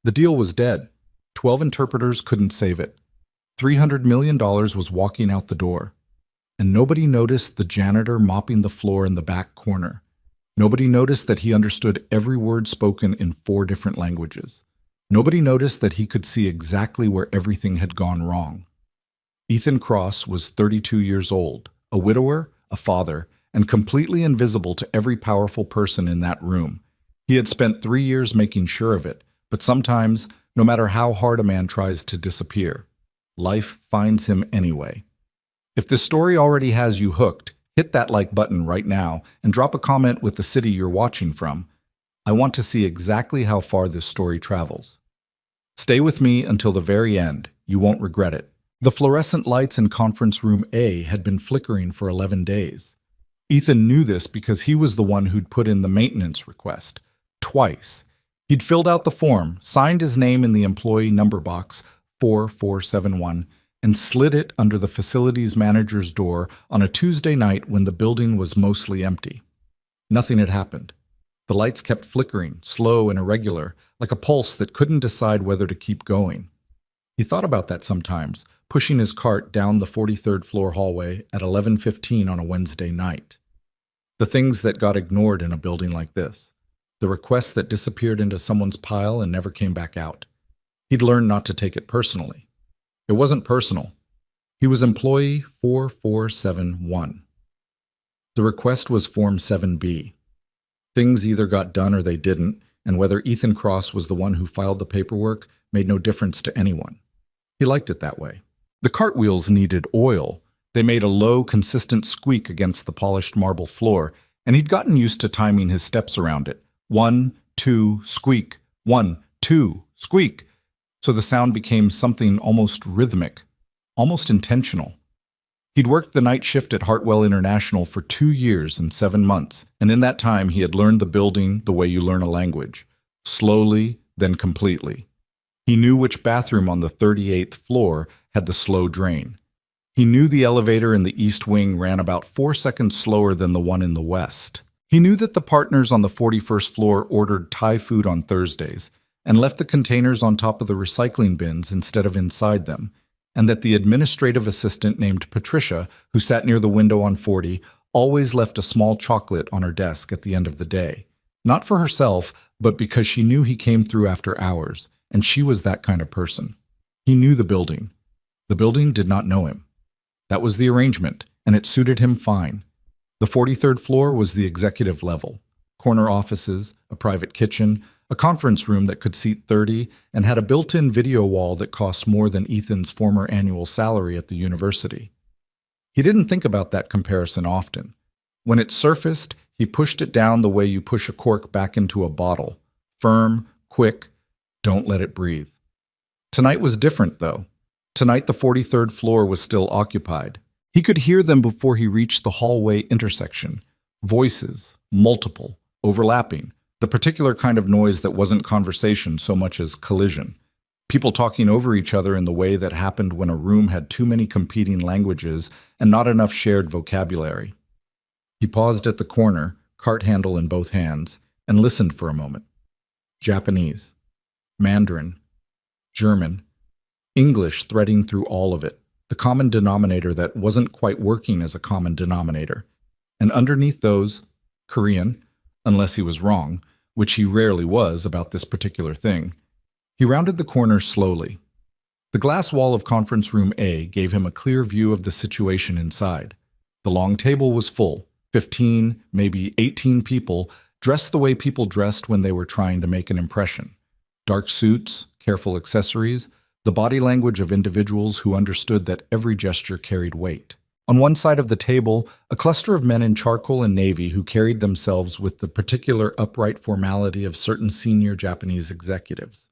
The deal was dead. 12 interpreters couldn't save it. $300 million was walking out the door. And nobody noticed the janitor mopping the floor in the back corner. Nobody noticed that he understood every word spoken in 4 different languages. Nobody noticed that he could see exactly where everything had gone wrong. Ethan Cross was 32 years old, a widower, a father, and completely invisible to every powerful person in that room. He had spent 3 years making sure of it, but sometimes, no matter how hard a man tries to disappear, life finds him anyway. If this story already has you hooked, hit that like button right now and drop a comment with the city you're watching from. I want to see exactly how far this story travels. Stay with me until the very end. You won't regret it. The fluorescent lights in conference room A had been flickering for 11 days. Ethan knew this because he was the one who'd put in the maintenance request. Twice. He'd filled out the form, signed his name in the employee number box 4471, and slid it under the facilities manager's door on a Tuesday night when the building was mostly empty. Nothing had happened. The lights kept flickering, slow and irregular, like a pulse that couldn't decide whether to keep going. He thought about that sometimes, pushing his cart down the 43rd floor hallway at 11:15 on a Wednesday night. The things that got ignored in a building like this. The requests that disappeared into someone's pile and never came back out. He'd learned not to take it personally. It wasn't personal. He was employee 4471. The request was Form 7B. Things either got done or they didn't, and whether Ethan Cross was the one who filed the paperwork made no difference to anyone. He liked it that way. The cartwheels needed oil. They made a low, consistent squeak against the polished marble floor, and he'd gotten used to timing his steps around it. 1, 2, squeak. 1, 2, squeak. So the sound became something almost rhythmic, almost intentional. He'd worked the night shift at Hartwell International for 2 years and 7 months, and in that time he had learned the building the way you learn a language, slowly, then completely. He knew which bathroom on the 38th floor had the slow drain. He knew the elevator in the east wing ran about 4 seconds slower than the one in the west. He knew that the partners on the 41st floor ordered Thai food on Thursdays and left the containers on top of the recycling bins instead of inside them, and that the administrative assistant named Patricia, who sat near the window on 40, always left a small chocolate on her desk at the end of the day. Not for herself, but because she knew he came through after hours, and she was that kind of person. He knew the building. The building did not know him. That was the arrangement, and it suited him fine. The 43rd floor was the executive level. Corner offices, a private kitchen, a conference room that could seat 30, and had a built-in video wall that cost more than Ethan's former annual salary at the university. He didn't think about that comparison often. When it surfaced, he pushed it down the way you push a cork back into a bottle. Firm, quick, don't let it breathe. Tonight was different, though. Tonight the 43rd floor was still occupied. He could hear them before he reached the hallway intersection. Voices, multiple, overlapping. The particular kind of noise that wasn't conversation so much as collision. People talking over each other in the way that happened when a room had too many competing languages and not enough shared vocabulary. He paused at the corner, cart handle in both hands, and listened for a moment. Japanese, Mandarin, German, English threading through all of it, the common denominator that wasn't quite working as a common denominator. And underneath those, Korean, unless he was wrong, which he rarely was about this particular thing. He rounded the corner slowly. The glass wall of conference room A gave him a clear view of the situation inside. The long table was full, 15, maybe 18 people, dressed the way people dressed when they were trying to make an impression. Dark suits, careful accessories, the body language of individuals who understood that every gesture carried weight. On one side of the table, a cluster of men in charcoal and navy who carried themselves with the particular upright formality of certain senior Japanese executives.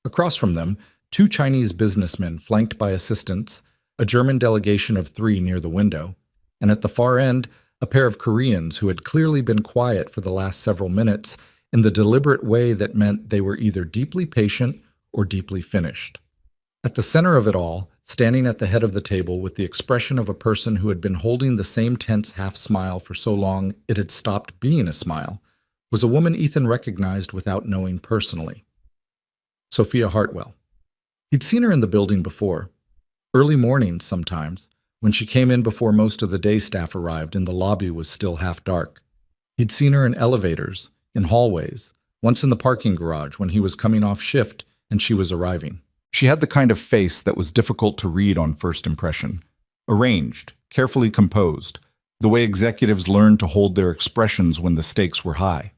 Across from them, 2 Chinese businessmen flanked by assistants, a German delegation of 3 near the window, and at the far end, a pair of Koreans who had clearly been quiet for the last several minutes in the deliberate way that meant they were either deeply patient or deeply finished. At the center of it all, standing at the head of the table with the expression of a person who had been holding the same tense half-smile for so long it had stopped being a smile, was a woman Ethan recognized without knowing personally. Sophia Hartwell. He'd seen her in the building before. Early mornings, sometimes, when she came in before most of the day staff arrived and the lobby was still half dark. He'd seen her in elevators, in hallways, once in the parking garage when he was coming off shift and she was arriving. She had the kind of face that was difficult to read on first impression. Arranged, carefully composed, the way executives learned to hold their expressions when the stakes were high.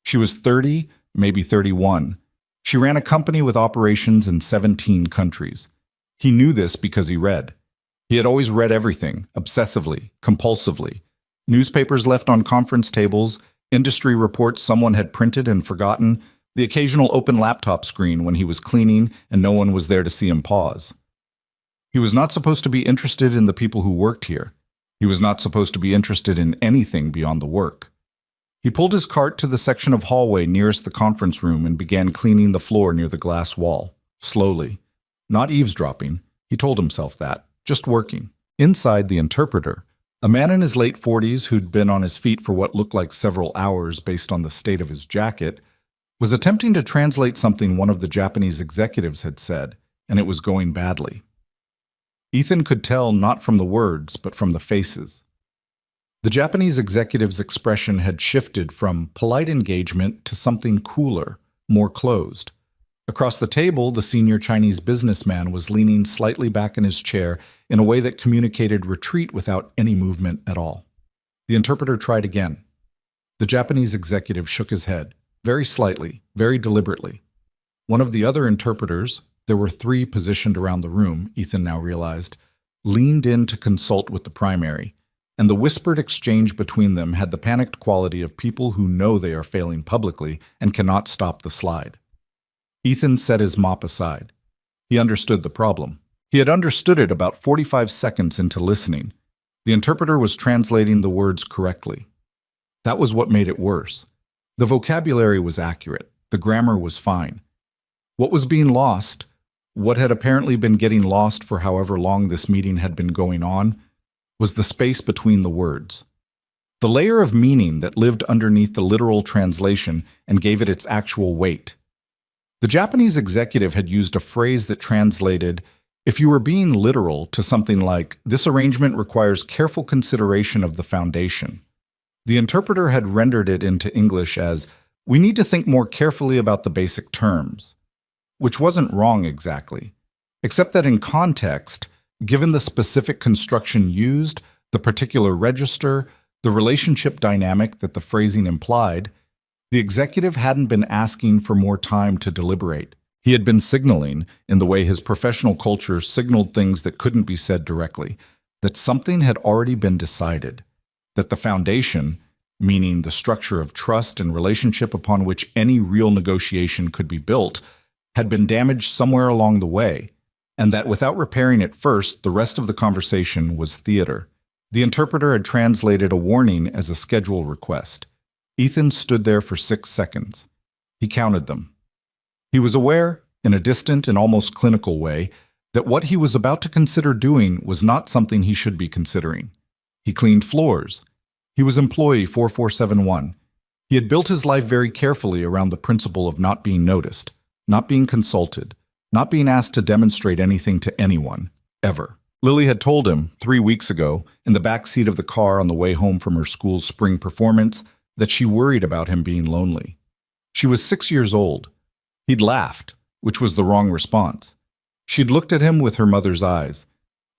She was 30, maybe 31. She ran a company with operations in 17 countries. He knew this because he read. He had always read everything, obsessively, compulsively. Newspapers left on conference tables, industry reports someone had printed and forgotten, the occasional open laptop screen when he was cleaning and no one was there to see him pause. He was not supposed to be interested in the people who worked here. He was not supposed to be interested in anything beyond the work. He pulled his cart to the section of hallway nearest the conference room and began cleaning the floor near the glass wall, slowly. Not eavesdropping, he told himself that, just working. Inside the interpreter, a man in his late 40s who'd been on his feet for what looked like several hours based on the state of his jacket, was attempting to translate something one of the Japanese executives had said, and it was going badly. Ethan could tell not from the words, but from the faces. The Japanese executive's expression had shifted from polite engagement to something cooler, more closed. Across the table, the senior Chinese businessman was leaning slightly back in his chair in a way that communicated retreat without any movement at all. The interpreter tried again. The Japanese executive shook his head, very slightly, very deliberately. One of the other interpreters, there were 3 positioned around the room, Ethan now realized, leaned in to consult with the primary, and the whispered exchange between them had the panicked quality of people who know they are failing publicly and cannot stop the slide. Ethan set his mop aside. He understood the problem. He had understood it about 45 seconds into listening. The interpreter was translating the words correctly. That was what made it worse. The vocabulary was accurate. The grammar was fine. What was being lost, what had apparently been getting lost for however long this meeting had been going on, was the space between the words. The layer of meaning that lived underneath the literal translation and gave it its actual weight. The Japanese executive had used a phrase that translated, if you were being literal, to something like, this arrangement requires careful consideration of the foundation. The interpreter had rendered it into English as, we need to think more carefully about the basic terms. Which wasn't wrong exactly, except that in context, given the specific construction used, the particular register, the relationship dynamic that the phrasing implied, the executive hadn't been asking for more time to deliberate. He had been signaling, in the way his professional culture signaled things that couldn't be said directly, that something had already been decided, that the foundation, meaning the structure of trust and relationship upon which any real negotiation could be built, had been damaged somewhere along the way, and that without repairing it first, the rest of the conversation was theater. The interpreter had translated a warning as a schedule request. Ethan stood there for 6 seconds. He counted them. He was aware, in a distant and almost clinical way, that what he was about to consider doing was not something he should be considering. He cleaned floors. He was employee 4471. He had built his life very carefully around the principle of not being noticed, not being consulted, not being asked to demonstrate anything to anyone, ever. Lily had told him, 3 weeks ago, in the back seat of the car on the way home from her school's spring performance, that she worried about him being lonely. She was 6 years old. He'd laughed, which was the wrong response. She'd looked at him with her mother's eyes,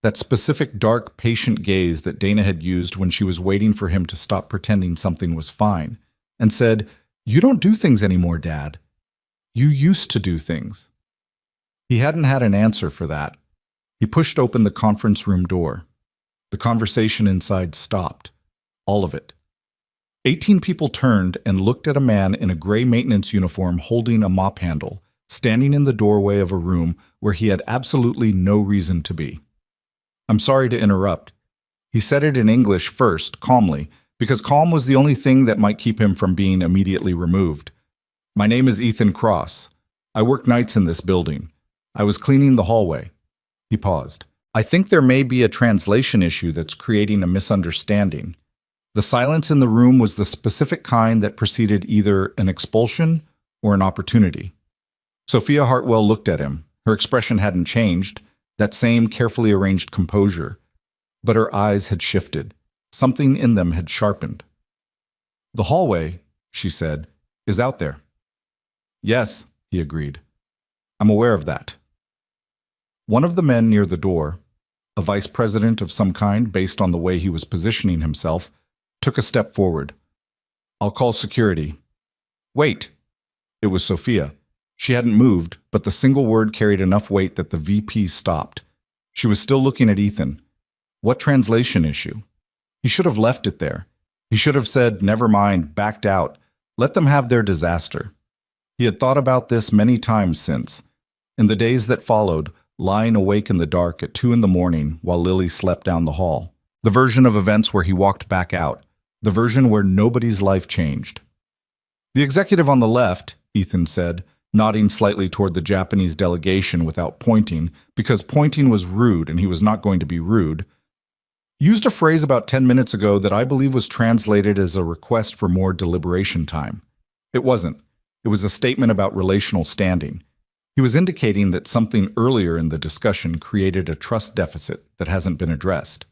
that specific dark, patient gaze that Dana had used when she was waiting for him to stop pretending something was fine, and said, "You don't do things anymore, Dad. You used to do things." He hadn't had an answer for that. He pushed open the conference room door. The conversation inside stopped. All of it. 18 people turned and looked at a man in a gray maintenance uniform holding a mop handle, standing in the doorway of a room where he had absolutely no reason to be. "I'm sorry to interrupt." He said it in English first, calmly, because calm was the only thing that might keep him from being immediately removed. "My name is Ethan Cross. I work nights in this building. I was cleaning the hallway." He paused. "I think there may be a translation issue that's creating a misunderstanding." The silence in the room was the specific kind that preceded either an expulsion or an opportunity. Sophia Hartwell looked at him. Her expression hadn't changed, that same carefully arranged composure. But her eyes had shifted. Something in them had sharpened. "The hallway," she said, "is out there." "Yes," he agreed. "I'm aware of that." One of the men near the door, a vice president of some kind based on the way he was positioning himself, took a step forward. "I'll call security." "Wait." It was Sophia. She hadn't moved, but the single word carried enough weight that the VP stopped. She was still looking at Ethan. What translation issue? He should have left it there. He should have said, "Never mind," backed out. Let them have their disaster. He had thought about this many times since. In the days that followed, lying awake in the dark at 2 a.m. while Lily slept down the hall. The version of events where he walked back out. The version where nobody's life changed. "The executive on the left," Ethan said, nodding slightly toward the Japanese delegation without pointing, because pointing was rude and he was not going to be rude, used a phrase about 10 minutes ago that I believe was translated as a request for more deliberation time. It wasn't. It was a statement about relational standing. He was indicating that something earlier in the discussion created a trust deficit that hasn't been addressed.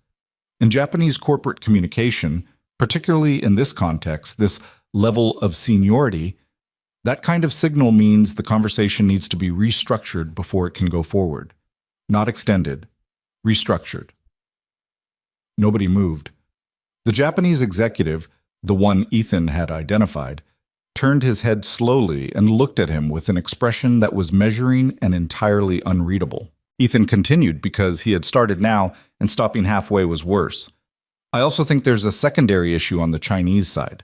In Japanese corporate communication, particularly in this context, this level of seniority, that kind of signal means the conversation needs to be restructured before it can go forward. Not extended. Restructured. Nobody moved. The Japanese executive, the one Ethan had identified, turned his head slowly and looked at him with an expression that was measuring and entirely unreadable. Ethan continued because he had started now, and stopping halfway was worse. "I also think there's a secondary issue on the Chinese side.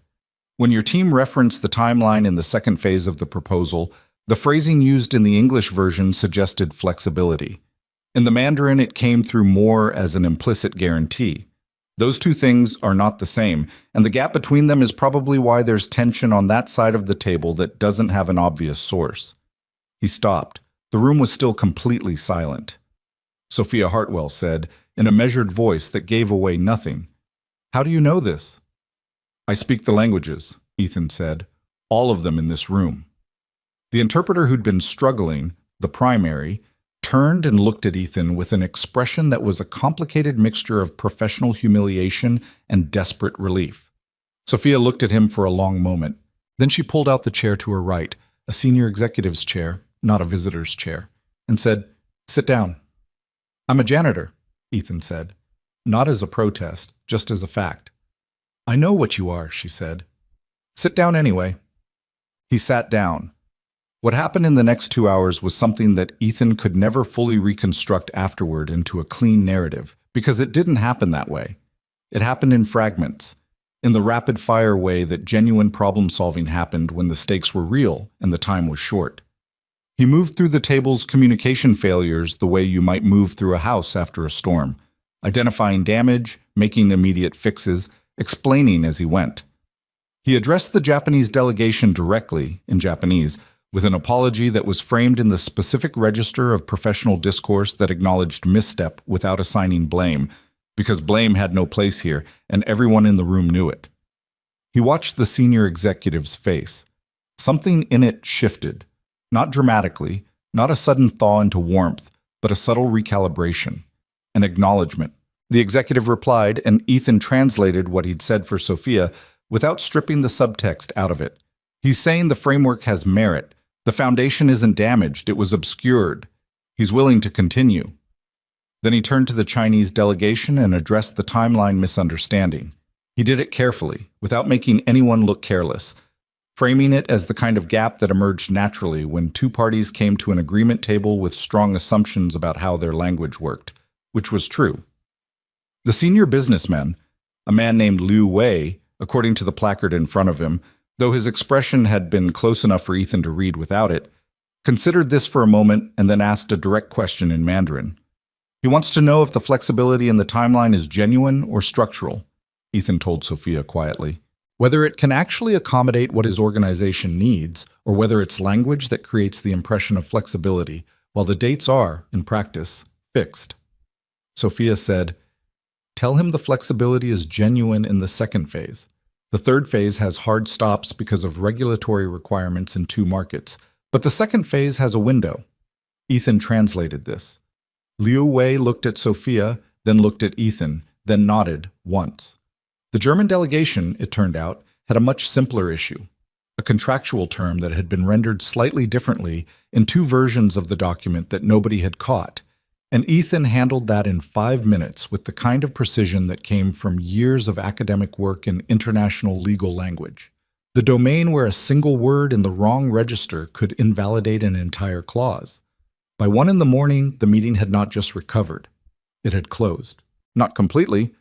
When your team referenced the timeline in the second phase of the proposal, the phrasing used in the English version suggested flexibility. In the Mandarin, it came through more as an implicit guarantee. Those two things are not the same, and the gap between them is probably why there's tension on that side of the table that doesn't have an obvious source." He stopped. The room was still completely silent. Sophia Hartwell said, in a measured voice that gave away nothing, "How do you know this?" "I speak the languages," Ethan said, "all of them in this room." The interpreter who'd been struggling, the primary, turned and looked at Ethan with an expression that was a complicated mixture of professional humiliation and desperate relief. Sophia looked at him for a long moment. Then she pulled out the chair to her right, a senior executive's chair, not a visitor's chair, and said, "Sit down." "I'm a janitor," Ethan said, not as a protest, just as a fact. "I know what you are," she said. "Sit down anyway." He sat down. What happened in the next 2 hours was something that Ethan could never fully reconstruct afterward into a clean narrative, because it didn't happen that way. It happened in fragments, in the rapid-fire way that genuine problem-solving happened when the stakes were real and the time was short. He moved through the table's communication failures the way you might move through a house after a storm, identifying damage, making immediate fixes, explaining as he went. He addressed the Japanese delegation directly, in Japanese, with an apology that was framed in the specific register of professional discourse that acknowledged misstep without assigning blame, because blame had no place here, and everyone in the room knew it. He watched the senior executive's face. Something in it shifted, not dramatically, not a sudden thaw into warmth, but a subtle recalibration, an acknowledgement. The executive replied, and Ethan translated what he'd said for Sophia without stripping the subtext out of it. He's saying the framework has merit. The foundation isn't damaged, it was obscured. He's willing to continue. Then he turned to the Chinese delegation and addressed the timeline misunderstanding. He did it carefully, without making anyone look careless, framing it as the kind of gap that emerged naturally when two parties came to an agreement table with strong assumptions about how their language worked, which was true. The senior businessman, a man named Liu Wei, according to the placard in front of him, though his expression had been close enough for Ethan to read without it, considered this for a moment and then asked a direct question in Mandarin. He wants to know if the flexibility in the timeline is genuine or structural, Ethan told Sophia quietly. Whether it can actually accommodate what his organization needs, or whether it's language that creates the impression of flexibility, while the dates are, in practice, fixed. Sophia said, "Tell him the flexibility is genuine in the second phase. The third phase has hard stops because of regulatory requirements in 2 markets, But the second phase has a window. Ethan translated this. Liu Wei looked at Sophia, then looked at Ethan, then nodded once. The German delegation, it turned out, had a much simpler issue, a contractual term that had been rendered slightly differently in two versions of the document that nobody had caught, and Ethan handled that in 5 minutes with the kind of precision that came from years of academic work in international legal language. The domain where a single word in the wrong register could invalidate an entire clause. By 1 in the morning, the meeting had not just recovered. It had closed. Not completely.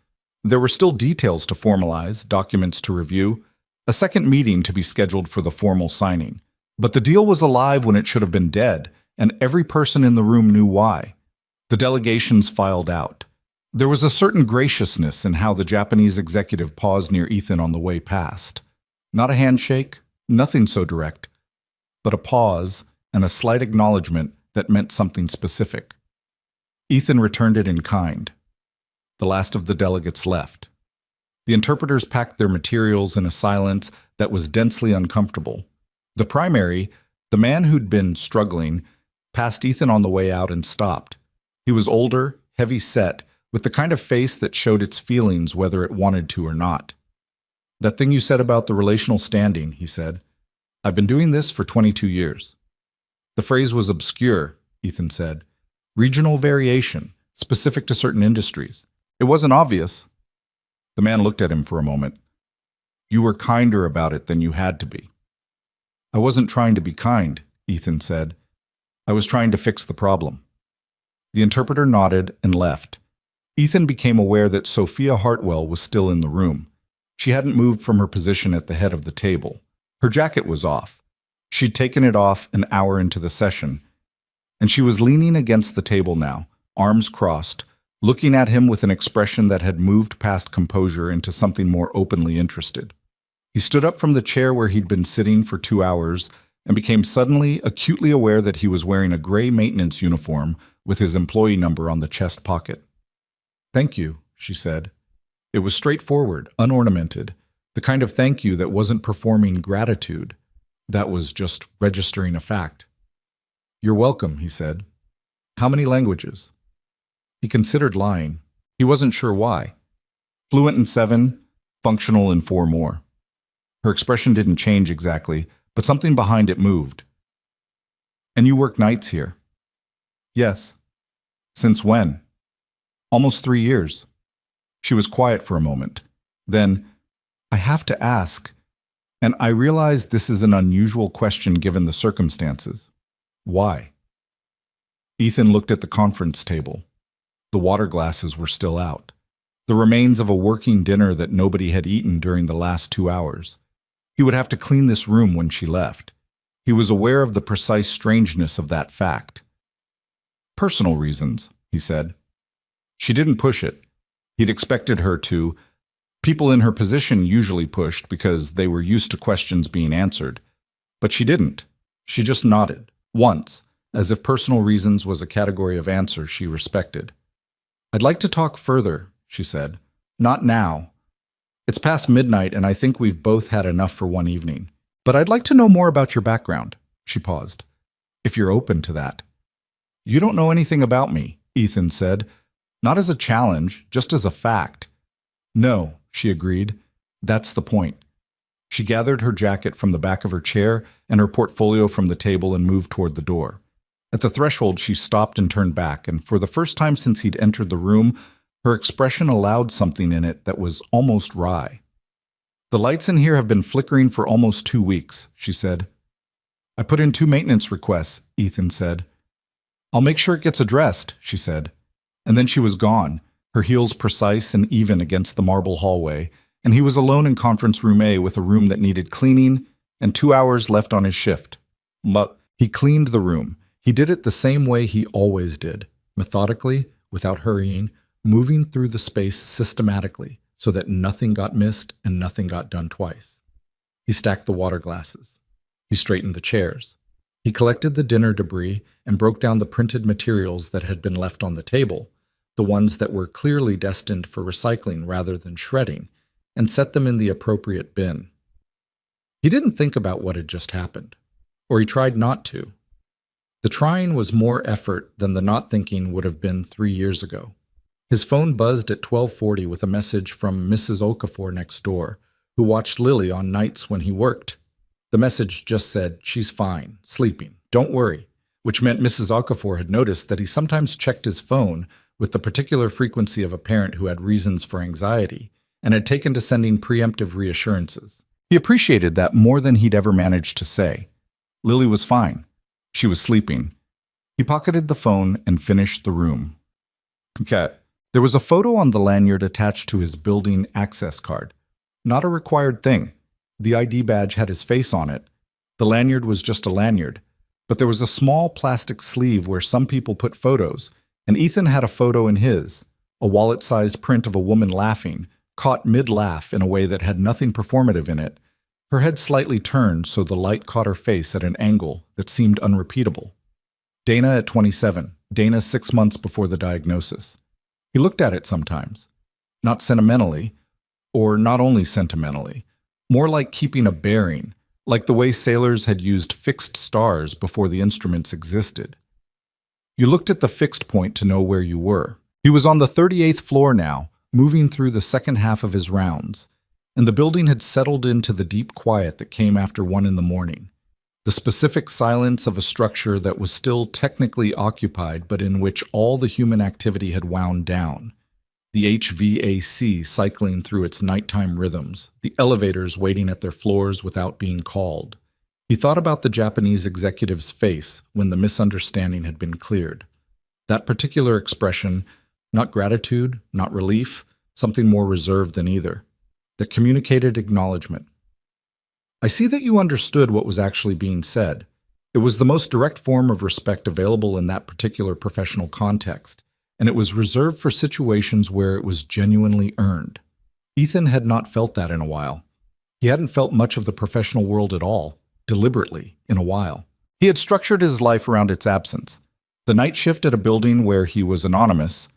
There were still details to formalize, documents to review, a second meeting to be scheduled for the formal signing. But the deal was alive when it should have been dead, and every person in the room knew why. The delegations filed out. There was a certain graciousness in how the Japanese executive paused near Ethan on the way past. Not a handshake, nothing so direct, but a pause and a slight acknowledgement that meant something specific. Ethan returned it in kind. The last of the delegates left. The interpreters packed their materials in a silence that was densely uncomfortable. The primary, the man who'd been struggling, passed Ethan on the way out and stopped. He was older, heavy-set, with the kind of face that showed its feelings whether it wanted to or not. "That thing you said about the relational standing," he said. "I've been doing this for 22 years. The phrase was obscure," Ethan said. "Regional variation, specific to certain industries. It wasn't obvious." The man looked at him for a moment. "You were kinder about it than you had to be." "I wasn't trying to be kind," Ethan said. "I was trying to fix the problem." The interpreter nodded and left. Ethan became aware that Sophia Hartwell was still in the room. She hadn't moved from her position at the head of the table. Her jacket was off. She'd taken it off an hour into the session, and she was leaning against the table now, arms crossed, looking at him with an expression that had moved past composure into something more openly interested. He stood up from the chair where he'd been sitting for 2 hours and became suddenly acutely aware that he was wearing a gray maintenance uniform with his employee number on the chest pocket. "Thank you," she said. It was straightforward, unornamented, the kind of thank you that wasn't performing gratitude. That was just registering a fact. "You're welcome," he said. "How many languages?" He considered lying. He wasn't sure why. Fluent in 7, functional in 4 more. Her expression didn't change exactly, but something behind it moved. "And you work nights here?" "Yes." "Since when?" "Almost 3 years." She was quiet for a moment. Then, "I have to ask, and I realize this is an unusual question given the circumstances. Why?" Ethan looked at the conference table. The water glasses were still out. The remains of a working dinner that nobody had eaten during the last 2 hours. He would have to clean this room when she left. He was aware of the precise strangeness of that fact. "Personal reasons," he said. She didn't push it. He'd expected her to. People in her position usually pushed because they were used to questions being answered. But she didn't. She just nodded, once, as if personal reasons was a category of answer she respected. "I'd like to talk further," she said. "Not now. It's past midnight and I think we've both had enough for one evening. But I'd like to know more about your background." She paused. "If you're open to that." "You don't know anything about me," Ethan said. "Not as a challenge, just as a fact." "No," she agreed. "That's the point." She gathered her jacket from the back of her chair and her portfolio from the table and moved toward the door. At the threshold, she stopped and turned back, and for the first time since he'd entered the room, her expression allowed something in it that was almost wry. "The lights in here have been flickering for almost 2 weeks," she said. "I put in 2 maintenance requests," Ethan said. "I'll make sure it gets addressed," she said. And then she was gone, her heels precise and even against the marble hallway, and he was alone in conference room A with a room that needed cleaning and 2 hours left on his shift. But he cleaned the room. He did it the same way he always did, methodically, without hurrying, moving through the space systematically so that nothing got missed and nothing got done twice. He stacked the water glasses. He straightened the chairs. He collected the dinner debris and broke down the printed materials that had been left on the table, the ones that were clearly destined for recycling rather than shredding, and set them in the appropriate bin. He didn't think about what had just happened, or he tried not to. The trying was more effort than the not thinking would have been 3 years ago. His phone buzzed at 12:40 with a message from Mrs. Okafor next door, who watched Lily on nights when he worked. The message just said, "She's fine, sleeping, don't worry," which meant Mrs. Okafor had noticed that he sometimes checked his phone with the particular frequency of a parent who had reasons for anxiety and had taken to sending preemptive reassurances. He appreciated that more than he'd ever managed to say. Lily was fine. She was sleeping. He pocketed the phone and finished the room. Okay. There was a photo on the lanyard attached to his building access card. Not a required thing. The ID badge had his face on it. The lanyard was just a lanyard. But there was a small plastic sleeve where some people put photos, and Ethan had a photo in his, a wallet-sized print of a woman laughing, caught mid-laugh in a way that had nothing performative in it. Her head slightly turned so the light caught her face at an angle that seemed unrepeatable. Dana at 27, Dana 6 months before the diagnosis. He looked at it sometimes. Not sentimentally, or not only sentimentally, more like keeping a bearing, like the way sailors had used fixed stars before the instruments existed. You looked at the fixed point to know where you were. He was on the 38th floor now, moving through the second half of his rounds, and the building had settled into the deep quiet that came after 1 in the morning. The specific silence of a structure that was still technically occupied but in which all the human activity had wound down. The HVAC cycling through its nighttime rhythms, the elevators waiting at their floors without being called. He thought about the Japanese executive's face when the misunderstanding had been cleared. That particular expression, not gratitude, not relief, something more reserved than either, that communicated acknowledgement. I see that you understood what was actually being said. It was the most direct form of respect available in that particular professional context, and it was reserved for situations where it was genuinely earned. Ethan had not felt that in a while. He hadn't felt much of the professional world at all, deliberately, in a while. He had structured his life around its absence. The night shift at a building where he was anonymous,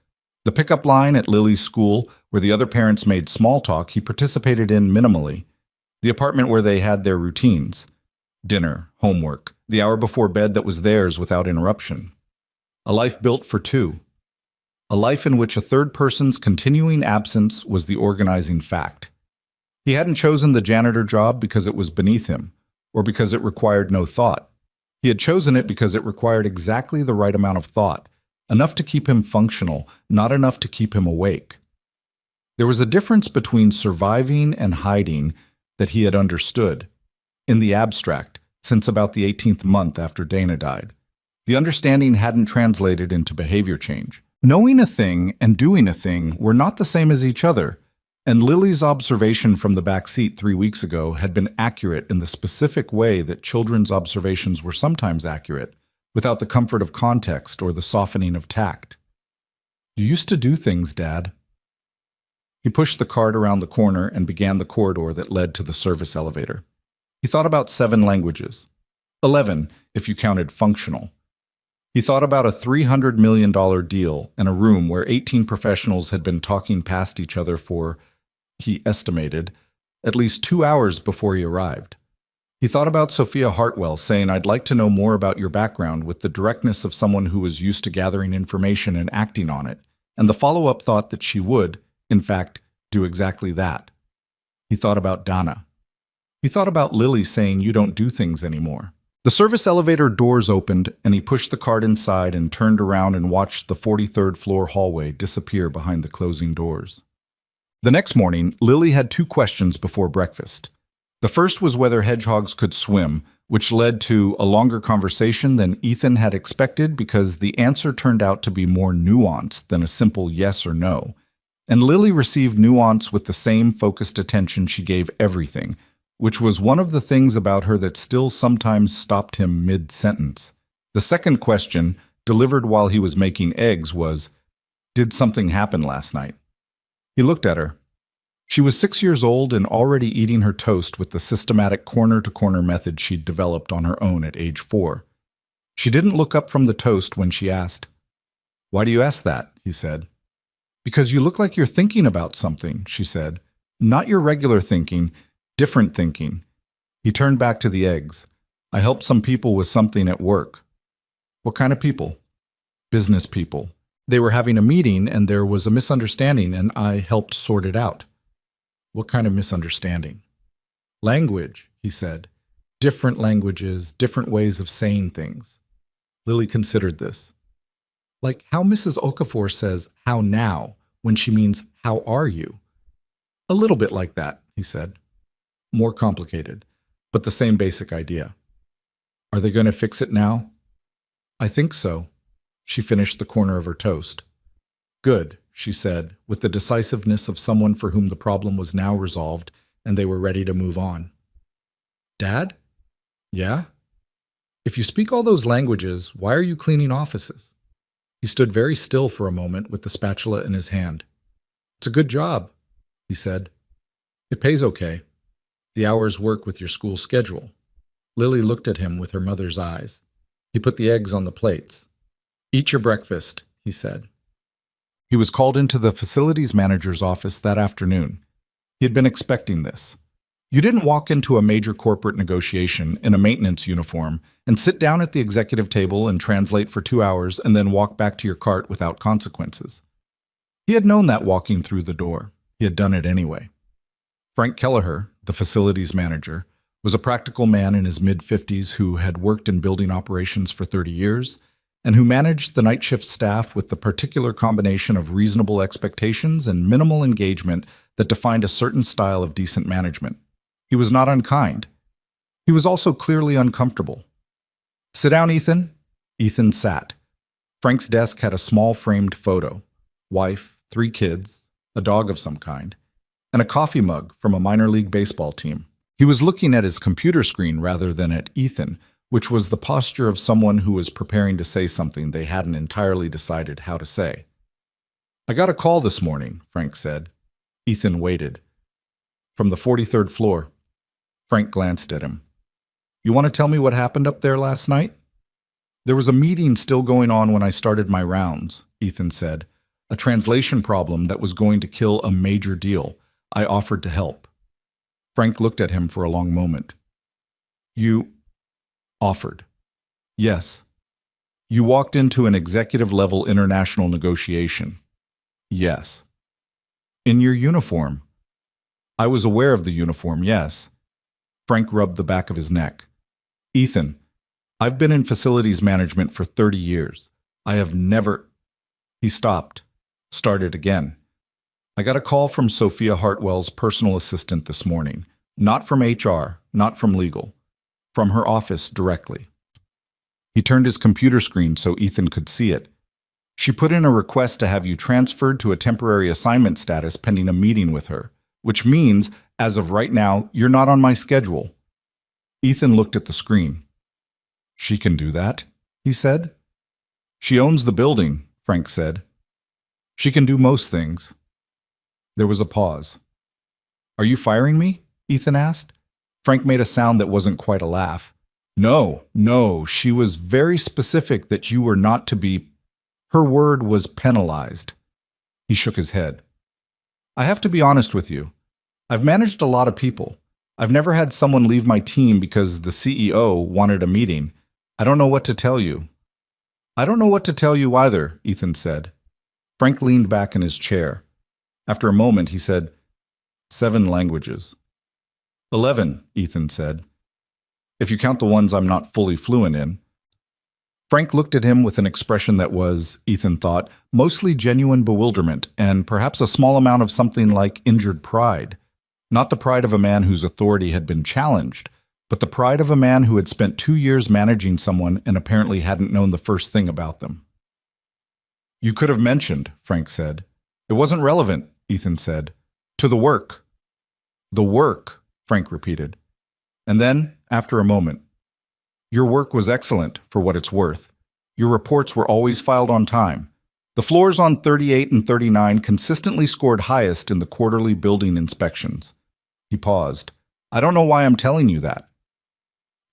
the pickup line at Lily's school where the other parents made small talk he participated in minimally, the apartment where they had their routines, dinner, homework, the hour before bed that was theirs without interruption. A life built for two. A life in which a third person's continuing absence was the organizing fact. He hadn't chosen the janitor job because it was beneath him, or because it required no thought. He had chosen it because it required exactly the right amount of thought, enough to keep him functional, not enough to keep him awake. There was a difference between surviving and hiding that he had understood, in the abstract, since about the 18th month after Dana died. The understanding hadn't translated into behavior change. Knowing a thing and doing a thing were not the same as each other, and Lily's observation from the back seat 3 weeks ago had been accurate in the specific way that children's observations were sometimes accurate, without the comfort of context or the softening of tact. "You used to do things, Dad." He pushed the cart around the corner and began the corridor that led to the service elevator. He thought about 7 languages. 11, if you counted functional. He thought about a $300 million deal and a room where 18 professionals had been talking past each other for, he estimated, at least 2 hours before he arrived. He thought about Sophia Hartwell saying, "I'd like to know more about your background," with the directness of someone who was used to gathering information and acting on it, and the follow-up thought that she would, in fact, do exactly that. He thought about Dana. He thought about Lily saying, "You don't do things anymore." The service elevator doors opened, and he pushed the cart inside and turned around and watched the 43rd floor hallway disappear behind the closing doors. The next morning, Lily had 2 questions before breakfast. The first was whether hedgehogs could swim, which led to a longer conversation than Ethan had expected because the answer turned out to be more nuanced than a simple yes or no. And Lily received nuance with the same focused attention she gave everything, which was one of the things about her that still sometimes stopped him mid-sentence. The second question, delivered while he was making eggs, was, "Did something happen last night?" He looked at her. She was 6 years old and already eating her toast with the systematic corner-to-corner method she'd developed on her own at age 4. She didn't look up from the toast when she asked. "Why do you ask that?" he said. "Because you look like you're thinking about something," she said. "Not your regular thinking, different thinking." He turned back to the eggs. I helped some people with something at work. What kind of people? Business people. They were having a meeting and there was a misunderstanding and I helped sort it out. What kind of misunderstanding? Language, he said. Different languages, different ways of saying things. Lily considered this. Like how Mrs. Okafor says, how now, when she means, how are you? A little bit like that, he said. More complicated, but the same basic idea. Are they going to fix it now? I think so. She finished the corner of her toast. Good, she said, with the decisiveness of someone for whom the problem was now resolved and they were ready to move on. Dad? Yeah? If you speak all those languages, why are you cleaning offices? He stood very still for a moment with the spatula in his hand. It's a good job, he said. It pays okay. The hours work with your school schedule. Lily looked at him with her mother's eyes. He put the eggs on the plates. Eat your breakfast, he said. He was called into the facilities manager's office that afternoon. He had been expecting this. You didn't walk into a major corporate negotiation in a maintenance uniform and sit down at the executive table and translate for 2 hours and then walk back to your cart without consequences. He had known that walking through the door. He had done it anyway. Frank Kelleher, the facilities manager, was a practical man in his mid-50s who had worked in building operations for 30 years and who managed the night shift staff with the particular combination of reasonable expectations and minimal engagement that defined a certain style of decent management. He was not unkind. He was also clearly uncomfortable. Sit down, Ethan. Ethan sat. Frank's desk had a small framed photo, wife, 3 kids, a dog of some kind, and a coffee mug from a minor league baseball team. He was looking at his computer screen rather than at Ethan, which was the posture of someone who was preparing to say something they hadn't entirely decided how to say. I got a call this morning, Frank said. Ethan waited. From the 43rd floor. Frank glanced at him. You want to tell me what happened up there last night? There was a meeting still going on when I started my rounds, Ethan said. A translation problem that was going to kill a major deal. I offered to help. Frank looked at him for a long moment. You offered. Yes. You walked into an executive-level international negotiation. Yes. In your uniform. I was aware of the uniform, yes. Frank rubbed the back of his neck. Ethan, I've been in facilities management for 30 years. I have never... He stopped, started again. I got a call from Sophia Hartwell's personal assistant this morning. Not from HR, not from legal. From her office directly. He turned his computer screen so Ethan could see it. She put in a request to have you transferred to a temporary assignment status pending a meeting with her, which means, as of right now, you're not on my schedule. Ethan looked at the screen. She can do that, he said. She owns the building, Frank said. She can do most things. There was a pause. Are you firing me? Ethan asked. Frank made a sound that wasn't quite a laugh. No, she was very specific that you were not to be... Her word was penalized. He shook his head. I have to be honest with you. I've managed a lot of people. I've never had someone leave my team because the CEO wanted a meeting. I don't know what to tell you. I don't know what to tell you either, Ethan said. Frank leaned back in his chair. After a moment, he said, 7 languages. 11, Ethan said. If you count the ones I'm not fully fluent in. Frank looked at him with an expression that was, Ethan thought, mostly genuine bewilderment and perhaps a small amount of something like injured pride. Not the pride of a man whose authority had been challenged, but the pride of a man who had spent 2 years managing someone and apparently hadn't known the first thing about them. You could have mentioned, Frank said. It wasn't relevant, Ethan said. To the work. The work, Frank repeated. And then, after a moment, your work was excellent, for what it's worth. Your reports were always filed on time. The floors on 38 and 39 consistently scored highest in the quarterly building inspections. He paused. I don't know why I'm telling you that.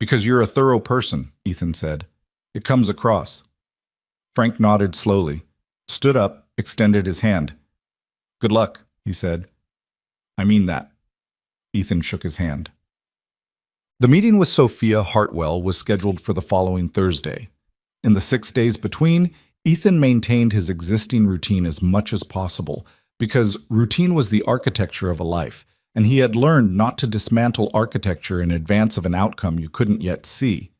Because you're a thorough person, Ethan said. It comes across. Frank nodded slowly, stood up, extended his hand. Good luck, he said. I mean that. Ethan shook his hand. The meeting with Sophia Hartwell was scheduled for the following Thursday. In the 6 days between, Ethan maintained his existing routine as much as possible, because routine was the architecture of a life, and he had learned not to dismantle architecture in advance of an outcome you couldn't yet see.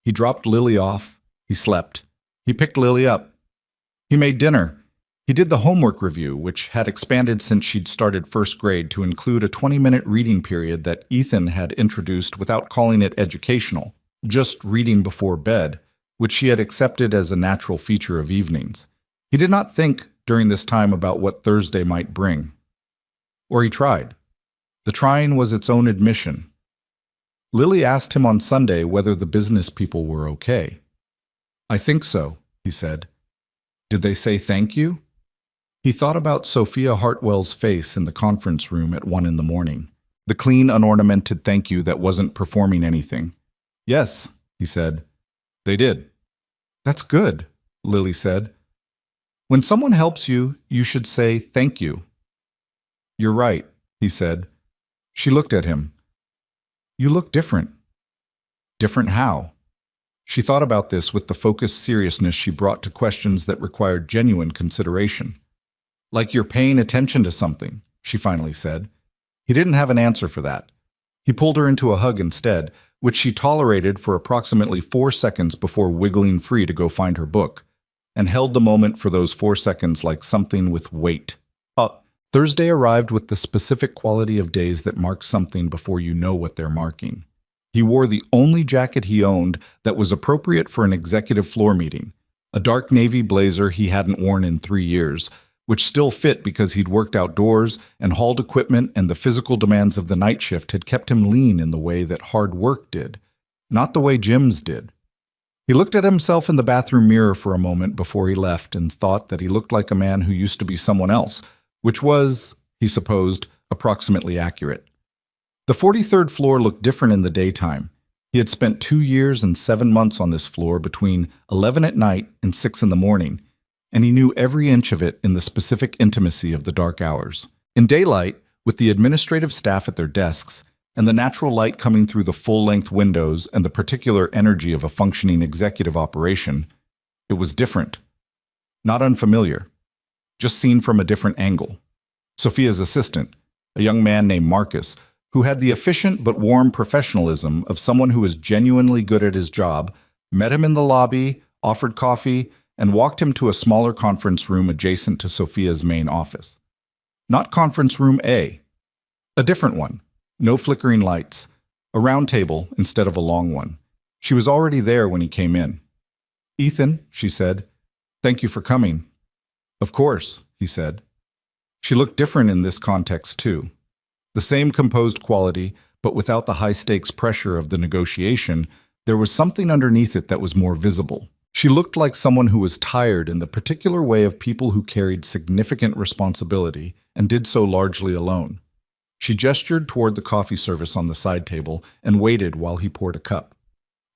He dropped Lily off. He slept. He picked Lily up. He made dinner. He did the homework review, which had expanded since she'd started first grade to include a 20-minute reading period that Ethan had introduced without calling it educational, just reading before bed, which she had accepted as a natural feature of evenings. He did not think during this time about what Thursday might bring. Or he tried. The trying was its own admission. Lily asked him on Sunday whether the business people were okay. "I think so," he said. "Did they say thank you?" He thought about Sophia Hartwell's face in the conference room at 1 in the morning, the clean, unornamented thank you that wasn't performing anything. "Yes," he said. "They did." "That's good," Lily said. "When someone helps you, you should say thank you." "You're right," he said. She looked at him. "You look different." "Different how?" She thought about this with the focused seriousness she brought to questions that required genuine consideration. "Like you're paying attention to something," she finally said. He didn't have an answer for that. He pulled her into a hug instead, which she tolerated for approximately 4 seconds before wiggling free to go find her book, and held the moment for those 4 seconds like something with weight. Thursday arrived with the specific quality of days that mark something before you know what they're marking. He wore the only jacket he owned that was appropriate for an executive floor meeting, a dark navy blazer he hadn't worn in 3 years, which still fit because he'd worked outdoors and hauled equipment, and the physical demands of the night shift had kept him lean in the way that hard work did, not the way gyms did. He looked at himself in the bathroom mirror for a moment before he left and thought that he looked like a man who used to be someone else, which was, he supposed, approximately accurate. The 43rd floor looked different in the daytime. He had spent 2 years and 7 months on this floor between 11 at night and 6 in the morning, and he knew every inch of it in the specific intimacy of the dark hours. In daylight, with the administrative staff at their desks, and the natural light coming through the full-length windows and the particular energy of a functioning executive operation, it was different. Not unfamiliar. Just seen from a different angle. Sophia's assistant, a young man named Marcus, who had the efficient but warm professionalism of someone who is genuinely good at his job, met him in the lobby, offered coffee, and walked him to a smaller conference room adjacent to Sophia's main office. Not conference room A. A different one. No flickering lights. A round table instead of a long one. She was already there when he came in. "Ethan," she said, "thank you for coming." "Of course," he said. She looked different in this context, too. The same composed quality, but without the high-stakes pressure of the negotiation, there was something underneath it that was more visible. She looked like someone who was tired in the particular way of people who carried significant responsibility and did so largely alone. She gestured toward the coffee service on the side table and waited while he poured a cup.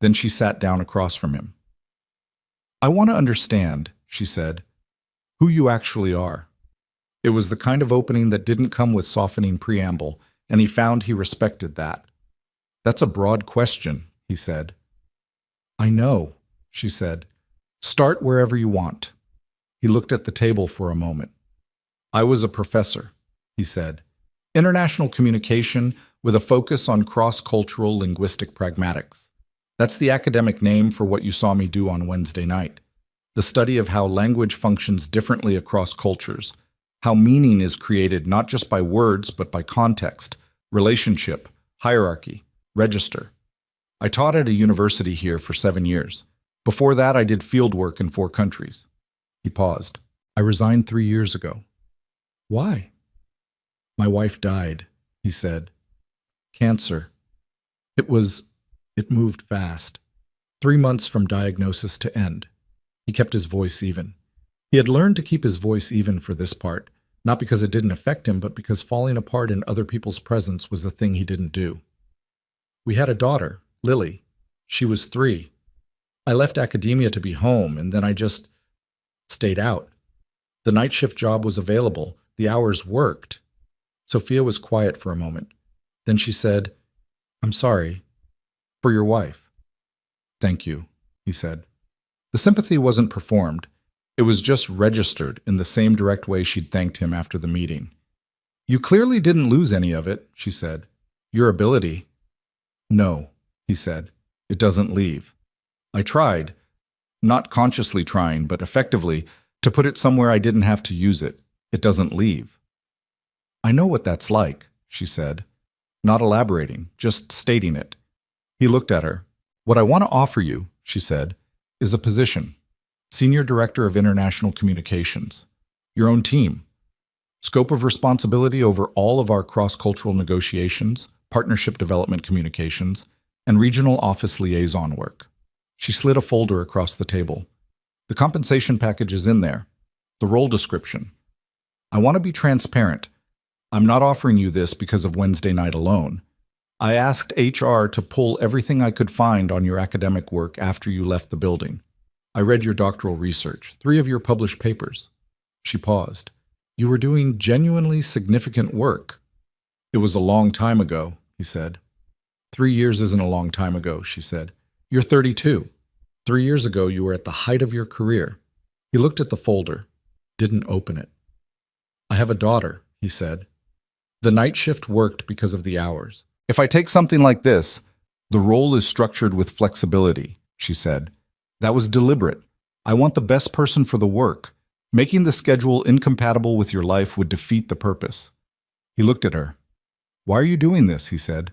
Then she sat down across from him. "I want to understand," she said, "who you actually are." It was the kind of opening that didn't come with softening preamble, and he found he respected that. "That's a broad question," he said. "I know," she said. "Start wherever you want." He looked at the table for a moment. "I was a professor," he said. "International communication with a focus on cross-cultural linguistic pragmatics. That's the academic name for what you saw me do on Wednesday night. The study of how language functions differently across cultures, how meaning is created not just by words but by context, relationship, hierarchy, register. I taught at a university here for 7 years. Before that, I did field work in 4 countries. He paused. "I resigned 3 years ago." "Why?" "My wife died," he said. "Cancer. It moved fast. 3 months from diagnosis to end." He kept his voice even. He had learned to keep his voice even for this part, not because it didn't affect him, but because falling apart in other people's presence was the thing he didn't do. "We had a daughter, Lily. She was 3. I left academia to be home, and then I just stayed out. The night shift job was available. The hours worked." Sophia was quiet for a moment. Then she said, "I'm sorry. For your wife. Thank you, he said. The sympathy wasn't performed. It was just registered in the same direct way she'd thanked him after the meeting. You clearly didn't lose any of it, she said. Your ability. No, he said. It doesn't leave. I tried, not consciously trying, but effectively, to put it somewhere I didn't have to use it. It doesn't leave. I know what that's like, she said, not elaborating, just stating it. He looked at her. What I want to offer you, she said, is a position. Senior Director of International Communications. Your own team. Scope of responsibility over all of our cross-cultural negotiations, partnership development communications, and regional office liaison work. She slid a folder across the table. The compensation package is in there. The role description. I want to be transparent. I'm not offering you this because of Wednesday night alone. I asked HR to pull everything I could find on your academic work after you left the building. I read your doctoral research, 3 of your published papers. She paused. You were doing genuinely significant work. It was a long time ago, he said. 3 years isn't a long time ago, she said. You're 32. 3 years ago, you were at the height of your career. He looked at the folder, didn't open it. I have a daughter, he said. The night shift worked because of the hours. If I take something like this, the role is structured with flexibility, she said. That was deliberate. I want the best person for the work. Making the schedule incompatible with your life would defeat the purpose. He looked at her. Why are you doing this? He said.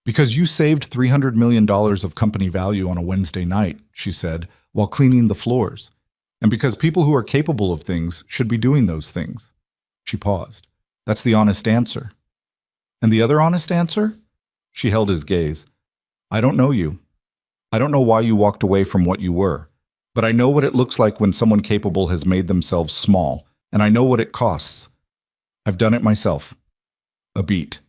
Because you saved $300 million of company value on a Wednesday night, she said, while cleaning the floors. And because people who are capable of things should be doing those things. She paused. That's the honest answer. And the other honest answer? She held his gaze. I don't know you. I don't know why you walked away from what you were. But I know what it looks like when someone capable has made themselves small, and I know what it costs. I've done it myself. A beat.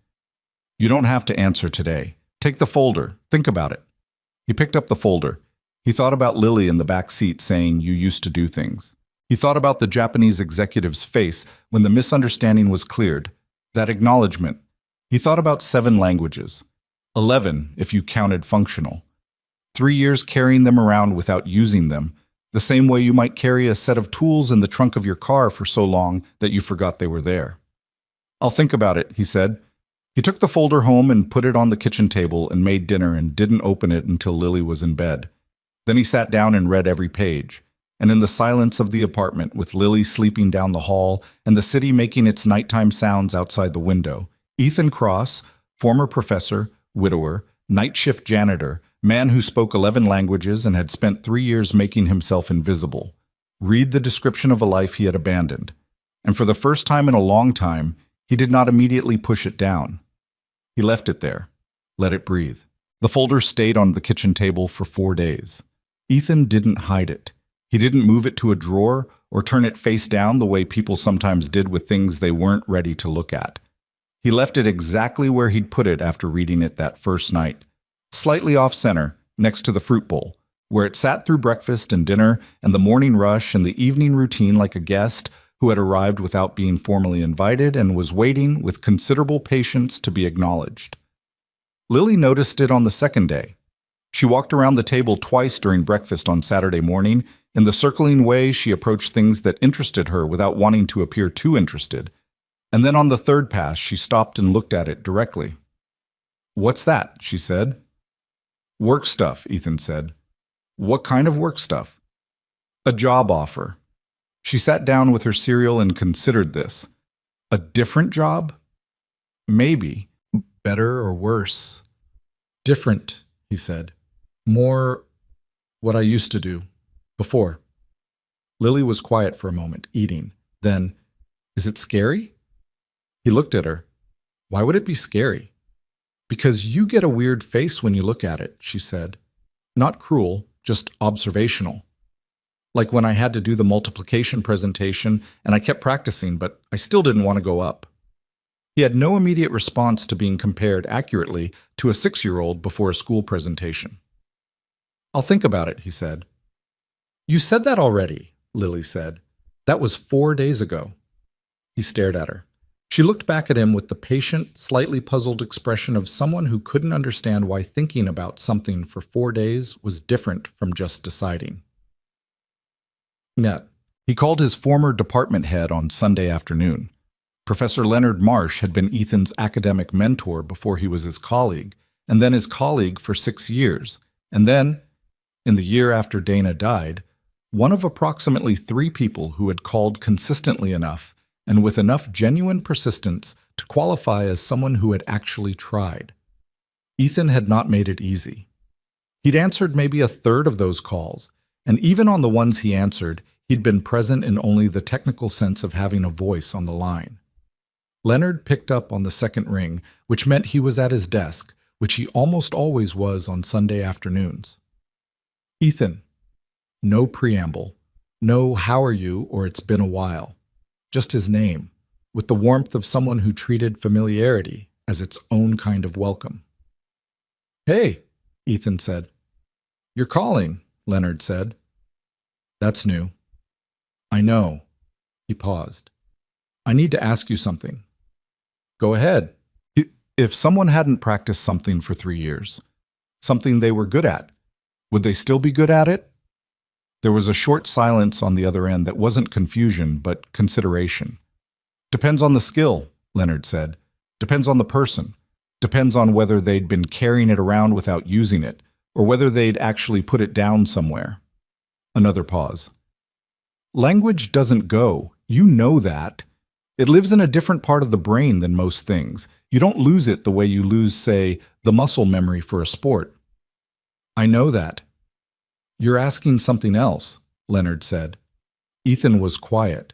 You don't have to answer today. Take the folder. Think about it. He picked up the folder. He thought about Lily in the back seat saying, you used to do things. He thought about the Japanese executive's face when the misunderstanding was cleared. That acknowledgement. He thought about 7 languages. 11, if you counted functional. 3 years carrying them around without using them, the same way you might carry a set of tools in the trunk of your car for so long that you forgot they were there. I'll think about it, he said. He took the folder home and put it on the kitchen table and made dinner and didn't open it until Lily was in bed. Then he sat down and read every page. And in the silence of the apartment, with Lily sleeping down the hall and the city making its nighttime sounds outside the window, Ethan Cross, former professor, widower, night shift janitor, man who spoke 11 languages and had spent 3 years making himself invisible. Read the description of a life he had abandoned. And for the first time in a long time, he did not immediately push it down. He left it there. Let it breathe. The folder stayed on the kitchen table for 4 days. Ethan didn't hide it. He didn't move it to a drawer or turn it face down the way people sometimes did with things they weren't ready to look at. He left it exactly where he'd put it after reading it that first night. Slightly off-center, next to the fruit bowl, where it sat through breakfast and dinner and the morning rush and the evening routine like a guest who had arrived without being formally invited and was waiting with considerable patience to be acknowledged. Lily noticed it on the second day. She walked around the table twice during breakfast on Saturday morning. In the circling way she approached things that interested her without wanting to appear too interested. And then on the third pass, she stopped and looked at it directly. What's that? She said. Work stuff, Ethan said. What kind of work stuff? A job offer. She sat down with her cereal and considered this. A different job? Maybe. Better or worse? Different, he said. More what I used to do. Before. Lily was quiet for a moment, eating. Then, is it scary? He looked at her. Why would it be scary? Because you get a weird face when you look at it, she said. Not cruel, just observational. Like when I had to do the multiplication presentation and I kept practicing, but I still didn't want to go up. He had no immediate response to being compared accurately to a 6-year-old before a school presentation. I'll think about it, he said. You said that already, Lily said. That was 4 days ago. He stared at her. She looked back at him with the patient, slightly puzzled expression of someone who couldn't understand why thinking about something for 4 days was different from just deciding. Net. He called his former department head on Sunday afternoon. Professor Leonard Marsh had been Ethan's academic mentor before he was his colleague, and then his colleague for 6 years, and then, in the year after Dana died, one of approximately 3 people who had called consistently enough and with enough genuine persistence to qualify as someone who had actually tried. Ethan had not made it easy. He'd answered maybe a third of those calls, and even on the ones he answered, he'd been present in only the technical sense of having a voice on the line. Leonard picked up on the second ring, which meant he was at his desk, which he almost always was on Sunday afternoons. Ethan. No preamble. No how are you or it's been a while. Just his name, with the warmth of someone who treated familiarity as its own kind of welcome. Hey, Ethan said. You're calling, Leonard said. That's new. I know. He paused. I need to ask you something. Go ahead. If someone hadn't practiced something for 3 years, something they were good at, would they still be good at it? There was a short silence on the other end that wasn't confusion, but consideration. Depends on the skill, Leonard said. Depends on the person. Depends on whether they'd been carrying it around without using it, or whether they'd actually put it down somewhere. Another pause. Language doesn't go. You know that. It lives in a different part of the brain than most things. You don't lose it the way you lose, say, the muscle memory for a sport. I know that. You're asking something else, Leonard said. Ethan was quiet.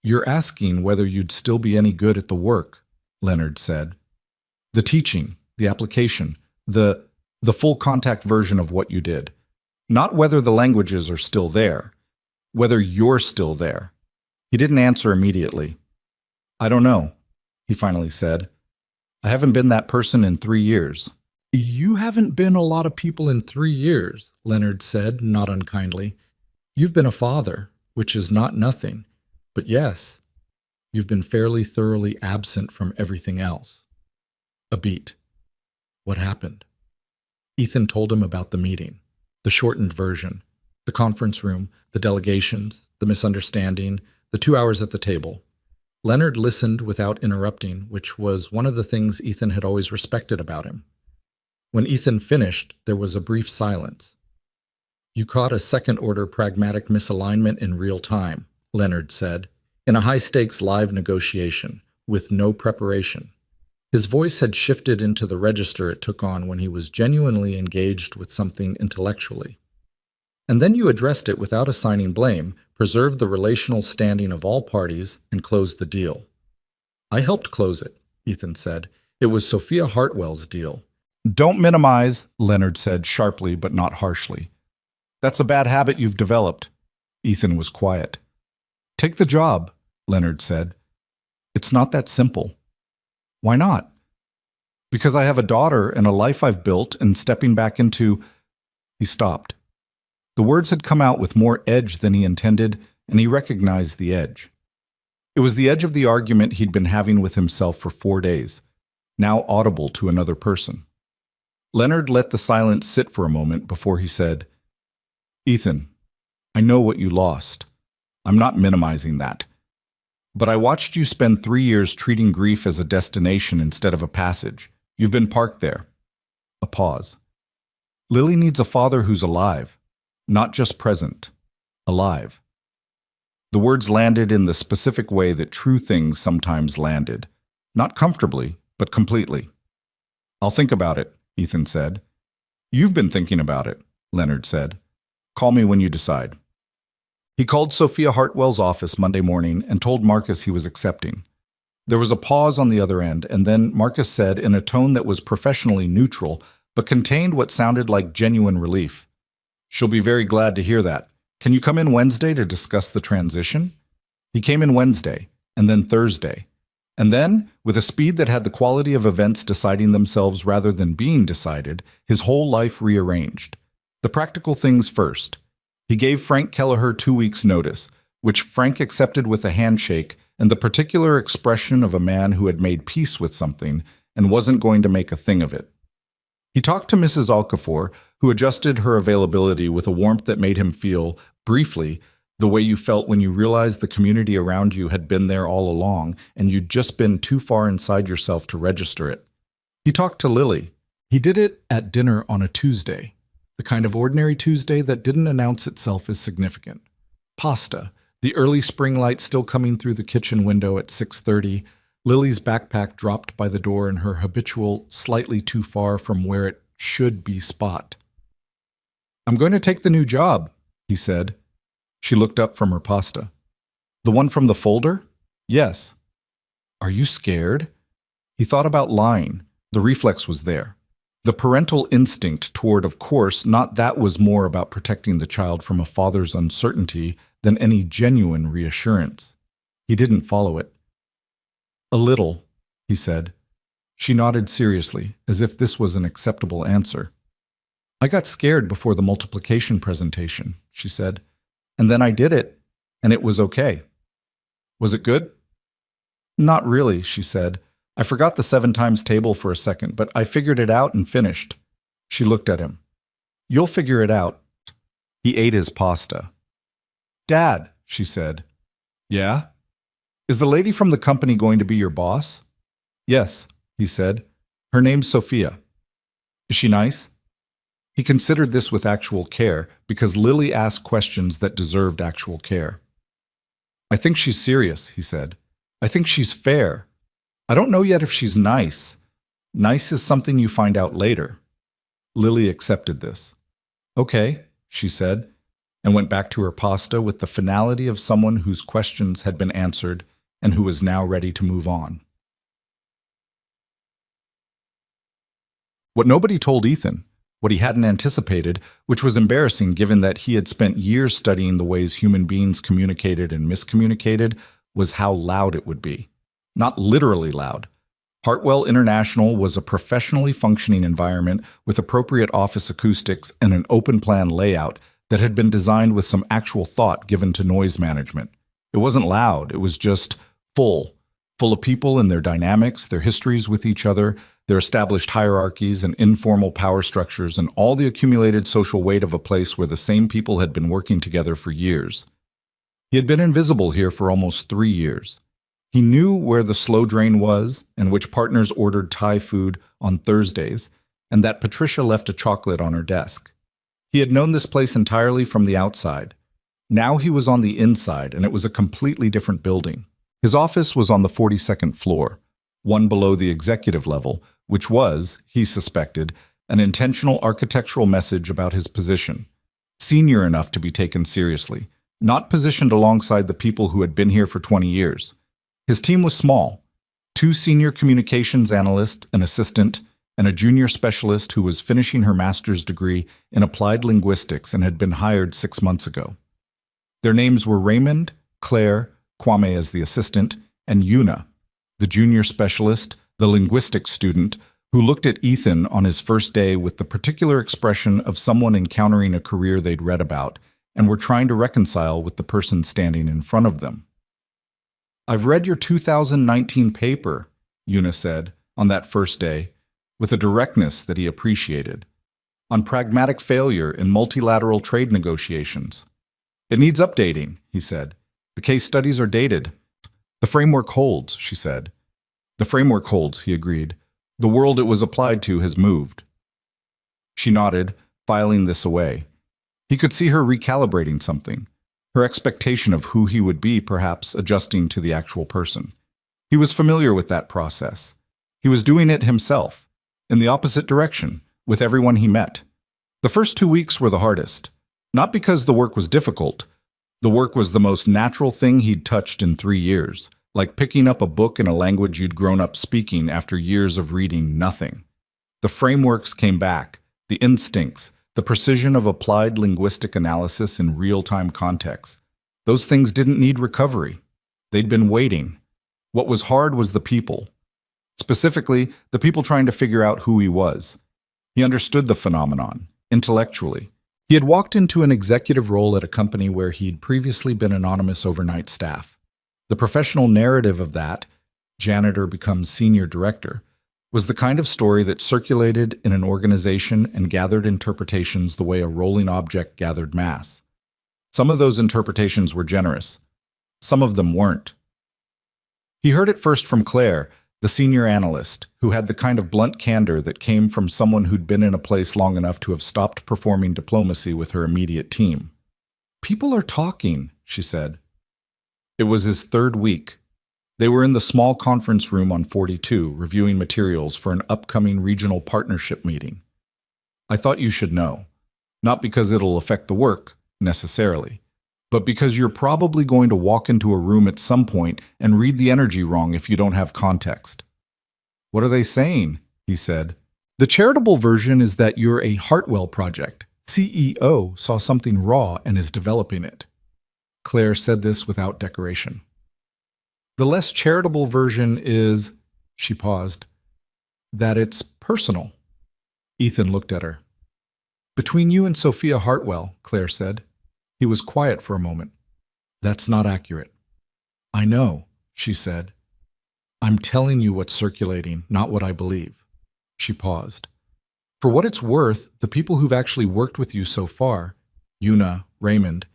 You're asking whether you'd still be any good at the work, Leonard said. The teaching, the application, the full contact version of what you did. Not whether the languages are still there, whether you're still there. He didn't answer immediately. I don't know, he finally said. I haven't been that person in 3 years. You haven't been a lot of people in 3 years, Leonard said, not unkindly. You've been a father, which is not nothing. But yes, you've been fairly thoroughly absent from everything else. A beat. What happened? Ethan told him about the meeting, the shortened version, the conference room, the delegations, the misunderstanding, the 2 hours at the table. Leonard listened without interrupting, which was one of the things Ethan had always respected about him. When Ethan finished, there was a brief silence. You caught a second-order pragmatic misalignment in real time, Leonard said, in a high-stakes live negotiation, with no preparation. His voice had shifted into the register it took on when he was genuinely engaged with something intellectually. And then you addressed it without assigning blame, preserved the relational standing of all parties, and closed the deal. I helped close it, Ethan said. It was Sophia Hartwell's deal. Don't minimize, Leonard said sharply but not harshly. That's a bad habit you've developed. Ethan was quiet. Take the job, Leonard said. It's not that simple. Why not? Because I have a daughter and a life I've built, and stepping back into... He stopped. The words had come out with more edge than he intended, and he recognized the edge. It was the edge of the argument he'd been having with himself for 4 days, now audible to another person. Leonard let the silence sit for a moment before he said, Ethan, I know what you lost. I'm not minimizing that. But I watched you spend 3 years treating grief as a destination instead of a passage. You've been parked there. A pause. Lily needs a father who's alive, not just present, alive. The words landed in the specific way that true things sometimes landed, not comfortably, but completely. I'll think about it, Ethan said. You've been thinking about it, Leonard said. Call me when you decide. He called Sophia Hartwell's office Monday morning and told Marcus he was accepting. There was a pause on the other end, and then Marcus said in a tone that was professionally neutral, but contained what sounded like genuine relief. She'll be very glad to hear that. Can you come in Wednesday to discuss the transition? He came in Wednesday, and then Thursday. And then, with a speed that had the quality of events deciding themselves rather than being decided, his whole life rearranged. The practical things first. He gave Frank Kelleher 2 weeks' notice, which Frank accepted with a handshake, and the particular expression of a man who had made peace with something and wasn't going to make a thing of it. He talked to Mrs. Okafor, who adjusted her availability with a warmth that made him feel, briefly, the way you felt when you realized the community around you had been there all along and you'd just been too far inside yourself to register it. He talked to Lily. He did it at dinner on a Tuesday, the kind of ordinary Tuesday that didn't announce itself as significant. Pasta, the early spring light still coming through the kitchen window at 6:30, Lily's backpack dropped by the door in her habitual, slightly too far from where it should be spot. "I'm going to take the new job," he said. She looked up from her pasta. "The one from the folder?" "Yes." "Are you scared?" He thought about lying. The reflex was there. The parental instinct toward, of course, not that was more about protecting the child from a father's uncertainty than any genuine reassurance. He didn't follow it. "A little," he said. She nodded seriously, as if this was an acceptable answer. "I got scared before the multiplication presentation," she said. "And then I did it, and it was okay." "Was it good?" "Not really," she said. "I forgot the 7 times table for a second, but I figured it out and finished." She looked at him. "You'll figure it out." He ate his pasta. "Dad," she said. "Yeah? Is the lady from the company going to be your boss?" "Yes," he said. "Her name's Sophia." "Is she nice?" He considered this with actual care, because Lily asked questions that deserved actual care. "I think she's serious," he said. "I think she's fair. I don't know yet if she's nice. Nice is something you find out later." Lily accepted this. "Okay," she said, and went back to her pasta with the finality of someone whose questions had been answered and who was now ready to move on. What nobody told Ethan, what he hadn't anticipated, which was embarrassing given that he had spent years studying the ways human beings communicated and miscommunicated, was how loud it would be. Not literally loud. Hartwell International was a professionally functioning environment with appropriate office acoustics and an open-plan layout that had been designed with some actual thought given to noise management. It wasn't loud, it was just full of people and their dynamics, their histories with each other, their established hierarchies and informal power structures, and all the accumulated social weight of a place where the same people had been working together for years. He had been invisible here for almost 3 years. He knew where the slow drain was and which partners ordered Thai food on Thursdays, and that Patricia left a chocolate on her desk. He had known this place entirely from the outside. Now he was on the inside, and it was a completely different building. His office was on the 42nd floor, one below the executive level, which was, he suspected, an intentional architectural message about his position. Senior enough to be taken seriously, not positioned alongside the people who had been here for 20 years. His team was small, 2 senior communications analysts, an assistant, and a junior specialist who was finishing her master's degree in applied linguistics and had been hired 6 months ago. Their names were Raymond, Claire, Kwame as the assistant, and Yuna, the junior specialist, the linguistics student, who looked at Ethan on his first day with the particular expression of someone encountering a career they'd read about and were trying to reconcile with the person standing in front of them. "I've read your 2019 paper," Yuna said on that first day, with a directness that he appreciated, "on pragmatic failure in multilateral trade negotiations." "It needs updating," he said. "The case studies are dated." "The framework holds," she said. "The framework holds," he agreed. "The world it was applied to has moved." She nodded, filing this away. He could see her recalibrating something, her expectation of who he would be perhaps adjusting to the actual person. He was familiar with that process. He was doing it himself, in the opposite direction, with everyone he met. The first 2 weeks were the hardest, not because the work was difficult. The work was the most natural thing he'd touched in 3 years, like picking up a book in a language you'd grown up speaking after years of reading nothing. The frameworks came back, the instincts, the precision of applied linguistic analysis in real-time context. Those things didn't need recovery. They'd been waiting. What was hard was the people. Specifically, the people trying to figure out who he was. He understood the phenomenon, intellectually. He had walked into an executive role at a company where he'd previously been anonymous overnight staff. The professional narrative of that, janitor becomes senior director, was the kind of story that circulated in an organization and gathered interpretations the way a rolling object gathered mass. Some of those interpretations were generous. Some of them weren't. He heard it first from Claire, the senior analyst, who had the kind of blunt candor that came from someone who'd been in a place long enough to have stopped performing diplomacy with her immediate team. "People are talking," she said. It was his third week. They were in the small conference room on 42, reviewing materials for an upcoming regional partnership meeting. "I thought you should know. Not because it'll affect the work, necessarily, but because you're probably going to walk into a room at some point and read the energy wrong if you don't have context." "What are they saying?" he said. "The charitable version is that you're a Hartwell project. CEO saw something raw and is developing it." Claire said this without decoration. "The less charitable version is," she paused, "that it's personal." Ethan looked at her. "Between you and Sophia Hartwell," Claire said. He was quiet for a moment. "That's not accurate." "I know," she said. "I'm telling you what's circulating, not what I believe." She paused. "For what it's worth, the people who've actually worked with you so far, Una, Raymond,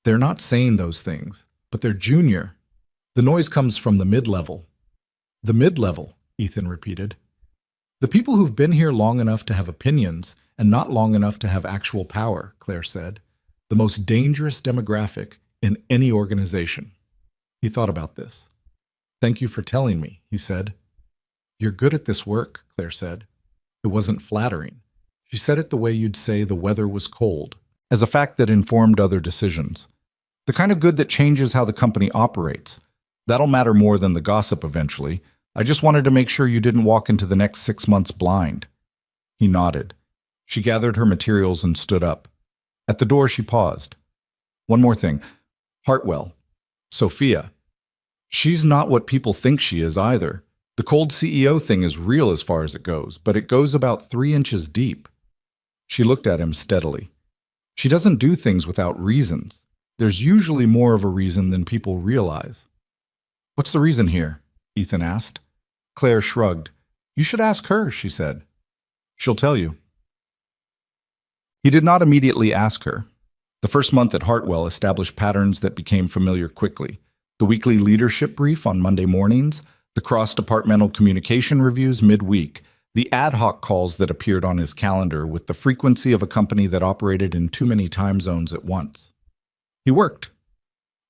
they're not saying those things, but they're junior. The noise comes from the mid-level." "The mid-level," Ethan repeated. "The people who've been here long enough to have opinions and not long enough to have actual power," Claire said. "The most dangerous demographic in any organization." He thought about this. "Thank you for telling me," he said. "You're good at this work," Claire said. It wasn't flattering. She said it the way you'd say the weather was cold, as a fact that informed other decisions. The kind of good that changes how the company operates. That'll matter more than the gossip eventually. I just wanted to make sure you didn't walk into the next 6 months blind." He nodded. She gathered her materials and stood up. At the door, she paused. "One more thing. Hartwell. Sophia. She's not what people think she is either. The cold CEO thing is real as far as it goes, but it goes about 3 inches deep." She looked at him steadily. "She doesn't do things without reasons. There's usually more of a reason than people realize." "What's the reason here?" Ethan asked. Claire shrugged. "You should ask her," she said. "She'll tell you." He did not immediately ask her. The first month at Hartwell established patterns that became familiar quickly. The weekly leadership brief on Monday mornings, the cross-departmental communication reviews midweek, the ad hoc calls that appeared on his calendar with the frequency of a company that operated in too many time zones at once. He worked.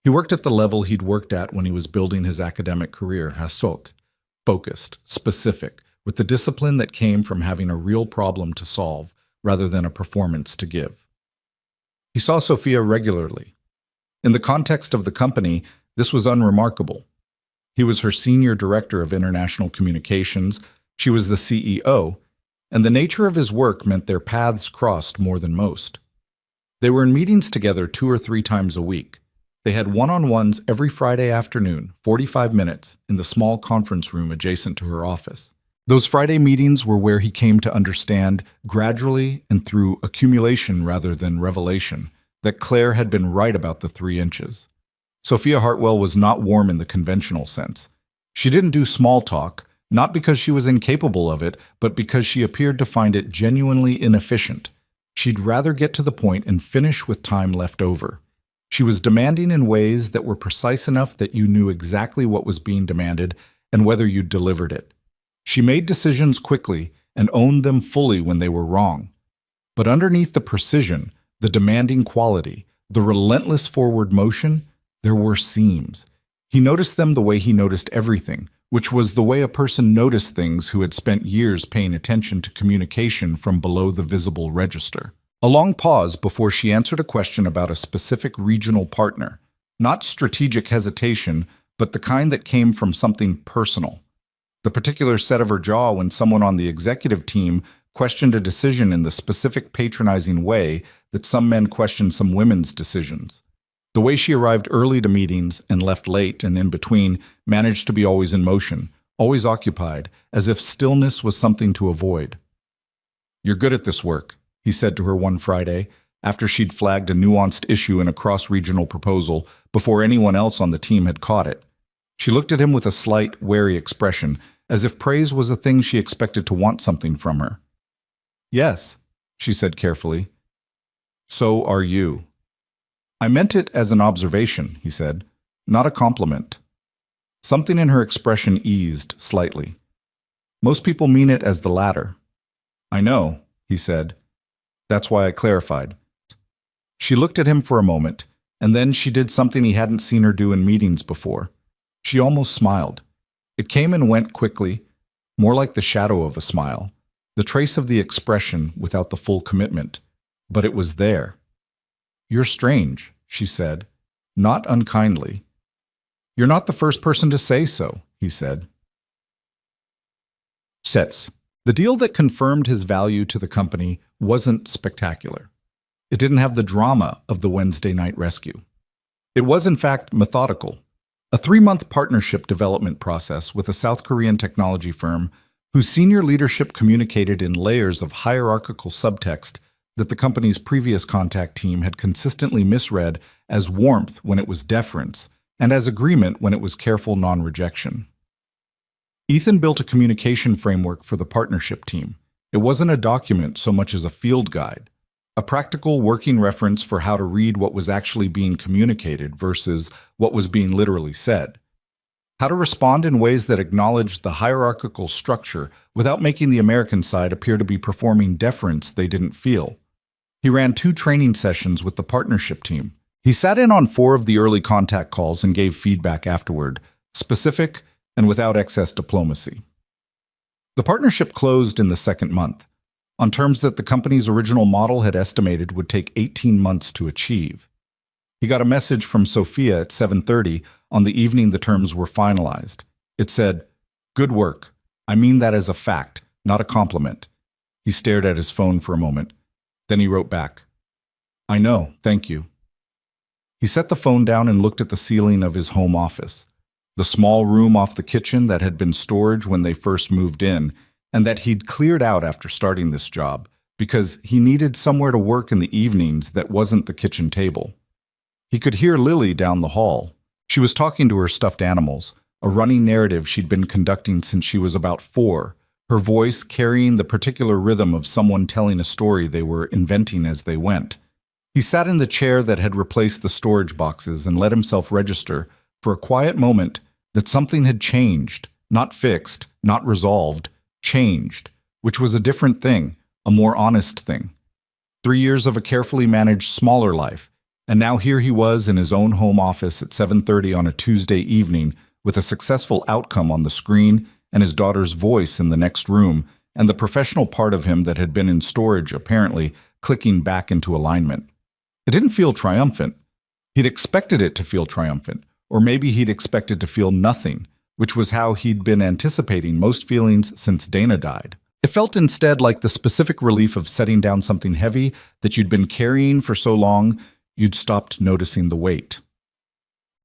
He worked at the level he'd worked at when he was building his academic career, Hasot, focused, specific, with the discipline that came from having a real problem to solve rather than a performance to give. He saw Sophia regularly. In the context of the company, this was unremarkable. He was her senior director of international communications, she was the CEO, and the nature of his work meant their paths crossed more than most. They were in meetings together 2 or 3 times a week. They had one-on-ones every Friday afternoon, 45 minutes, in the small conference room adjacent to her office. Those Friday meetings were where he came to understand, gradually and through accumulation rather than revelation, that Claire had been right about the 3 inches. Sophia Hartwell was not warm in the conventional sense. She didn't do small talk, not because she was incapable of it, but because she appeared to find it genuinely inefficient. She'd rather get to the point and finish with time left over. She was demanding in ways that were precise enough that you knew exactly what was being demanded and whether you delivered it. She made decisions quickly and owned them fully when they were wrong. But underneath the precision, the demanding quality, the relentless forward motion, there were seams. He noticed them the way he noticed everything, which was the way a person noticed things who had spent years paying attention to communication from below the visible register. A long pause before she answered a question about a specific regional partner. Not strategic hesitation, but the kind that came from something personal. The particular set of her jaw when someone on the executive team questioned a decision in the specific patronizing way that some men question some women's decisions. The way she arrived early to meetings and left late and in between managed to be always in motion, always occupied, as if stillness was something to avoid. "You're good at this work," he said to her one Friday, after she'd flagged a nuanced issue in a cross-regional proposal before anyone else on the team had caught it. She looked at him with a slight, wary expression, as if praise was a thing she expected to want something from her. Yes, she said carefully. So are you. I meant it as an observation, he said, not a compliment. Something in her expression eased slightly. Most people mean it as the latter. I know, he said. That's why I clarified. She looked at him for a moment, and then she did something he hadn't seen her do in meetings before. She almost smiled. It came and went quickly, more like the shadow of a smile, the trace of the expression without the full commitment. But it was there. You're strange, she said, not unkindly. You're not the first person to say so, he said. Sets. The deal that confirmed his value to the company wasn't spectacular. It didn't have the drama of the Wednesday night rescue. It was, in fact, methodical. A 3-month partnership development process with a South Korean technology firm whose senior leadership communicated in layers of hierarchical subtext that the company's previous contact team had consistently misread as warmth when it was deference, and as agreement when it was careful non-rejection. Ethan built a communication framework for the partnership team. It wasn't a document so much as a field guide, a practical working reference for how to read what was actually being communicated versus what was being literally said. How to respond in ways that acknowledged the hierarchical structure without making the American side appear to be performing deference they didn't feel. He ran 2 training sessions with the partnership team. He sat in on 4 of the early contact calls and gave feedback afterward, specific and without excess diplomacy. The partnership closed in the 2nd month, on terms that the company's original model had estimated would take 18 months to achieve. He got a message from Sophia at 7:30 on the evening the terms were finalized. It said, "Good work. I mean that as a fact, not a compliment." He stared at his phone for a moment. Then he wrote back, "I know, thank you." He set the phone down and looked at the ceiling of his home office, the small room off the kitchen that had been storage when they first moved in, and that he'd cleared out after starting this job because he needed somewhere to work in the evenings that wasn't the kitchen table. He could hear Lily down the hall. She was talking to her stuffed animals, a running narrative she'd been conducting since she was about 4, her voice carrying the particular rhythm of someone telling a story they were inventing as they went. He sat in the chair that had replaced the storage boxes and let himself register, for a quiet moment, that something had changed, not fixed, not resolved, changed, which was a different thing, a more honest thing. 3 years of a carefully managed smaller life, and now here he was in his own home office at 7:30 on a Tuesday evening with a successful outcome on the screen and his daughter's voice in the next room and the professional part of him that had been in storage apparently clicking back into alignment. It didn't feel triumphant. He'd expected it to feel triumphant, or maybe he'd expected to feel nothing, which was how he'd been anticipating most feelings since Dana died. It felt instead like the specific relief of setting down something heavy that you'd been carrying for so long you'd stopped noticing the weight.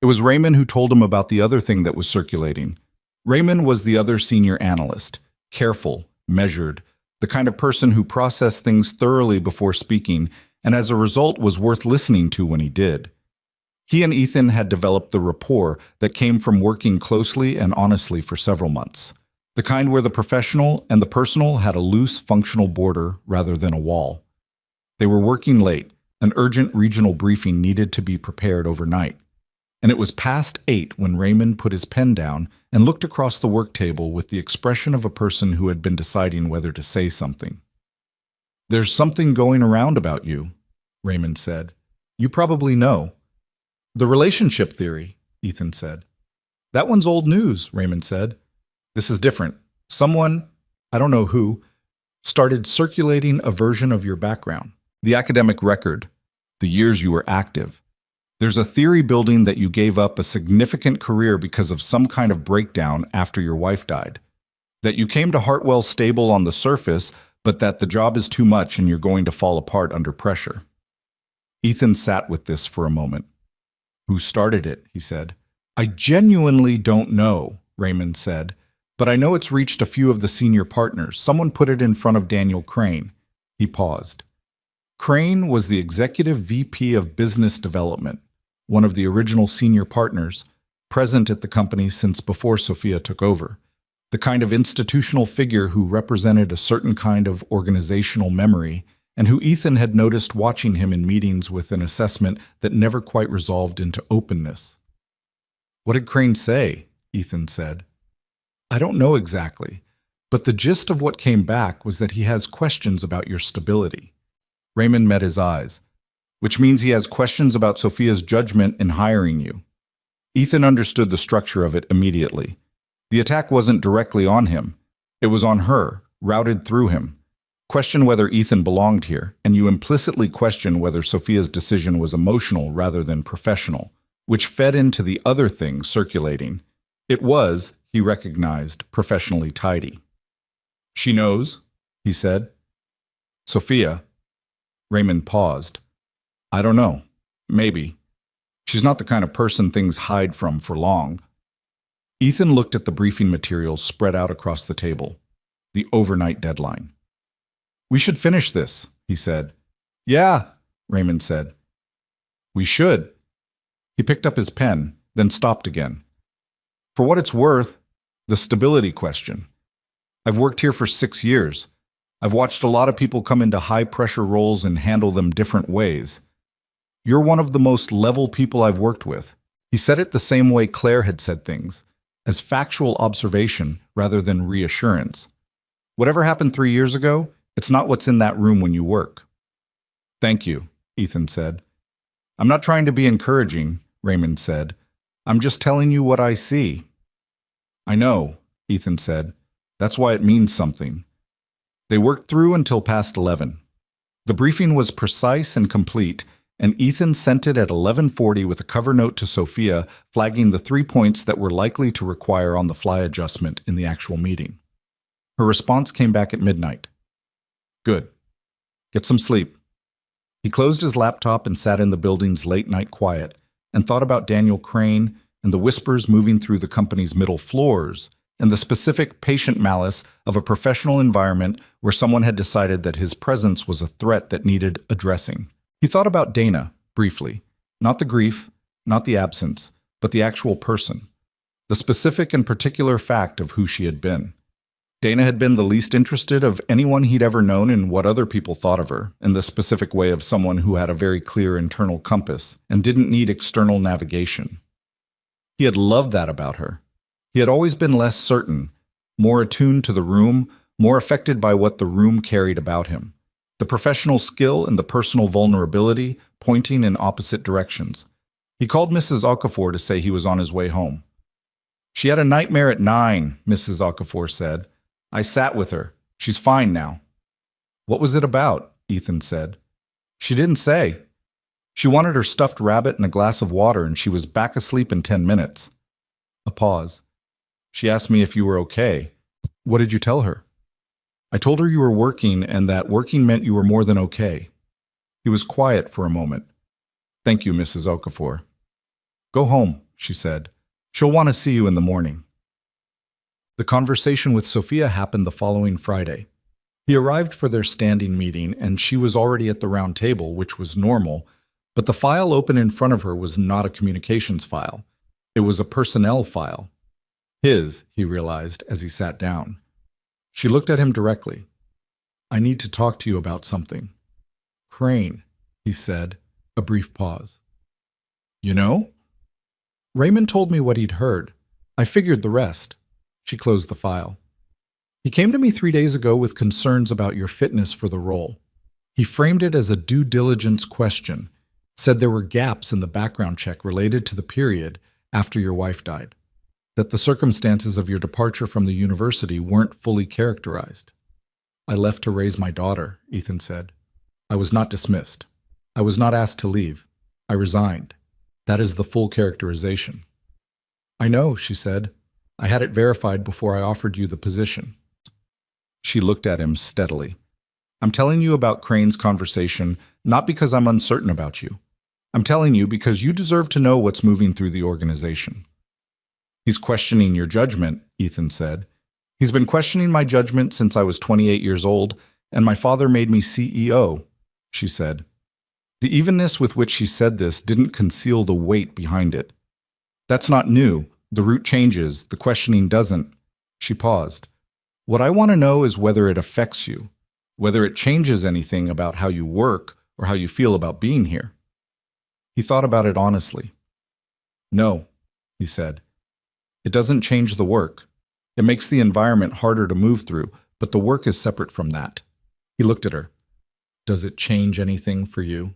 It was Raymond who told him about the other thing that was circulating. Raymond was the other senior analyst, careful, measured, the kind of person who processed things thoroughly before speaking, and as a result was worth listening to when he did. He and Ethan had developed the rapport that came from working closely and honestly for several months, the kind where the professional and the personal had a loose, functional border rather than a wall. They were working late. An urgent regional briefing needed to be prepared overnight, and it was past 8 when Raymond put his pen down and looked across the work table with the expression of a person who had been deciding whether to say something. "There's something going around about you," Raymond said. "You probably know." "The relationship theory," Ethan said. "That one's old news," Raymond said. "This is different. Someone, I don't know who, started circulating a version of your background, the academic record, the years you were active. There's a theory building that you gave up a significant career because of some kind of breakdown after your wife died. That you came to Hartwell stable on the surface, but that the job is too much and you're going to fall apart under pressure." Ethan sat with this for a moment. "Who started it?" he said. "I genuinely don't know," Raymond said, "but I know it's reached a few of the senior partners. Someone put it in front of Daniel Crane." He paused. Crane was the executive VP of Business Development, one of the original senior partners, present at the company since before Sophia took over, the kind of institutional figure who represented a certain kind of organizational memory and who Ethan had noticed watching him in meetings with an assessment that never quite resolved into openness. "What did Crane say?" Ethan said. "I don't know exactly, but the gist of what came back was that he has questions about your stability." Raymond met his eyes. "Which means he has questions about Sophia's judgment in hiring you." Ethan understood the structure of it immediately. The attack wasn't directly on him. It was on her, routed through him. Question whether Ethan belonged here, and you implicitly question whether Sophia's decision was emotional rather than professional, which fed into the other thing circulating. It was, he recognized, professionally tidy. "She knows," he said. "Sophia." Raymond paused. "I don't know. Maybe. She's not the kind of person things hide from for long." Ethan looked at the briefing materials spread out across the table. The overnight deadline. "We should finish this," he said. "Yeah," Raymond said. "We should." He picked up his pen, then stopped again. "For what it's worth, the stability question. I've worked here for 6 years. I've watched a lot of people come into high-pressure roles and handle them different ways. You're one of the most level people I've worked with." He said it the same way Claire had said things, as factual observation rather than reassurance. "Whatever happened 3 years ago, it's not what's in that room when you work." "Thank you," Ethan said. "I'm not trying to be encouraging," Raymond said. "I'm just telling you what I see." "I know," Ethan said. "That's why it means something." They worked through until past 11. The briefing was precise and complete, and Ethan sent it at 11:40 with a cover note to Sophia flagging the 3 points that were likely to require on-the-fly adjustment in the actual meeting. Her response came back at midnight. "Good. Get some sleep." He closed his laptop and sat in the building's late-night quiet and thought about Daniel Crane and the whispers moving through the company's middle floors and the specific patient malice of a professional environment where someone had decided that his presence was a threat that needed addressing. He thought about Dana, briefly. Not the grief, not the absence, but the actual person. The specific and particular fact of who she had been. Dana had been the least interested of anyone he'd ever known in what other people thought of her, in the specific way of someone who had a very clear internal compass and didn't need external navigation. He had loved that about her. He had always been less certain, more attuned to the room, more affected by what the room carried about him. The professional skill and the personal vulnerability pointing in opposite directions. He called Mrs. Okafor to say he was on his way home. "She had a nightmare at 9, Mrs. Okafor said. I sat with her. She's fine now." "What was it about?" Ethan said. "She didn't say. She wanted her stuffed rabbit and a glass of water, and she was back asleep in 10 minutes. A pause. "She asked me if you were okay." "What did you tell her?" "I told her you were working and that working meant you were more than okay." He was quiet for a moment. "Thank you, Mrs. Okafor." "Go home," she said. "She'll want to see you in the morning." The conversation with Sophia happened the following Friday. He arrived for their standing meeting, and she was already at the round table, which was normal, but the file open in front of her was not a communications file. It was a personnel file. His, he realized as he sat down. She looked at him directly. "I need to talk to you about something." "Crane," he said, a brief pause. "You know?" "Raymond told me what he'd heard. I figured the rest." She closed the file. "He came to me 3 days ago with concerns about your fitness for the role. He framed it as a due diligence question, said there were gaps in the background check related to the period after your wife died, that the circumstances of your departure from the university weren't fully characterized." "I left to raise my daughter," Ethan said. "I was not dismissed. I was not asked to leave. I resigned. That is the full characterization." "I know," she said. "I had it verified before I offered you the position." She looked at him steadily. "I'm telling you about Crane's conversation not because I'm uncertain about you. I'm telling you because you deserve to know what's moving through the organization." "He's questioning your judgment," Ethan said. "He's been questioning my judgment since I was 28 years old, and my father made me CEO," she said. The evenness with which she said this didn't conceal the weight behind it. That's not new. The route changes, the questioning doesn't. She paused. What I want to know is whether it affects you, whether it changes anything about how you work or how you feel about being here. He thought about it honestly. No, he said. It doesn't change the work. It makes the environment harder to move through, but the work is separate from that. He looked at her. Does it change anything for you?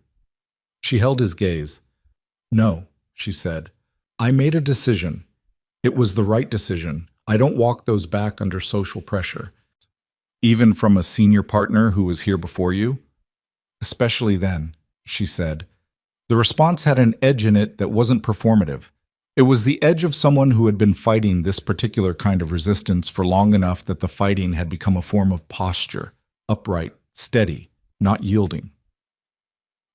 She held his gaze. No, she said. I made a decision. It was the right decision. I don't walk those back under social pressure. Even from a senior partner who was here before you? Especially then, she said. The response had an edge in it that wasn't performative. It was the edge of someone who had been fighting this particular kind of resistance for long enough that the fighting had become a form of posture, upright, steady, not yielding.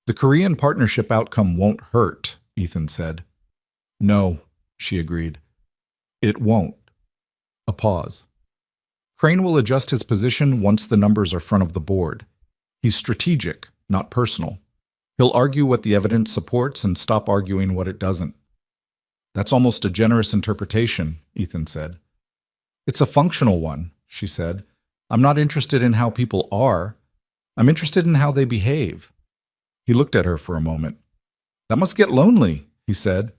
The Korean partnership outcome won't hurt, Ethan said. No, she agreed. It won't. A pause. Crane will adjust his position once the numbers are front of the board. He's strategic, not personal. He'll argue what the evidence supports and stop arguing what it doesn't. That's almost a generous interpretation, Ethan said. It's a functional one, she said. I'm not interested in how people are. I'm interested in how they behave. He looked at her for a moment. That must get lonely, he said.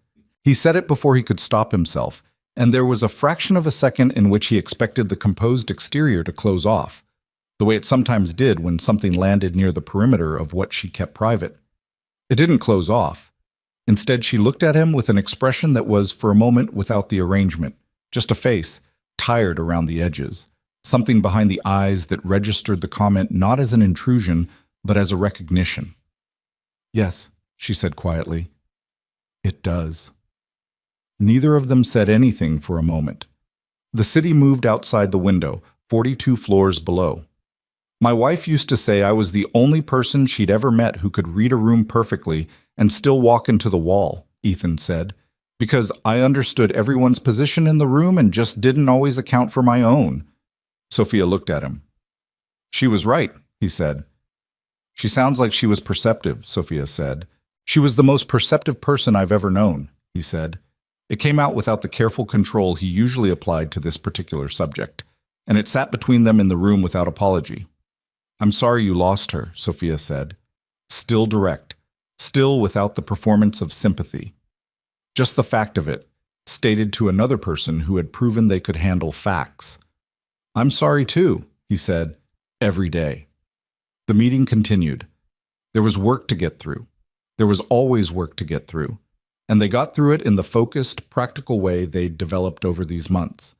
He said it before he could stop himself, and there was a fraction of a second in which he expected the composed exterior to close off, the way it sometimes did when something landed near the perimeter of what she kept private. It didn't close off. Instead, she looked at him with an expression that was, for a moment, without the arrangement, just a face, tired around the edges, something behind the eyes that registered the comment not as an intrusion, but as a recognition. Yes, she said quietly. It does. Neither of them said anything for a moment. The city moved outside the window, 42 floors below. My wife used to say I was the only person she'd ever met who could read a room perfectly and still walk into the wall, Ethan said, because I understood everyone's position in the room and just didn't always account for my own. Sophia looked at him. She was right, he said. She sounds like she was perceptive, Sophia said. She was the most perceptive person I've ever known, he said. It came out without the careful control he usually applied to this particular subject, and it sat between them in the room without apology. I'm sorry you lost her, Sophia said. Still direct, still without the performance of sympathy. Just the fact of it, stated to another person who had proven they could handle facts. I'm sorry too, he said, every day. The meeting continued. There was work to get through. There was always work to get through. And they got through it in the focused, practical way they'd developed over these months.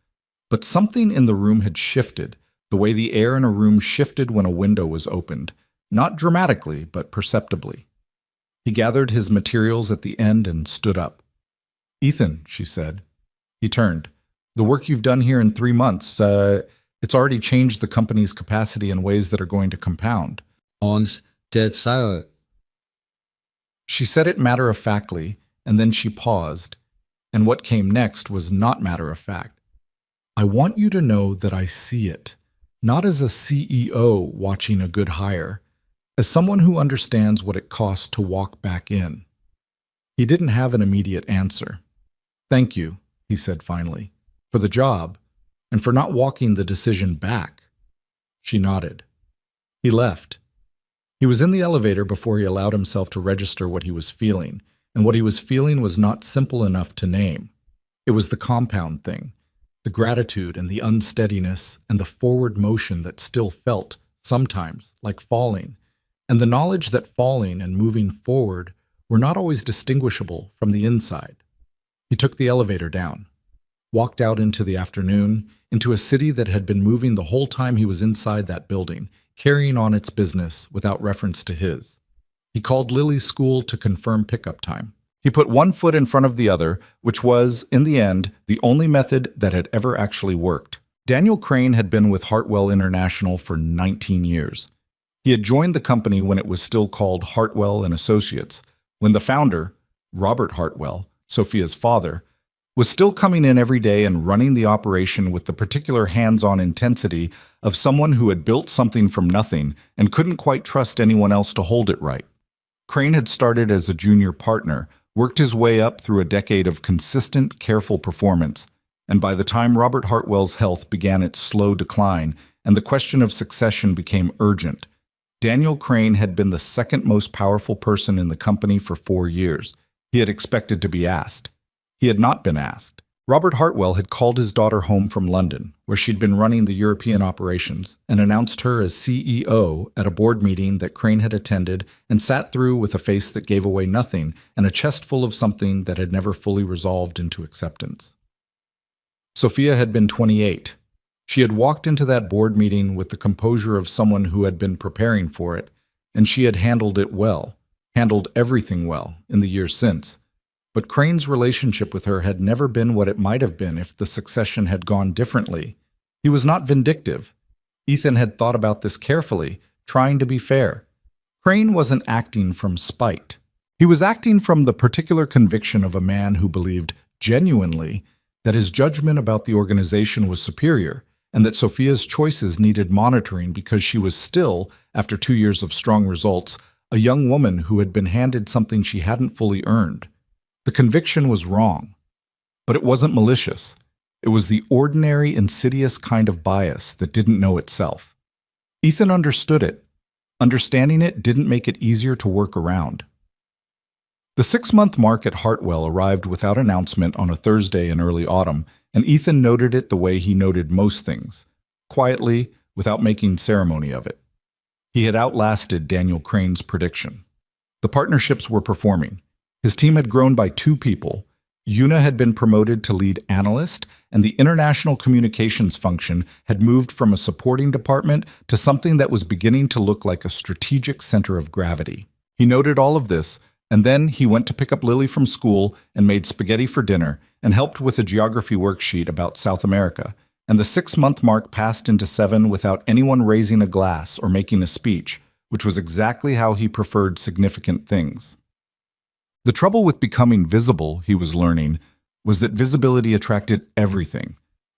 But something in the room had shifted, the way the air in a room shifted when a window was opened, not dramatically, but perceptibly. He gathered his materials at the end and stood up. Ethan, she said. He turned. The work you've done here in 3 months, it's already changed the company's capacity in ways that are going to compound. Ons dit sou. She said it matter-of-factly, and then she paused, and what came next was not matter-of-fact. I want you to know that I see it, not as a CEO watching a good hire, as someone who understands what it costs to walk back in. He didn't have an immediate answer. Thank you, he said finally, for the job, and for not walking the decision back. She nodded. He left. He was in the elevator before he allowed himself to register what he was feeling, and what he was feeling was not simple enough to name. It was the compound thing, the gratitude and the unsteadiness and the forward motion that still felt, sometimes, like falling, and the knowledge that falling and moving forward were not always distinguishable from the inside. He took the elevator down, walked out into the afternoon, into a city that had been moving the whole time he was inside that building, carrying on its business without reference to his. He called Lily's school to confirm pickup time. He put one foot in front of the other, which was, in the end, the only method that had ever actually worked. Daniel Crane had been with Hartwell International for 19 years. He had joined the company when it was still called Hartwell and Associates, when the founder, Robert Hartwell, Sophia's father, was still coming in every day and running the operation with the particular hands-on intensity of someone who had built something from nothing and couldn't quite trust anyone else to hold it right. Crane had started as a junior partner worked his way up through a decade of consistent, careful performance, and by the time Robert Hartwell's health began its slow decline and the question of succession became urgent, Daniel Crane had been the second most powerful person in the company for 4 years. He had expected to be asked. He had not been asked. Robert Hartwell had called his daughter home from London, where she'd been running the European operations, and announced her as CEO at a board meeting that Crane had attended and sat through with a face that gave away nothing and a chest full of something that had never fully resolved into acceptance. Sophia had been 28. She had walked into that board meeting with the composure of someone who had been preparing for it, and she had handled it well, handled everything well in the years since. But Crane's relationship with her had never been what it might have been if the succession had gone differently. He was not vindictive. Ethan had thought about this carefully, trying to be fair. Crane wasn't acting from spite. He was acting from the particular conviction of a man who believed, genuinely, that his judgment about the organization was superior, and that Sophia's choices needed monitoring because she was still, after 2 years of strong results, a young woman who had been handed something she hadn't fully earned. The conviction was wrong, but it wasn't malicious. It was the ordinary, insidious kind of bias that didn't know itself. Ethan understood it. Understanding it didn't make it easier to work around. The 6-month mark at Hartwell arrived without announcement on a Thursday in early autumn, and Ethan noted it the way he noted most things, quietly, without making ceremony of it. He had outlasted Daniel Crane's prediction. The partnerships were performing. His team had grown by 2 people. Una had been promoted to lead analyst, and the international communications function had moved from a supporting department to something that was beginning to look like a strategic center of gravity. He noted all of this, and then he went to pick up Lily from school and made spaghetti for dinner and helped with a geography worksheet about South America, and the 6-month mark passed into 7 without anyone raising a glass or making a speech, which was exactly how he preferred significant things. The trouble with becoming visible, he was learning, was that visibility attracted everything,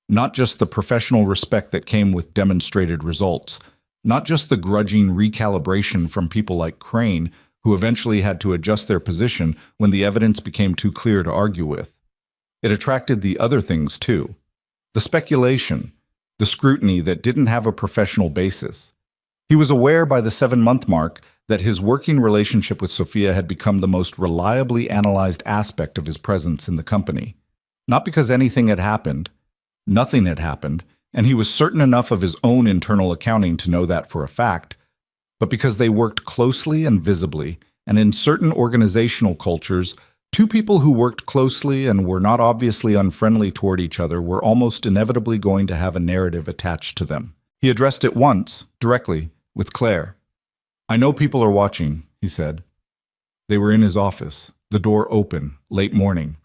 not just the professional respect that came with demonstrated results, not just the grudging recalibration from people like Crane, who eventually had to adjust their position when the evidence became too clear to argue with. It attracted the other things too. The speculation, the scrutiny that didn't have a professional basis. He was aware by the 7-month mark that his working relationship with Sophia had become the most reliably analyzed aspect of his presence in the company. Not because anything had happened. Nothing had happened, and he was certain enough of his own internal accounting to know that for a fact, but because they worked closely and visibly, and in certain organizational cultures, 2 people who worked closely and were not obviously unfriendly toward each other were almost inevitably going to have a narrative attached to them. He addressed it once, directly, with Claire. "I know people are watching," he said. They were in his office, the door open, late morning.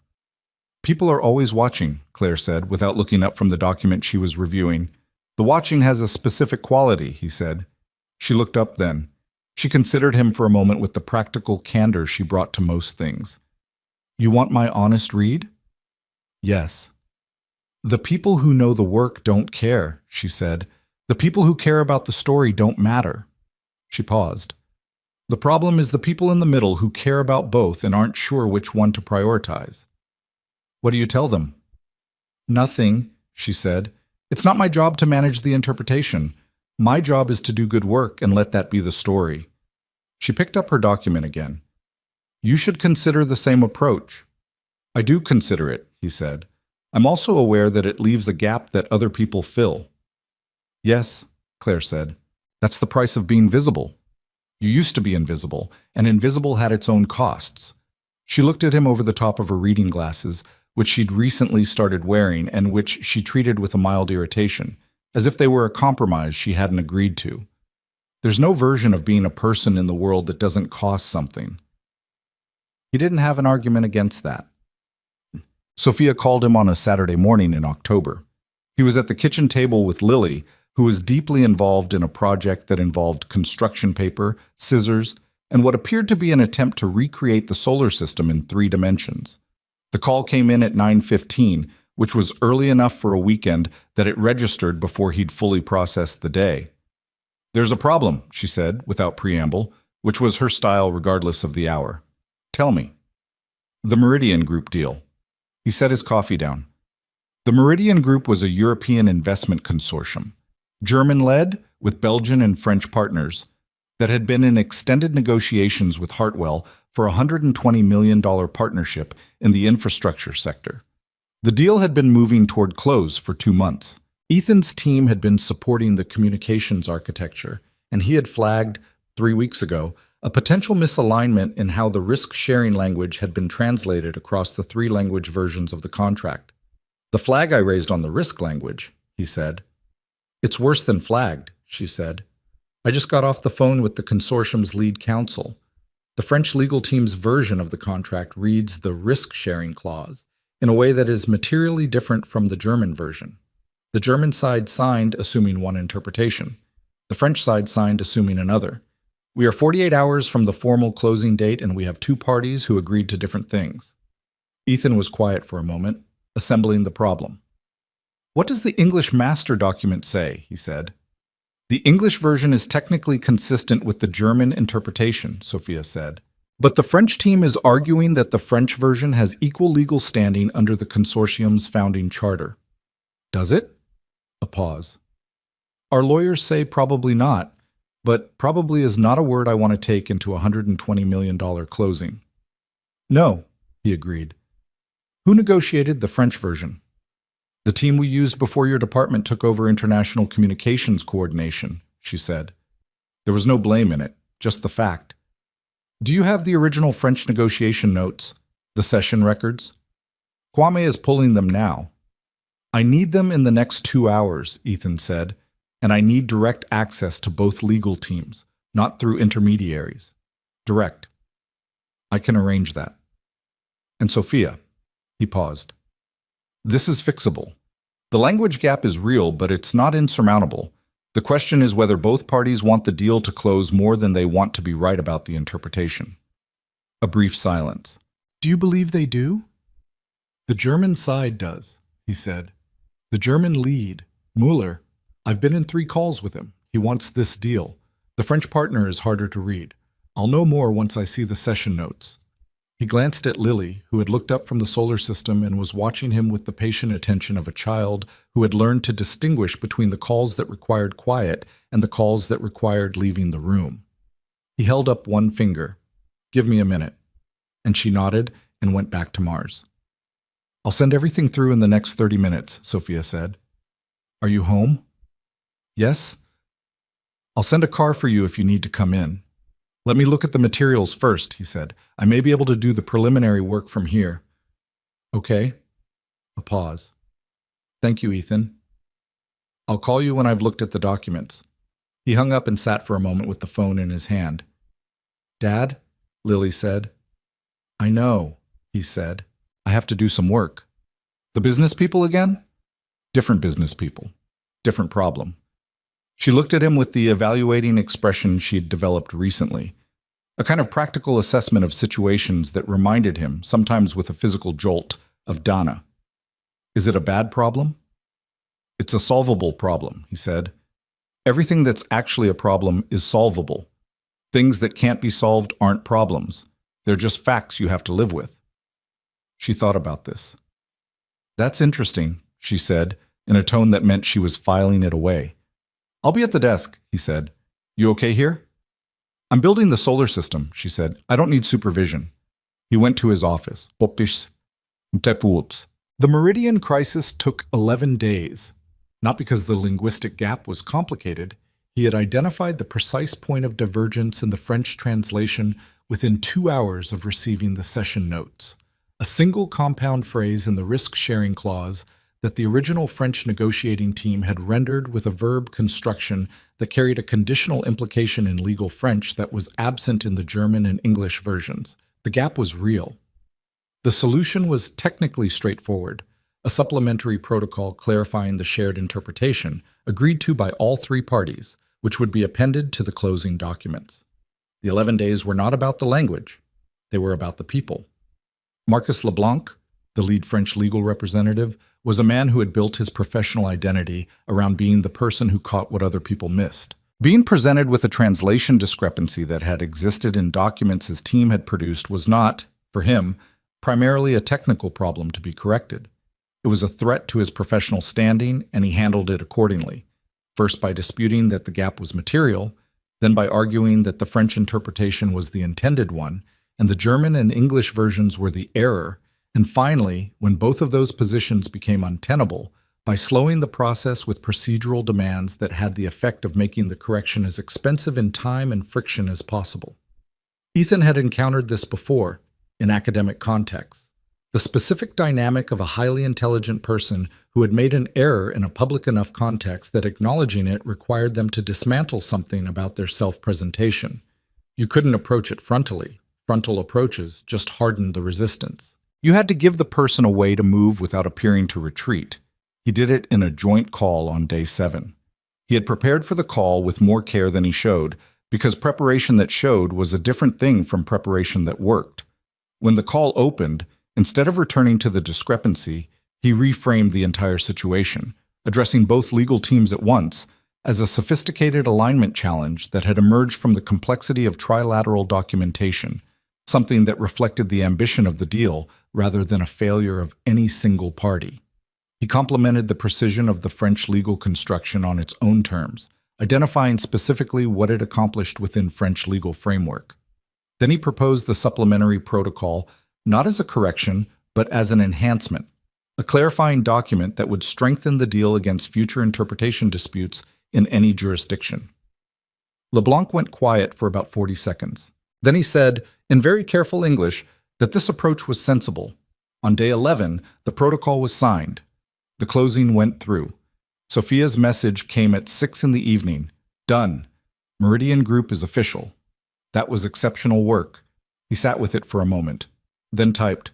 "People are always watching," Claire said, without looking up from the document she was reviewing. "The watching has a specific quality," he said. She looked up then. She considered him for a moment with the practical candor she brought to most things. "You want my honest read?" "Yes." "The people who know the work don't care," she said. "The people who care about the story don't matter." She paused. "The problem is the people in the middle who care about both and aren't sure which one to prioritize." "What do you tell them?" "Nothing," she said. "It's not my job to manage the interpretation. My job is to do good work and let that be the story." She picked up her document again. "You should consider the same approach." "I do consider it," he said. "I'm also aware that it leaves a gap that other people fill." "Yes," Claire said. "That's the price of being visible. You used to be invisible, and invisible had its own costs." She looked at him over the top of her reading glasses, which she'd recently started wearing and which she treated with a mild irritation, as if they were a compromise she hadn't agreed to. There's no version of being a person in the world that doesn't cost something. He didn't have an argument against that. Sophia called him on a Saturday morning in October. He was at the kitchen table with Lily, who was deeply involved in a project that involved construction paper, scissors, and what appeared to be an attempt to recreate the solar system in 3 dimensions. The call came in at 9:15, which was early enough for a weekend that it registered before he'd fully processed the day. "There's a problem," she said, without preamble, which was her style regardless of the hour. "Tell me." The Meridian Group deal. He set his coffee down. The Meridian Group was a European investment consortium, German-led with Belgian and French partners, that had been in extended negotiations with Hartwell for a $120 million partnership in the infrastructure sector. The deal had been moving toward close for 2 months. Ethan's team had been supporting the communications architecture, and he had flagged, 3 weeks ago, a potential misalignment in how the risk-sharing language had been translated across the 3 language versions of the contract. The flag I raised on the risk language, he said. It's worse than flagged, she said. I just got off the phone with the consortium's lead counsel. The French legal team's version of the contract reads the risk-sharing clause in a way that is materially different from the German version. The German side signed assuming one interpretation. The French side signed assuming another. We are 48 hours from the formal closing date, and we have 2 parties who agreed to different things. Ethan was quiet for a moment, assembling the problem. What does the English master document say? He said. The English version is technically consistent with the German interpretation, Sophia said. But the French team is arguing that the French version has equal legal standing under the consortium's founding charter. Does it? A pause. Our lawyers say probably not, but probably is not a word I want to take into a $120 million closing. No, he agreed. Who negotiated the French version? The team we used before your department took over international communications coordination, she said. There was no blame in it, just the fact. Do you have the original French negotiation notes, the session records? Kwame is pulling them now. I need them in the next 2 hours, Ethan said, and I need direct access to both legal teams, not through intermediaries. Direct. I can arrange that. And Sophia, he paused. This is fixable. The language gap is real, but it's not insurmountable. The question is whether both parties want the deal to close more than they want to be right about the interpretation. A brief silence. Do you believe they do? The German side does, he said. The German lead, Mueller. I've been in 3 calls with him. He wants this deal. The French partner is harder to read. I'll know more once I see the session notes. He glanced at Lily, who had looked up from the solar system and was watching him with the patient attention of a child who had learned to distinguish between the calls that required quiet and the calls that required leaving the room. He held up one finger. Give me a minute. And she nodded and went back to Mars. I'll send everything through in the next 30 minutes, Sophia said. Are you home? Yes? I'll send a car for you if you need to come in. Let me look at the materials first, he said. I may be able to do the preliminary work from here. Okay. A pause. Thank you, Ethan. I'll call you when I've looked at the documents. He hung up and sat for a moment with the phone in his hand. Dad? Lily said. I know, he said. I have to do some work. The business people again? Different business people. Different problem. She looked at him with the evaluating expression she'd developed recently, a kind of practical assessment of situations that reminded him, sometimes with a physical jolt, of Donna. Is it a bad problem? It's a solvable problem, he said. Everything that's actually a problem is solvable. Things that can't be solved aren't problems. They're just facts you have to live with. She thought about this. That's interesting, she said, in a tone that meant she was filing it away. I'll be at the desk, he said. You okay here? I'm building the solar system, she said. I don't need supervision. He went to his office. The Meridian crisis took 11 days. Not because the linguistic gap was complicated. He had identified the precise point of divergence in the French translation within 2 hours of receiving the session notes. A single compound phrase in the risk-sharing clause that the original French negotiating team had rendered with a verb construction that carried a conditional implication in legal French that was absent in the German and English versions. The gap was real. The solution was technically straightforward, a supplementary protocol clarifying the shared interpretation, agreed to by all 3 parties, which would be appended to the closing documents. The 11 days were not about the language. They were about the people. Marcus Leblanc, the lead French legal representative, was a man who had built his professional identity around being the person who caught what other people missed. Being presented with a translation discrepancy that had existed in documents his team had produced was not, for him, primarily a technical problem to be corrected. It was a threat to his professional standing, and he handled it accordingly, first by disputing that the gap was material, then by arguing that the French interpretation was the intended one, and the German and English versions were the error, and finally, when both of those positions became untenable, by slowing the process with procedural demands that had the effect of making the correction as expensive in time and friction as possible. Ethan had encountered this before, in academic contexts. The specific dynamic of a highly intelligent person who had made an error in a public enough context that acknowledging it required them to dismantle something about their self-presentation. You couldn't approach it frontally. Frontal approaches just hardened the resistance. You had to give the person a way to move without appearing to retreat. He did it in a joint call on day 7. He had prepared for the call with more care than he showed, because preparation that showed was a different thing from preparation that worked. When the call opened, instead of returning to the discrepancy, he reframed the entire situation, addressing both legal teams at once, as a sophisticated alignment challenge that had emerged from the complexity of trilateral documentation, something that reflected the ambition of the deal rather than a failure of any single party. He complimented the precision of the French legal construction on its own terms, identifying specifically what it accomplished within French legal framework. Then he proposed the supplementary protocol not as a correction, but as an enhancement, a clarifying document that would strengthen the deal against future interpretation disputes in any jurisdiction. LeBlanc went quiet for about 40 seconds. Then he said, in very careful English, that this approach was sensible. On day 11, the protocol was signed. The closing went through. Sophia's message came at 6 in the evening. Done. Meridian Group is official. That was exceptional work. He sat with it for a moment, then typed,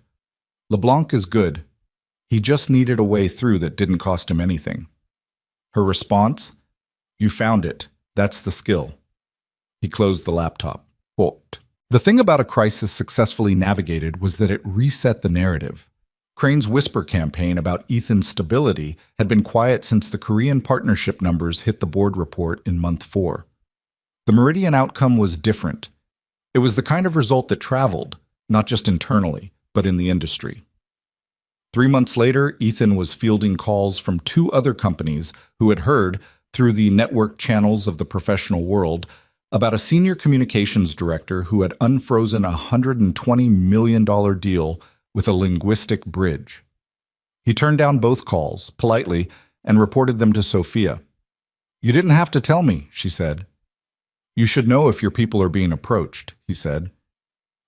LeBlanc is good. He just needed a way through that didn't cost him anything. Her response? You found it. That's the skill. He closed the laptop. Quote, the thing about a crisis successfully navigated was that it reset the narrative. Crane's whisper campaign about Ethan's stability had been quiet since the Korean partnership numbers hit the board report in month 4. The Meridian outcome was different. It was the kind of result that traveled, not just internally, but in the industry. 3 months later, Ethan was fielding calls from 2 other companies who had heard, through the network channels of the professional world, about a senior communications director who had unfrozen a $120 million deal with a linguistic bridge. He turned down both calls, politely, and reported them to Sophia. You didn't have to tell me, she said. You should know if your people are being approached, he said.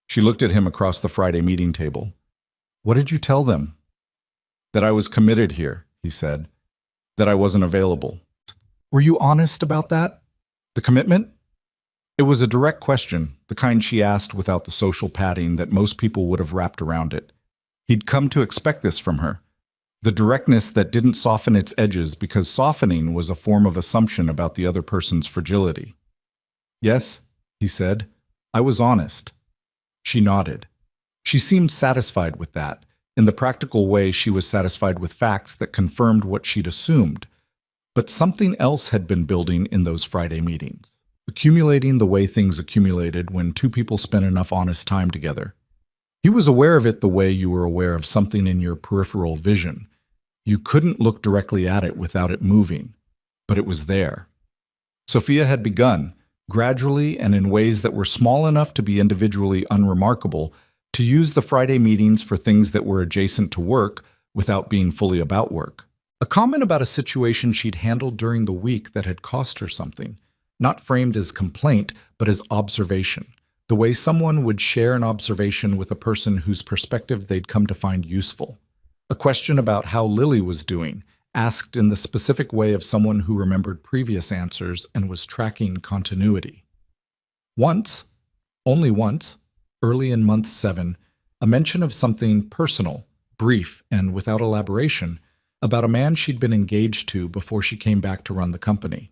She looked at him across the Friday meeting table. What did you tell them? That I was committed here, he said. That I wasn't available. Were you honest about that? The commitment? It was a direct question, the kind she asked without the social padding that most people would have wrapped around it. He'd come to expect this from her. The directness that didn't soften its edges because softening was a form of assumption about the other person's fragility. Yes, he said. I was honest. She nodded. She seemed satisfied with that. In the practical way, she was satisfied with facts that confirmed what she'd assumed. But something else had been building in those Friday meetings, accumulating the way things accumulated when 2 people spent enough honest time together. He was aware of it the way you were aware of something in your peripheral vision. You couldn't look directly at it without it moving, but it was there. Sophia had begun, gradually and in ways that were small enough to be individually unremarkable, to use the Friday meetings for things that were adjacent to work without being fully about work. A comment about a situation she'd handled during the week that had cost her something, not framed as complaint, but as observation. The way someone would share an observation with a person whose perspective they'd come to find useful. A question about how Lily was doing, asked in the specific way of someone who remembered previous answers and was tracking continuity. Once, only once, early in month 7, a mention of something personal, brief, and without elaboration, about a man she'd been engaged to before she came back to run the company.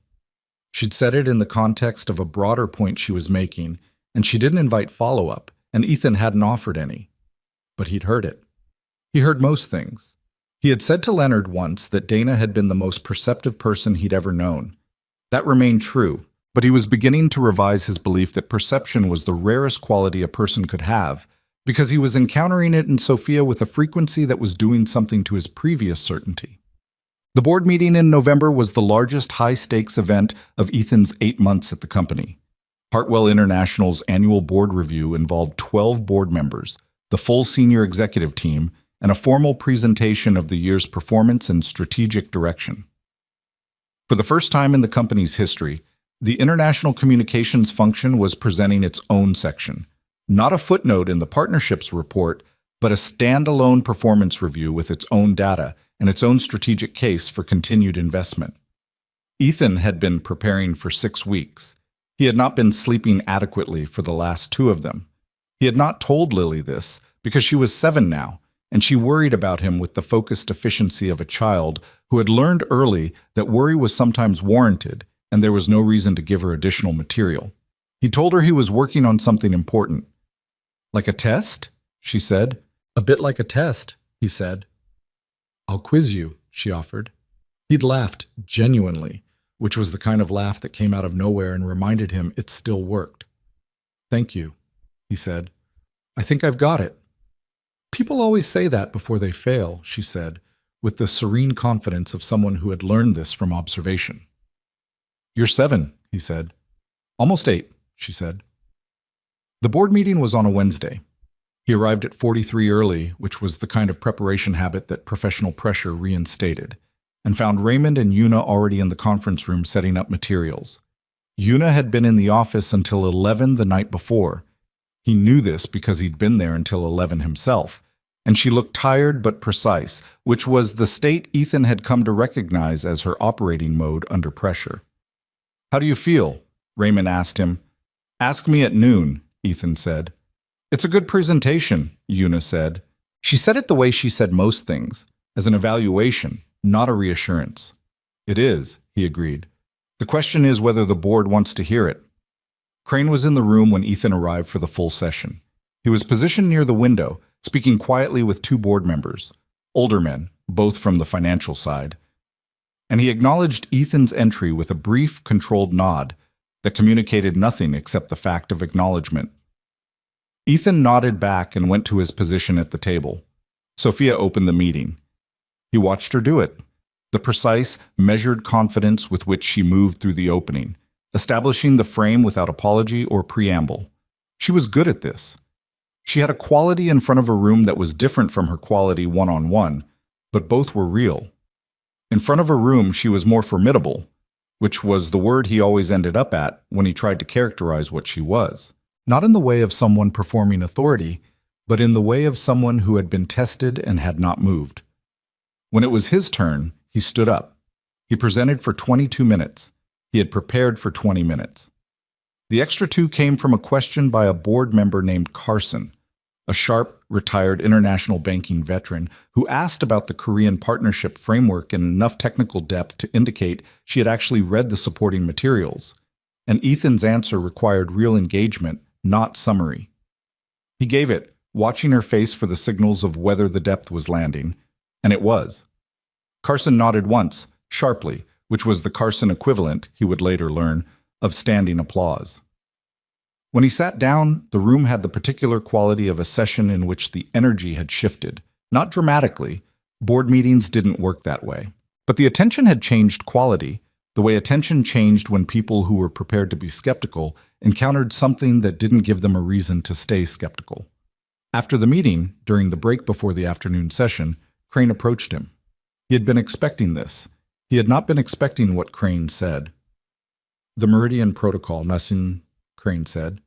She'd said it in the context of a broader point she was making, and she didn't invite follow-up, and Ethan hadn't offered any. But he'd heard it. He heard most things. He had said to Leonard once that Dana had been the most perceptive person he'd ever known. That remained true, but he was beginning to revise his belief that perception was the rarest quality a person could have, because he was encountering it in Sophia with a frequency that was doing something to his previous certainty. The board meeting in November was the largest high-stakes event of Ethan's 8 months at the company. Hartwell International's annual board review involved 12 board members, the full senior executive team, and a formal presentation of the year's performance and strategic direction. For the first time in the company's history, the international communications function was presenting its own section, not a footnote in the partnership's report, but a standalone performance review with its own data and its own strategic case for continued investment. Ethan had been preparing for 6 weeks. He had not been sleeping adequately for the last 2 of them. He had not told Lily this because she was 7 now, and she worried about him with the focused efficiency of a child who had learned early that worry was sometimes warranted and there was no reason to give her additional material. He told her he was working on something important. "Like a test?" she said. A bit like a test, he said. "I'll quiz you," she offered. He'd laughed genuinely, which was the kind of laugh that came out of nowhere and reminded him it still worked. "Thank you," he said. "I think I've got it." "People always say that before they fail," she said, with the serene confidence of someone who had learned this from observation. "You're 7, he said. "Almost 8, she said. The board meeting was on a Wednesday. He arrived at 43 early, which was the kind of preparation habit that professional pressure reinstated, and found Raymond and Una already in the conference room setting up materials. Una had been in the office until 11 the night before. He knew this because he'd been there until 11 himself, and she looked tired but precise, which was the state Ethan had come to recognize as her operating mode under pressure. "How do you feel?" Raymond asked him. "Ask me at noon," Ethan said. "It's a good presentation," Una said. She said it the way she said most things, as an evaluation, not a reassurance. "It is," he agreed. "The question is whether the board wants to hear it." Crane was in the room when Ethan arrived for the full session. He was positioned near the window, speaking quietly with 2 board members, older men, both from the financial side. And he acknowledged Ethan's entry with a brief, controlled nod that communicated nothing except the fact of acknowledgement. Ethan nodded back and went to his position at the table. Sophia opened the meeting. He watched her do it, the precise, measured confidence with which she moved through the opening, establishing the frame without apology or preamble. She was good at this. She had a quality in front of a room that was different from her quality one-on-one, but both were real. In front of a room, she was more formidable, which was the word he always ended up at when he tried to characterize what she was. Not in the way of someone performing authority, but in the way of someone who had been tested and had not moved. When it was his turn, he stood up. He presented for 22 minutes. He had prepared for 20 minutes. The extra 2 came from a question by a board member named Carson, a sharp, retired international banking veteran who asked about the Korean partnership framework in enough technical depth to indicate she had actually read the supporting materials. And Ethan's answer required real engagement, not summary. He gave it, watching her face for the signals of whether the depth was landing, and it was. Carson nodded once, sharply, which was the Carson equivalent, he would later learn, of standing applause. When he sat down, the room had the particular quality of a session in which the energy had shifted. Not dramatically. Board meetings didn't work that way. But the attention had changed quality, the way attention changed when people who were prepared to be skeptical encountered something that didn't give them a reason to stay skeptical. After the meeting, during the break before the afternoon session, Crane approached him. He had been expecting this. He had not been expecting what Crane said. "The Meridian Protocol, Nassim," Crane said.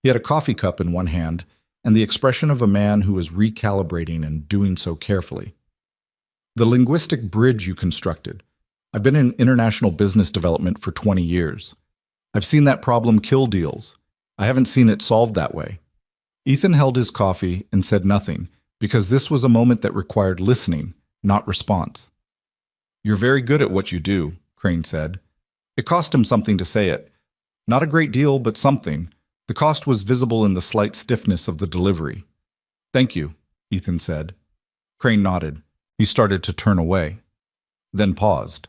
He had a coffee cup in one hand and the expression of a man who was recalibrating and doing so carefully. "The linguistic bridge you constructed. I've been in international business development for 20 years. I've seen that problem kill deals. I haven't seen it solved that way." Ethan held his coffee and said nothing, because this was a moment that required listening, not response. "You're very good at what you do," Crane said. It cost him something to say it. Not a great deal, but something. The cost was visible in the slight stiffness of the delivery. "Thank you," Ethan said. Crane nodded. He started to turn away, then paused.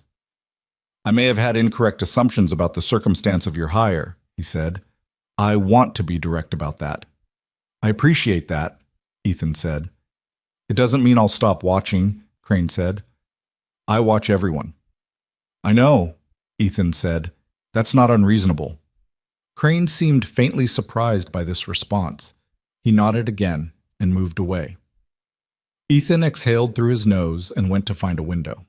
"I may have had incorrect assumptions about the circumstance of your hire," he said. "I want to be direct about that. I appreciate that, Ethan said. It doesn't mean I'll stop watching, Crane said. I watch everyone. I know, Ethan said. That's not unreasonable. Crane seemed faintly surprised by this response. He nodded again and moved away. Ethan exhaled through his nose and went to find a window.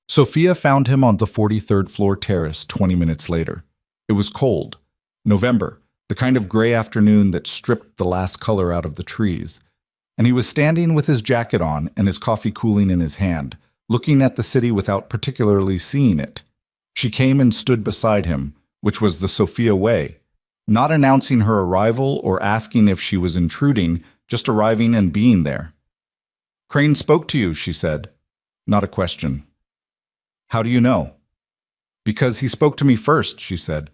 Sophia found him on the 43rd floor terrace 20 minutes later. It was cold. November, the kind of gray afternoon that stripped the last color out of the trees. And he was standing with his jacket on and his coffee cooling in his hand, looking at the city without particularly seeing it. She came and stood beside him, which was the Sophia way, not announcing her arrival or asking if she was intruding, just arriving and being there. Crane spoke to you, she said. Not a question. How do you know? Because he spoke to me first, she said.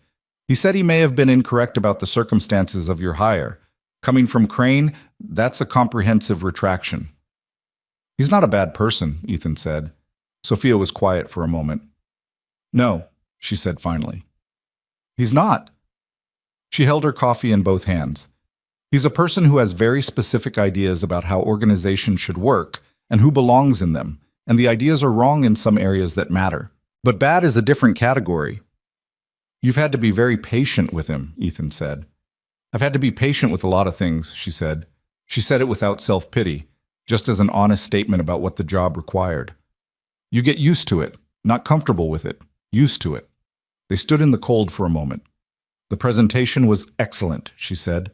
He said he may have been incorrect about the circumstances of your hire. Coming from Crane, that's a comprehensive retraction. He's not a bad person, Ethan said. Sophia was quiet for a moment. No, she said finally. He's not. She held her coffee in both hands. He's a person who has very specific ideas about how organizations should work and who belongs in them, and the ideas are wrong in some areas that matter. But bad is a different category. You've had to be very patient with him, Ethan said. I've had to be patient with a lot of things, she said. She said it without self-pity, just as an honest statement about what the job required. You get used to it, not comfortable with it, used to it. They stood in the cold for a moment. The presentation was excellent, she said.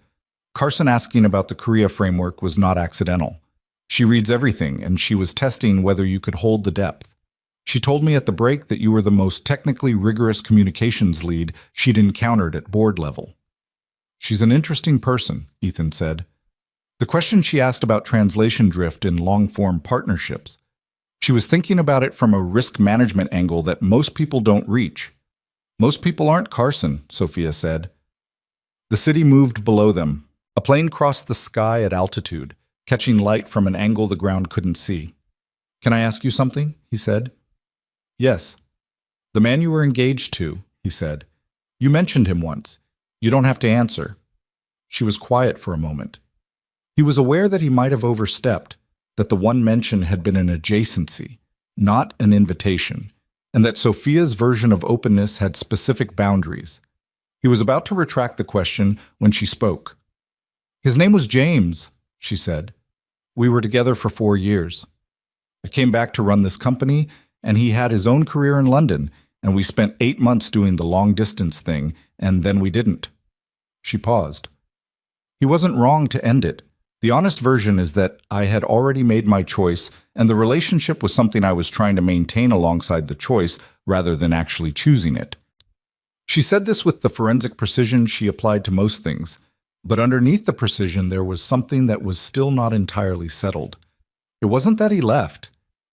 Carson asking about the Korea framework was not accidental. She reads everything, and she was testing whether you could hold the depth. She told me at the break that you were the most technically rigorous communications lead she'd encountered at board level. She's an interesting person, Ethan said. The question she asked about translation drift in long-form partnerships. She was thinking about it from a risk management angle that most people don't reach. Most people aren't Carson, Sophia said. The city moved below them. A plane crossed the sky at altitude, catching light from an angle the ground couldn't see. Can I ask you something? He said. Yes. The man you were engaged to, he said. You mentioned him once. You don't have to answer. She was quiet for a moment. He was aware that he might have overstepped, that the one mention had been an adjacency, not an invitation, and that Sophia's version of openness had specific boundaries. He was about to retract the question when she spoke. His name was James, she said. We were together for 4 years. I came back to run this company, and he had his own career in London, and we spent 8 months doing the long-distance thing, and then we didn't. She paused. He wasn't wrong to end it. The honest version is that I had already made my choice, and the relationship was something I was trying to maintain alongside the choice rather than actually choosing it. She said this with the forensic precision she applied to most things, but underneath the precision there was something that was still not entirely settled. It wasn't that he left.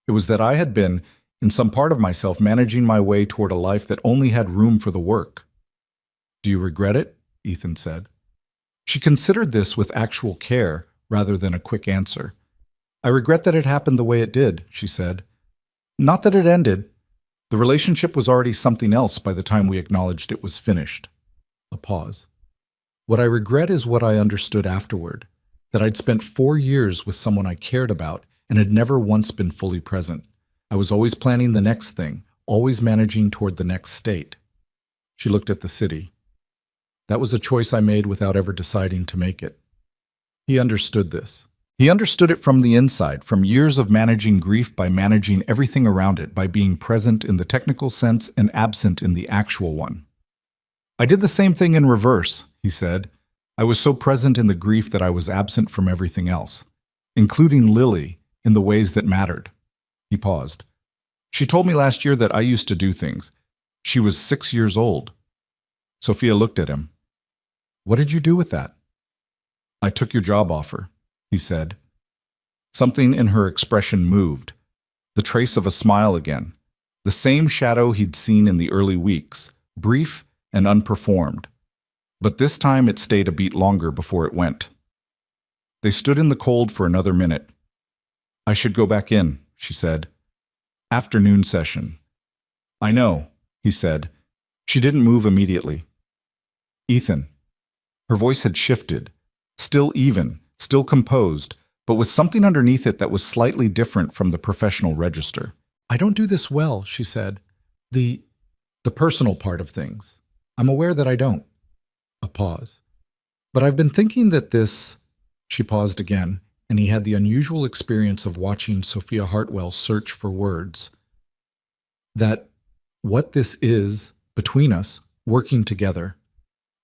It was that I had been, in some part of myself, managing my way toward a life that only had room for the work. Do you regret it? Ethan said. She considered this with actual care rather than a quick answer. I regret that it happened the way it did, she said. Not that it ended. The relationship was already something else by the time we acknowledged it was finished. A pause. What I regret is what I understood afterward, that I'd spent 4 years with someone I cared about and had never once been fully present. I was always planning the next thing, always managing toward the next state. She looked at the city. That was a choice I made without ever deciding to make it. He understood this. He understood it from the inside, from years of managing grief by managing everything around it, by being present in the technical sense and absent in the actual one. I did the same thing in reverse, he said. I was so present in the grief that I was absent from everything else, including Lily, in the ways that mattered. He paused. She told me last year that I used to do things. She was 6 years old. Sophia looked at him. What did you do with that? I took your job offer, he said. Something in her expression moved. The trace of a smile again. The same shadow he'd seen in the early weeks, brief and unperformed. But this time it stayed a beat longer before it went. They stood in the cold for another minute. I should go back in, she said. Afternoon session. I know, he said. She didn't move immediately. Ethan. Her voice had shifted. Still even, still composed, but with something underneath it that was slightly different from the professional register. I don't do this well, she said. The personal part of things. I'm aware that I don't. A pause. But I've been thinking that this... She paused again, and he had the unusual experience of watching Sophia Hartwell search for words. That what this is, between us, working together,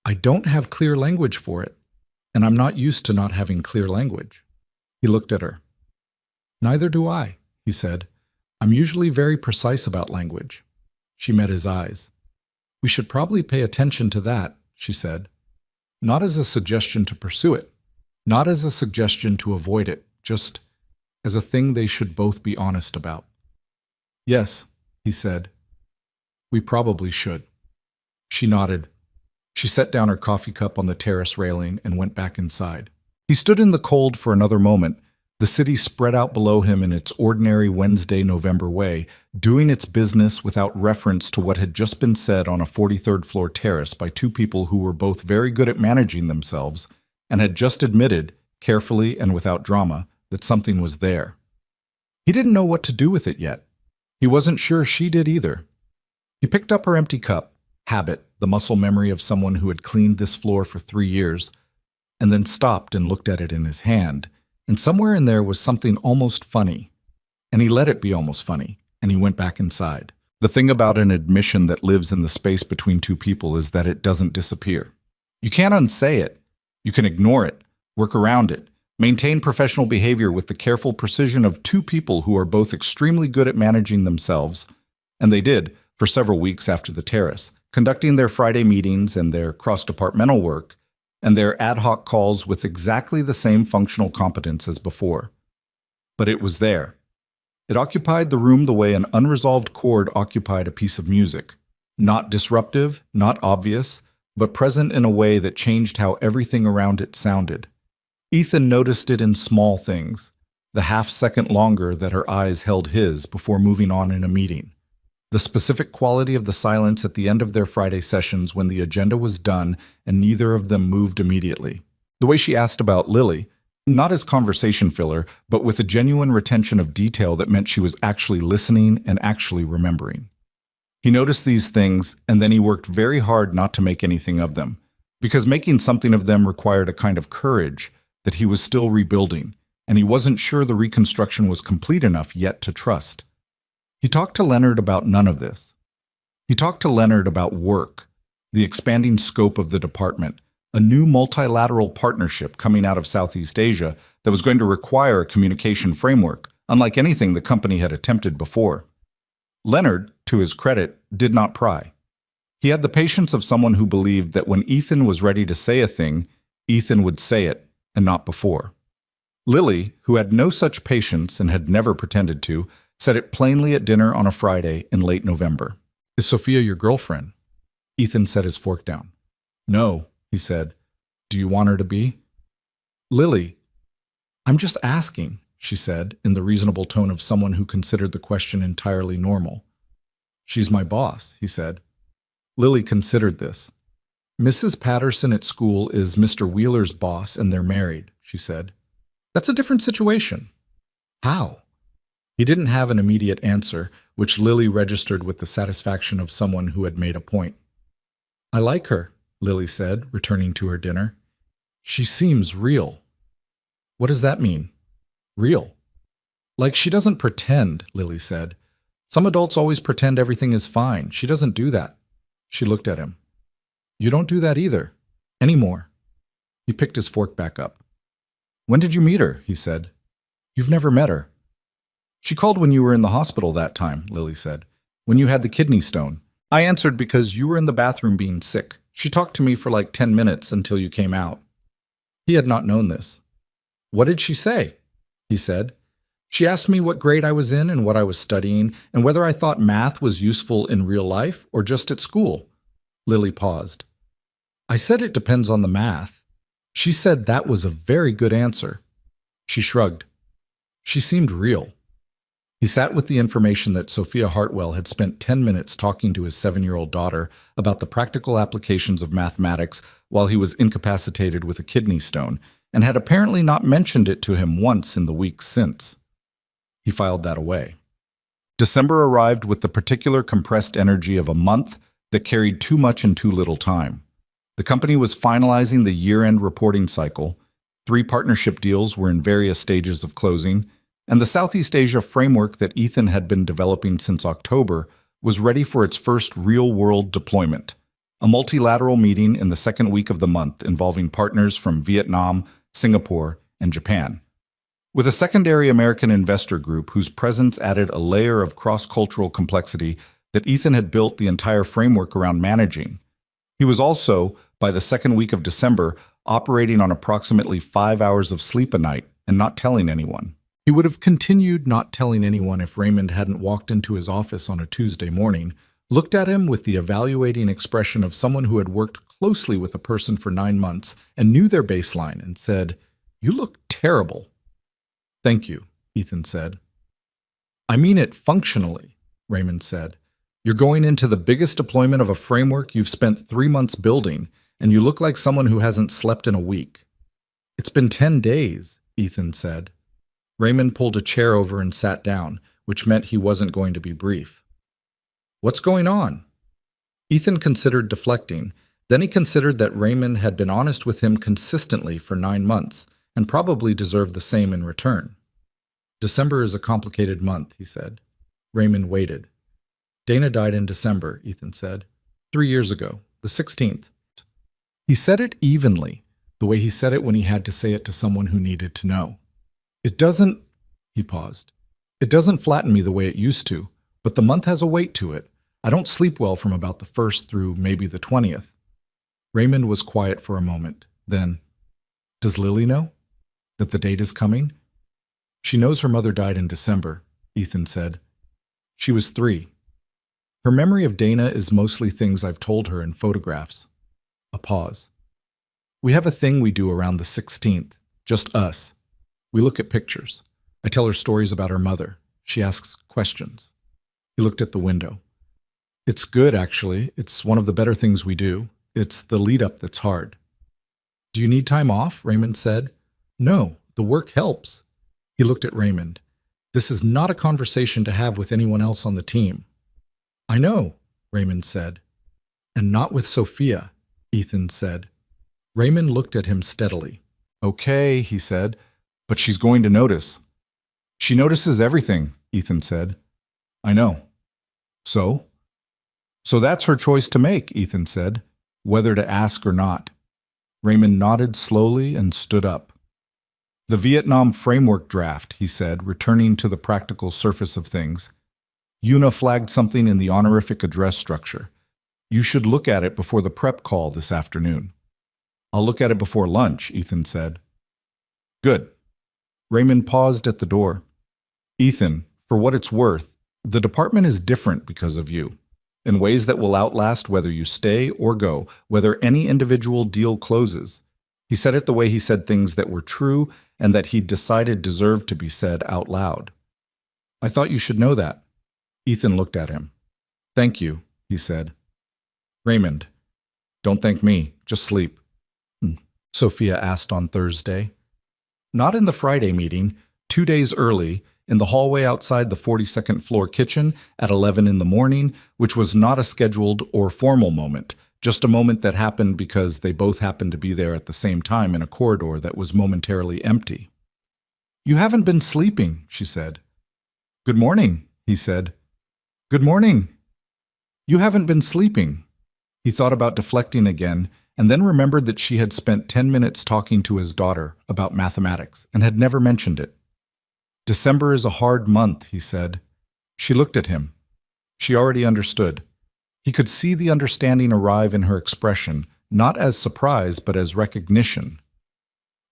I don't have clear language for it, and I'm not used to not having clear language. He looked at her. Neither do I, he said. I'm usually very precise about language. She met his eyes. We should probably pay attention to that, she said. Not as a suggestion to pursue it, not as a suggestion to avoid it, just as a thing they should both be honest about. Yes, he said. We probably should. She nodded. She set down her coffee cup on the terrace railing and went back inside. He stood in the cold for another moment, the city spread out below him in its ordinary Wednesday November way, doing its business without reference to what had just been said on a 43rd floor terrace by two people who were both very good at managing themselves and had just admitted, carefully and without drama, that something was there. He didn't know what to do with it yet. He wasn't sure she did either. He picked up her empty cup, habit, the muscle memory of someone who had cleaned this floor for 3 years, and then stopped and looked at it in his hand. And somewhere in there was something almost funny. And he let it be almost funny, and he went back inside. The thing about an admission that lives in the space between two people is that it doesn't disappear. You can't unsay it. You can ignore it, work around it, maintain professional behavior with the careful precision of two people who are both extremely good at managing themselves. And they did, for several weeks after the terrace, conducting their Friday meetings and their cross-departmental work, and their ad hoc calls with exactly the same functional competence as before. But it was there. It occupied the room the way an unresolved chord occupied a piece of music. Not disruptive, not obvious, but present in a way that changed how everything around it sounded. Ethan noticed it in small things, the half-second longer that her eyes held his before moving on in a meeting. The specific quality of the silence at the end of their Friday sessions when the agenda was done and neither of them moved immediately. The way she asked about Lily, not as conversation filler, but with a genuine retention of detail that meant she was actually listening and actually remembering. He noticed these things, and then he worked very hard not to make anything of them, because making something of them required a kind of courage that he was still rebuilding, and he wasn't sure the reconstruction was complete enough yet to trust. He talked to Leonard about none of this. He talked to Leonard about work, the expanding scope of the department, a new multilateral partnership coming out of Southeast Asia that was going to require a communication framework, unlike anything the company had attempted before. Leonard, to his credit, did not pry. He had the patience of someone who believed that when Ethan was ready to say a thing, Ethan would say it, and not before. Lily, who had no such patience and had never pretended to, said it plainly at dinner on a Friday in late November. Is Sophia your girlfriend? Ethan set his fork down. No, he said. Do you want her to be? Lily, I'm just asking, she said, in the reasonable tone of someone who considered the question entirely normal. She's my boss, he said. Lily considered this. Mrs. Patterson at school is Mr. Wheeler's boss and they're married, she said. That's a different situation. How? He didn't have an immediate answer, which Lily registered with the satisfaction of someone who had made a point. I like her, Lily said, returning to her dinner. She seems real. What does that mean? Real. Like she doesn't pretend, Lily said. Some adults always pretend everything is fine. She doesn't do that. She looked at him. You don't do that either. Anymore. He picked his fork back up. When did you meet her? He said. You've never met her. She called when you were in the hospital that time, Lily said. When you had the kidney stone. I answered because you were in the bathroom being sick. She talked to me for like 10 minutes until you came out. He had not known this. What did she say? He said. She asked me what grade I was in and what I was studying and whether I thought math was useful in real life or just at school. Lily paused. I said it depends on the math. She said that was a very good answer. She shrugged. She seemed real. He sat with the information that Sophia Hartwell had spent 10 minutes talking to his 7-year-old daughter about the practical applications of mathematics while he was incapacitated with a kidney stone, and had apparently not mentioned it to him once in the weeks since. He filed that away. December arrived with the particular compressed energy of a month that carried too much in too little time. The company was finalizing the year-end reporting cycle, 3 partnership deals were in various stages of closing, and the Southeast Asia framework that Ethan had been developing since October was ready for its first real-world deployment, a multilateral meeting in the second week of the month involving partners from Vietnam, Singapore, and Japan. With a secondary American investor group whose presence added a layer of cross-cultural complexity that Ethan had built the entire framework around managing. He was also, by the second week of December, operating on approximately 5 hours of sleep a night and not telling anyone. He would have continued not telling anyone if Raymond hadn't walked into his office on a Tuesday morning, looked at him with the evaluating expression of someone who had worked closely with a person for 9 months and knew their baseline and said, "You look terrible." "Thank you," Ethan said. "I mean it functionally," Raymond said. "You're going into the biggest deployment of a framework you've spent 3 months building, and you look like someone who hasn't slept in a week." "It's been 10 days," Ethan said. Raymond pulled a chair over and sat down, which meant he wasn't going to be brief. "What's going on?" Ethan considered deflecting. Then he considered that Raymond had been honest with him consistently for 9 months, and probably deserved the same in return. "December is a complicated month," he said. Raymond waited. "Dana died in December," Ethan said. 3 years ago, the 16th. He said it evenly, the way he said it when he had to say it to someone who needed to know. "It doesn't," he paused, "it doesn't flatten me the way it used to, but the month has a weight to it. I don't sleep well from about the 1st through maybe the 20th. Raymond was quiet for a moment. Then, "Does Lily know that the date is coming?" "She knows her mother died in December," Ethan said. "She was 3. Her memory of Dana is mostly things I've told her in photographs." A pause. "We have a thing we do around the 16th, just us. We look at pictures. I tell her stories about her mother. She asks questions." He looked at the window. "It's good, actually. It's one of the better things we do. It's the lead-up that's hard." "Do you need time off?" Raymond said. "No, the work helps." He looked at Raymond. "This is not a conversation to have with anyone else on the team." "I know," Raymond said. "And not with Sophia," Ethan said. Raymond looked at him steadily. "Okay," he said, "but she's going to notice." "She notices everything," Ethan said. "I know." "So?" "So that's her choice to make," Ethan said, "whether to ask or not." Raymond nodded slowly and stood up. "The Vietnam framework draft," he said, returning to the practical surface of things. "Una flagged something in the honorific address structure. You should look at it before the prep call this afternoon." "I'll look at it before lunch," Ethan said. "Good." Raymond paused at the door. "Ethan, for what it's worth, the department is different because of you, in ways that will outlast whether you stay or go, whether any individual deal closes." He said it the way he said things that were true and that he decided deserved to be said out loud. "I thought you should know that." Ethan looked at him. "Thank you," he said. "Raymond, don't thank me, just sleep." Sophia asked on Thursday. Not in the Friday meeting, 2 days early, in the hallway outside the 42nd floor kitchen at 11 in the morning, which was not a scheduled or formal moment, just a moment that happened because they both happened to be there at the same time in a corridor that was momentarily empty. "You haven't been sleeping," she said. "Good morning," he said. "Good morning." "You haven't been sleeping." He thought about deflecting again, and then remembered that she had spent 10 minutes talking to his daughter about mathematics and had never mentioned it. "December is a hard month," he said. She looked at him. She already understood. He could see the understanding arrive in her expression, not as surprise, but as recognition.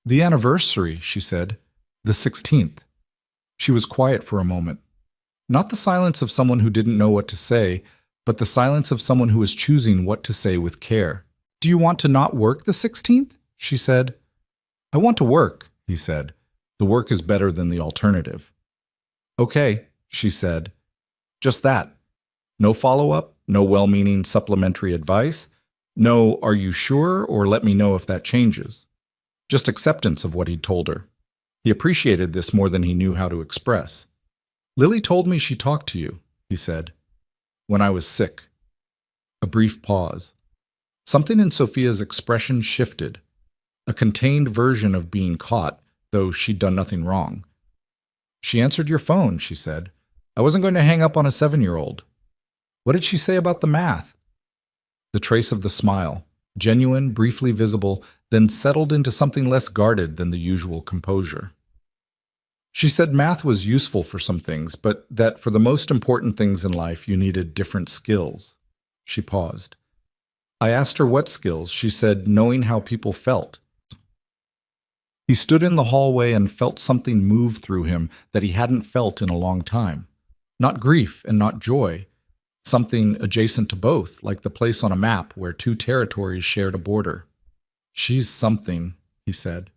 "The anniversary," she said. "The 16th. She was quiet for a moment. Not the silence of someone who didn't know what to say, but the silence of someone who was choosing what to say with care. "Do you want to not work the 16th? She said. "I want to work," he said. "The work is better than the alternative." "Okay," she said. Just that. No follow-up, no well-meaning supplementary advice, no "are you sure?" or "let me know if that changes." just acceptance of what he'd told her. He appreciated this more than he knew how to express. "Lily told me she talked to you," he said, "when I was sick." A brief pause. Something in Sophia's expression shifted, a contained version of being caught, though she'd done nothing wrong. "She answered your phone," she said. "I wasn't going to hang up on a 7-year-old. What did she say about the math?" The trace of the smile, genuine, briefly visible, then settled into something less guarded than the usual composure. "She said math was useful for some things, but that for the most important things in life you needed different skills." She paused. I asked her what skills. She said knowing how people felt. He stood in the hallway and felt something move through him that he hadn't felt in a long time. Not grief and not joy. Something adjacent to both, like the place on a map where two territories shared a border. "She's something," he said.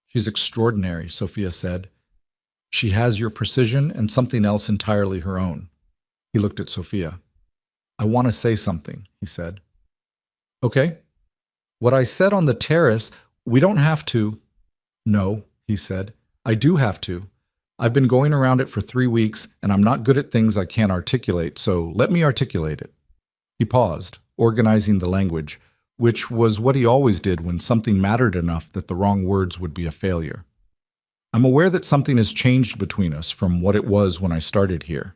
"She's extraordinary," Sophia said. "She has your precision and something else entirely her own." He looked at Sophia. "I want to say something," he said. "Okay. What I said on the terrace, we don't have to." "No," he said. "I do have to. I've been going around it for 3 weeks, and I'm not good at things I can't articulate, so let me articulate it." He paused, organizing the language, which was what he always did when something mattered enough that the wrong words would be a failure. "I'm aware that something has changed between us from what it was when I started here.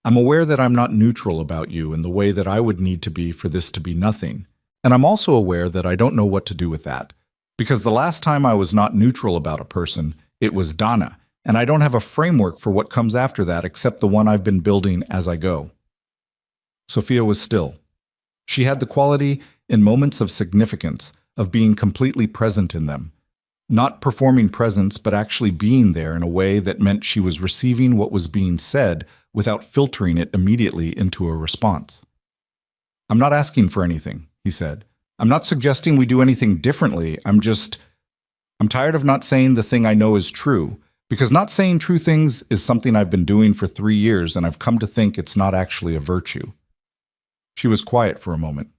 I'm aware that I'm not neutral about you in the way that I would need to be for this to be nothing. And I'm also aware that I don't know what to do with that. Because the last time I was not neutral about a person, it was Donna, and I don't have a framework for what comes after that except the one I've been building as I go." Sophia was still. She had the quality, in moments of significance, of being completely present in them. Not performing presence, but actually being there in a way that meant she was receiving what was being said without filtering it immediately into a response. "I'm not asking for anything," he said. "I'm not suggesting we do anything differently. I'm tired of not saying the thing I know is true, because not saying true things is something I've been doing for 3 years, and I've come to think it's not actually a virtue." She was quiet for a moment.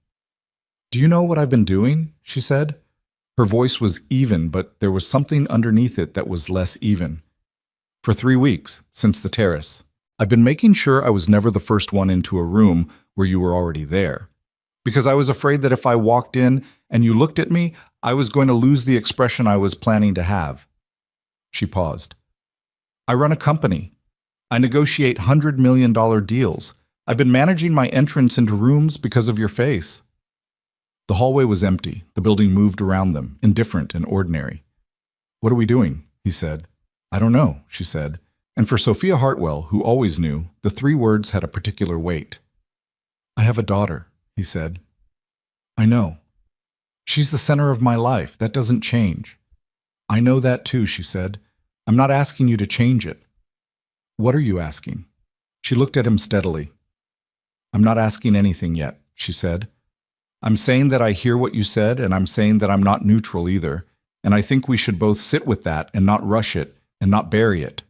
"Do you know what I've been doing?" she said. Her voice was even, but there was something underneath it that was less even. "For 3 weeks, since the terrace, I've been making sure I was never the first one into a room where you were already there. Because I was afraid that if I walked in and you looked at me, I was going to lose the expression I was planning to have." She paused. "I run a company. I negotiate $100 million deals. I've been managing my entrance into rooms because of your face." The hallway was empty. The building moved around them, indifferent and ordinary. "What are we doing?" he said. "I don't know," she said. And for Sophia Hartwell, who always knew, the 3 words had a particular weight. "I have a daughter," he said. "I know. She's the center of my life. That doesn't change." "I know that too," she said. "I'm not asking you to change it." "What are you asking?" She looked at him steadily. "I'm not asking anything yet," she said. "I'm saying that I hear what you said, and I'm saying that I'm not neutral either, and I think we should both sit with that and not rush it and not bury it."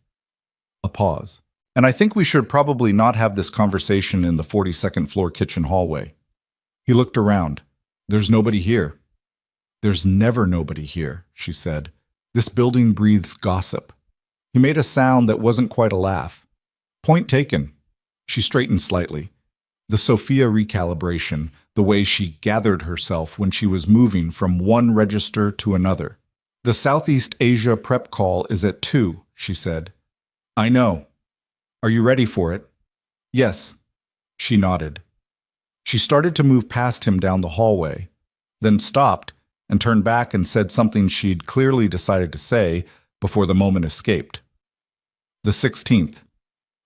A pause. "And I think we should probably not have this conversation in the 42nd floor kitchen hallway." He looked around. "There's nobody here." "There's never nobody here," she said. "This building breathes gossip." He made a sound that wasn't quite a laugh. "Point taken." She straightened slightly. The Sophia recalibration, the way she gathered herself when she was moving from one register to another. "The Southeast Asia prep call is at 2, she said. "I know. Are you ready for it?" "Yes." She nodded. She started to move past him down the hallway, then stopped and turned back and said something she'd clearly decided to say before the moment escaped. "The 16th.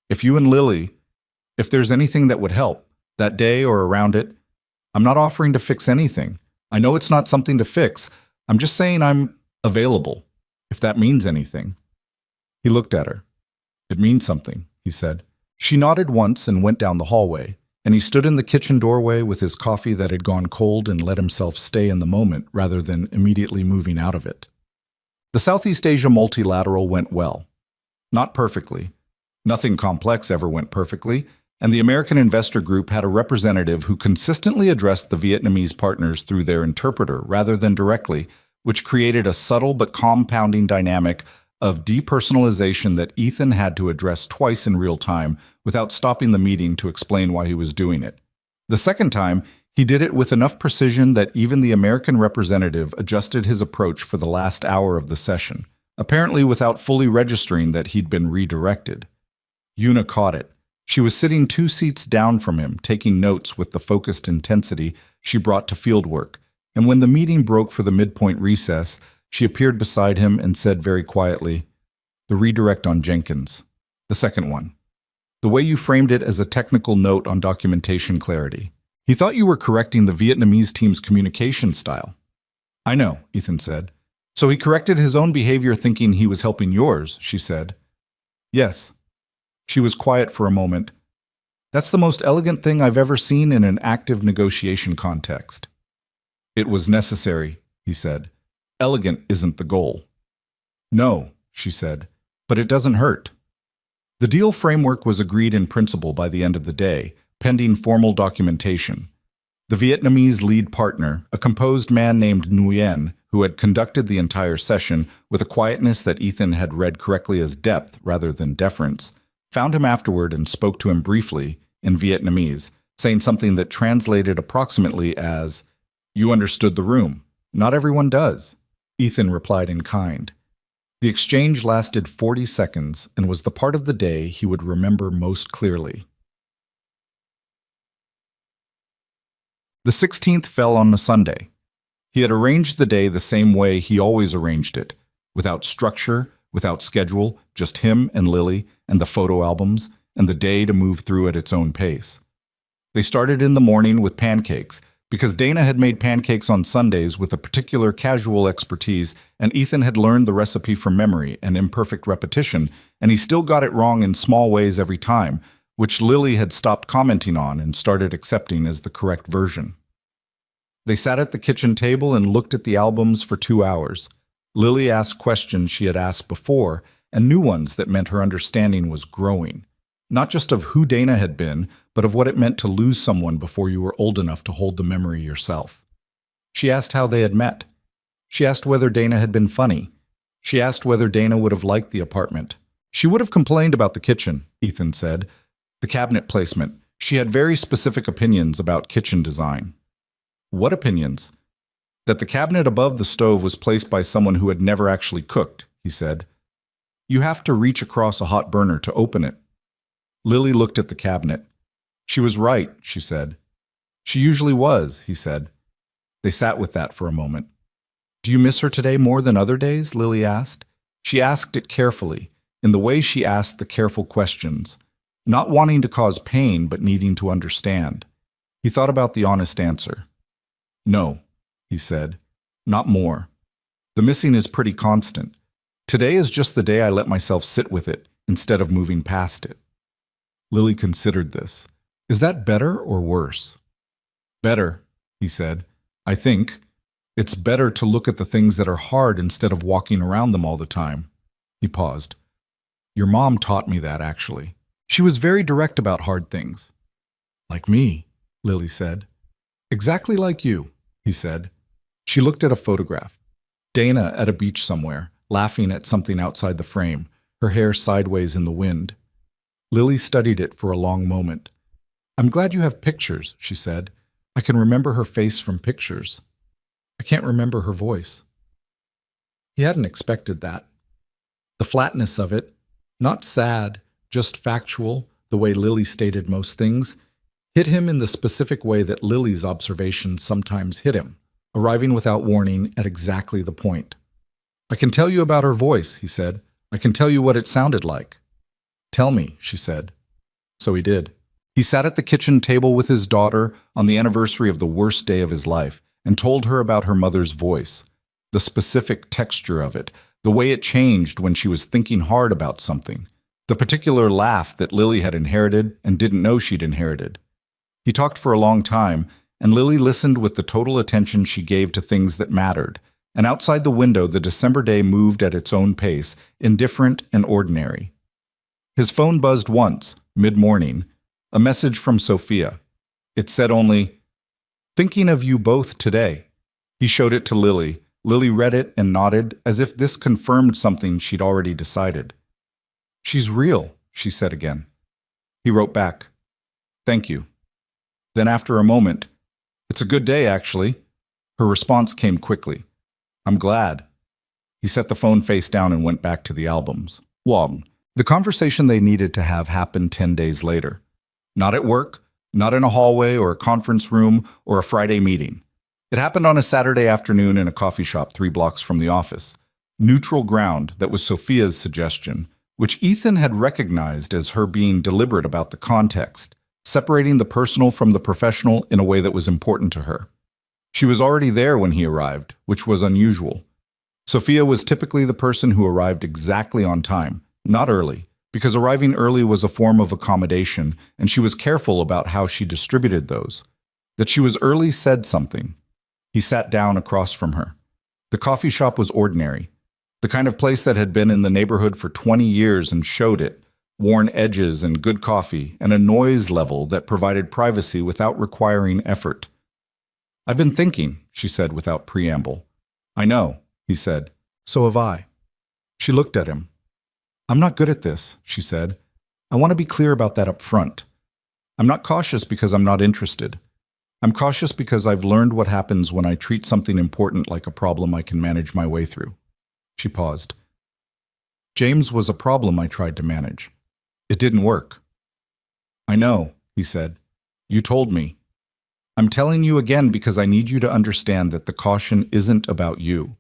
If you and Lily, if there's anything that would help, that day or around it, I'm not offering to fix anything. I know it's not something to fix. I'm just saying I'm available, if that means anything." He looked at her. "It means something," he said. She nodded once and went down the hallway, and he stood in the kitchen doorway with his coffee that had gone cold and let himself stay in the moment rather than immediately moving out of it. The Southeast Asia multilateral went well. Not perfectly. Nothing complex ever went perfectly, and the American Investor Group had a representative who consistently addressed the Vietnamese partners through their interpreter rather than directly, which created a subtle but compounding dynamic of depersonalization that Ethan had to address twice in real time without stopping the meeting to explain why he was doing it. The second time, he did it with enough precision that even the American representative adjusted his approach for the last hour of the session, apparently without fully registering that he'd been redirected. Una caught it. She was sitting 2 seats down from him, taking notes with the focused intensity she brought to fieldwork, and when the meeting broke for the midpoint recess, she appeared beside him and said very quietly, "The redirect on Jenkins. The second one. The way you framed it as a technical note on documentation clarity. He thought you were correcting the Vietnamese team's communication style." "I know," Ethan said. "So he corrected his own behavior thinking he was helping yours," she said. "Yes." She was quiet for a moment. "That's the most elegant thing I've ever seen in an active negotiation context." "It was necessary," he said. "Elegant isn't the goal." "No," she said, "but it doesn't hurt." The deal framework was agreed in principle by the end of the day, pending formal documentation. The Vietnamese lead partner, a composed man named Nguyen, who had conducted the entire session with a quietness that Ethan had read correctly as depth rather than deference, found him afterward and spoke to him briefly in Vietnamese, saying something that translated approximately as, "You understood the room. Not everyone does." Ethan replied in kind. The exchange lasted 40 seconds and was the part of the day he would remember most clearly. The 16th fell on a Sunday. He had arranged the day the same way he always arranged it, without structure, without schedule, just him and Lily and the photo albums, and the day to move through at its own pace. They started in the morning with pancakes, because Dana had made pancakes on Sundays with a particular casual expertise, and Ethan had learned the recipe from memory and imperfect repetition, and he still got it wrong in small ways every time, which Lily had stopped commenting on and started accepting as the correct version. They sat at the kitchen table and looked at the albums for 2 hours. Lily asked questions she had asked before, and new ones that meant her understanding was growing. Not just of who Dana had been, but of what it meant to lose someone before you were old enough to hold the memory yourself. She asked how they had met. She asked whether Dana had been funny. She asked whether Dana would have liked the apartment. She would have complained about the kitchen, Ethan said. The cabinet placement. She had very specific opinions about kitchen design. What opinions? That the cabinet above the stove was placed by someone who had never actually cooked, he said. You have to reach across a hot burner to open it. Lily looked at the cabinet. She was right, she said. She usually was, he said. They sat with that for a moment. Do you miss her today more than other days? Lily asked. She asked it carefully, in the way she asked the careful questions, not wanting to cause pain but needing to understand. He thought about the honest answer. No, he said, not more. The missing is pretty constant. Today is just the day I let myself sit with it instead of moving past it. Lily considered this. Is that better or worse? Better, he said. I think. It's better to look at the things that are hard instead of walking around them all the time. He paused. Your mom taught me that, actually. She was very direct about hard things. Like me, Lily said. Exactly like you, he said. She looked at a photograph. Dana at a beach somewhere, laughing at something outside the frame, her hair sideways in the wind. Lily studied it for a long moment. I'm glad you have pictures, she said. I can remember her face from pictures. I can't remember her voice. He hadn't expected that. The flatness of it, not sad, just factual, the way Lily stated most things, hit him in the specific way that Lily's observations sometimes hit him, arriving without warning at exactly the point. I can tell you about her voice, he said. I can tell you what it sounded like. Tell me, she said. So he did. He sat at the kitchen table with his daughter on the anniversary of the worst day of his life and told her about her mother's voice, the specific texture of it, the way it changed when she was thinking hard about something, the particular laugh that Lily had inherited and didn't know she'd inherited. He talked for a long time, and Lily listened with the total attention she gave to things that mattered, and outside the window the December day moved at its own pace, indifferent and ordinary. His phone buzzed once, mid-morning, a message from Sophia. It said only, thinking of you both today. He showed it to Lily, Lily read it and nodded, as if this confirmed something she'd already decided. "She's real," she said again. He wrote back, "Thank you." Then after a moment, "It's a good day, actually." Her response came quickly. "I'm glad." He set the phone face down and went back to the albums. The conversation they needed to have happened 10 days later. Not at work, not in a hallway or a conference room or a Friday meeting. It happened on a Saturday afternoon in a coffee shop 3 blocks from the office. Neutral ground that was Sophia's suggestion, which Ethan had recognized as her being deliberate about the context, separating the personal from the professional in a way that was important to her. She was already there when he arrived, which was unusual. Sophia was typically the person who arrived exactly on time, not early, because arriving early was a form of accommodation, and she was careful about how she distributed those. That she was early said something. He sat down across from her. The coffee shop was ordinary, the kind of place that had been in the neighborhood for 20 years and showed it, worn edges and good coffee, and a noise level that provided privacy without requiring effort. "I've been thinking," she said without preamble. "I know," he said. "So have I." She looked at him. "I'm not good at this," she said. "I want to be clear about that up front. I'm not cautious because I'm not interested. I'm cautious because I've learned what happens when I treat something important like a problem I can manage my way through." She paused. "James was a problem I tried to manage. It didn't work." "I know," he said. "You told me. I'm telling you again because I need you to understand that the caution isn't about you."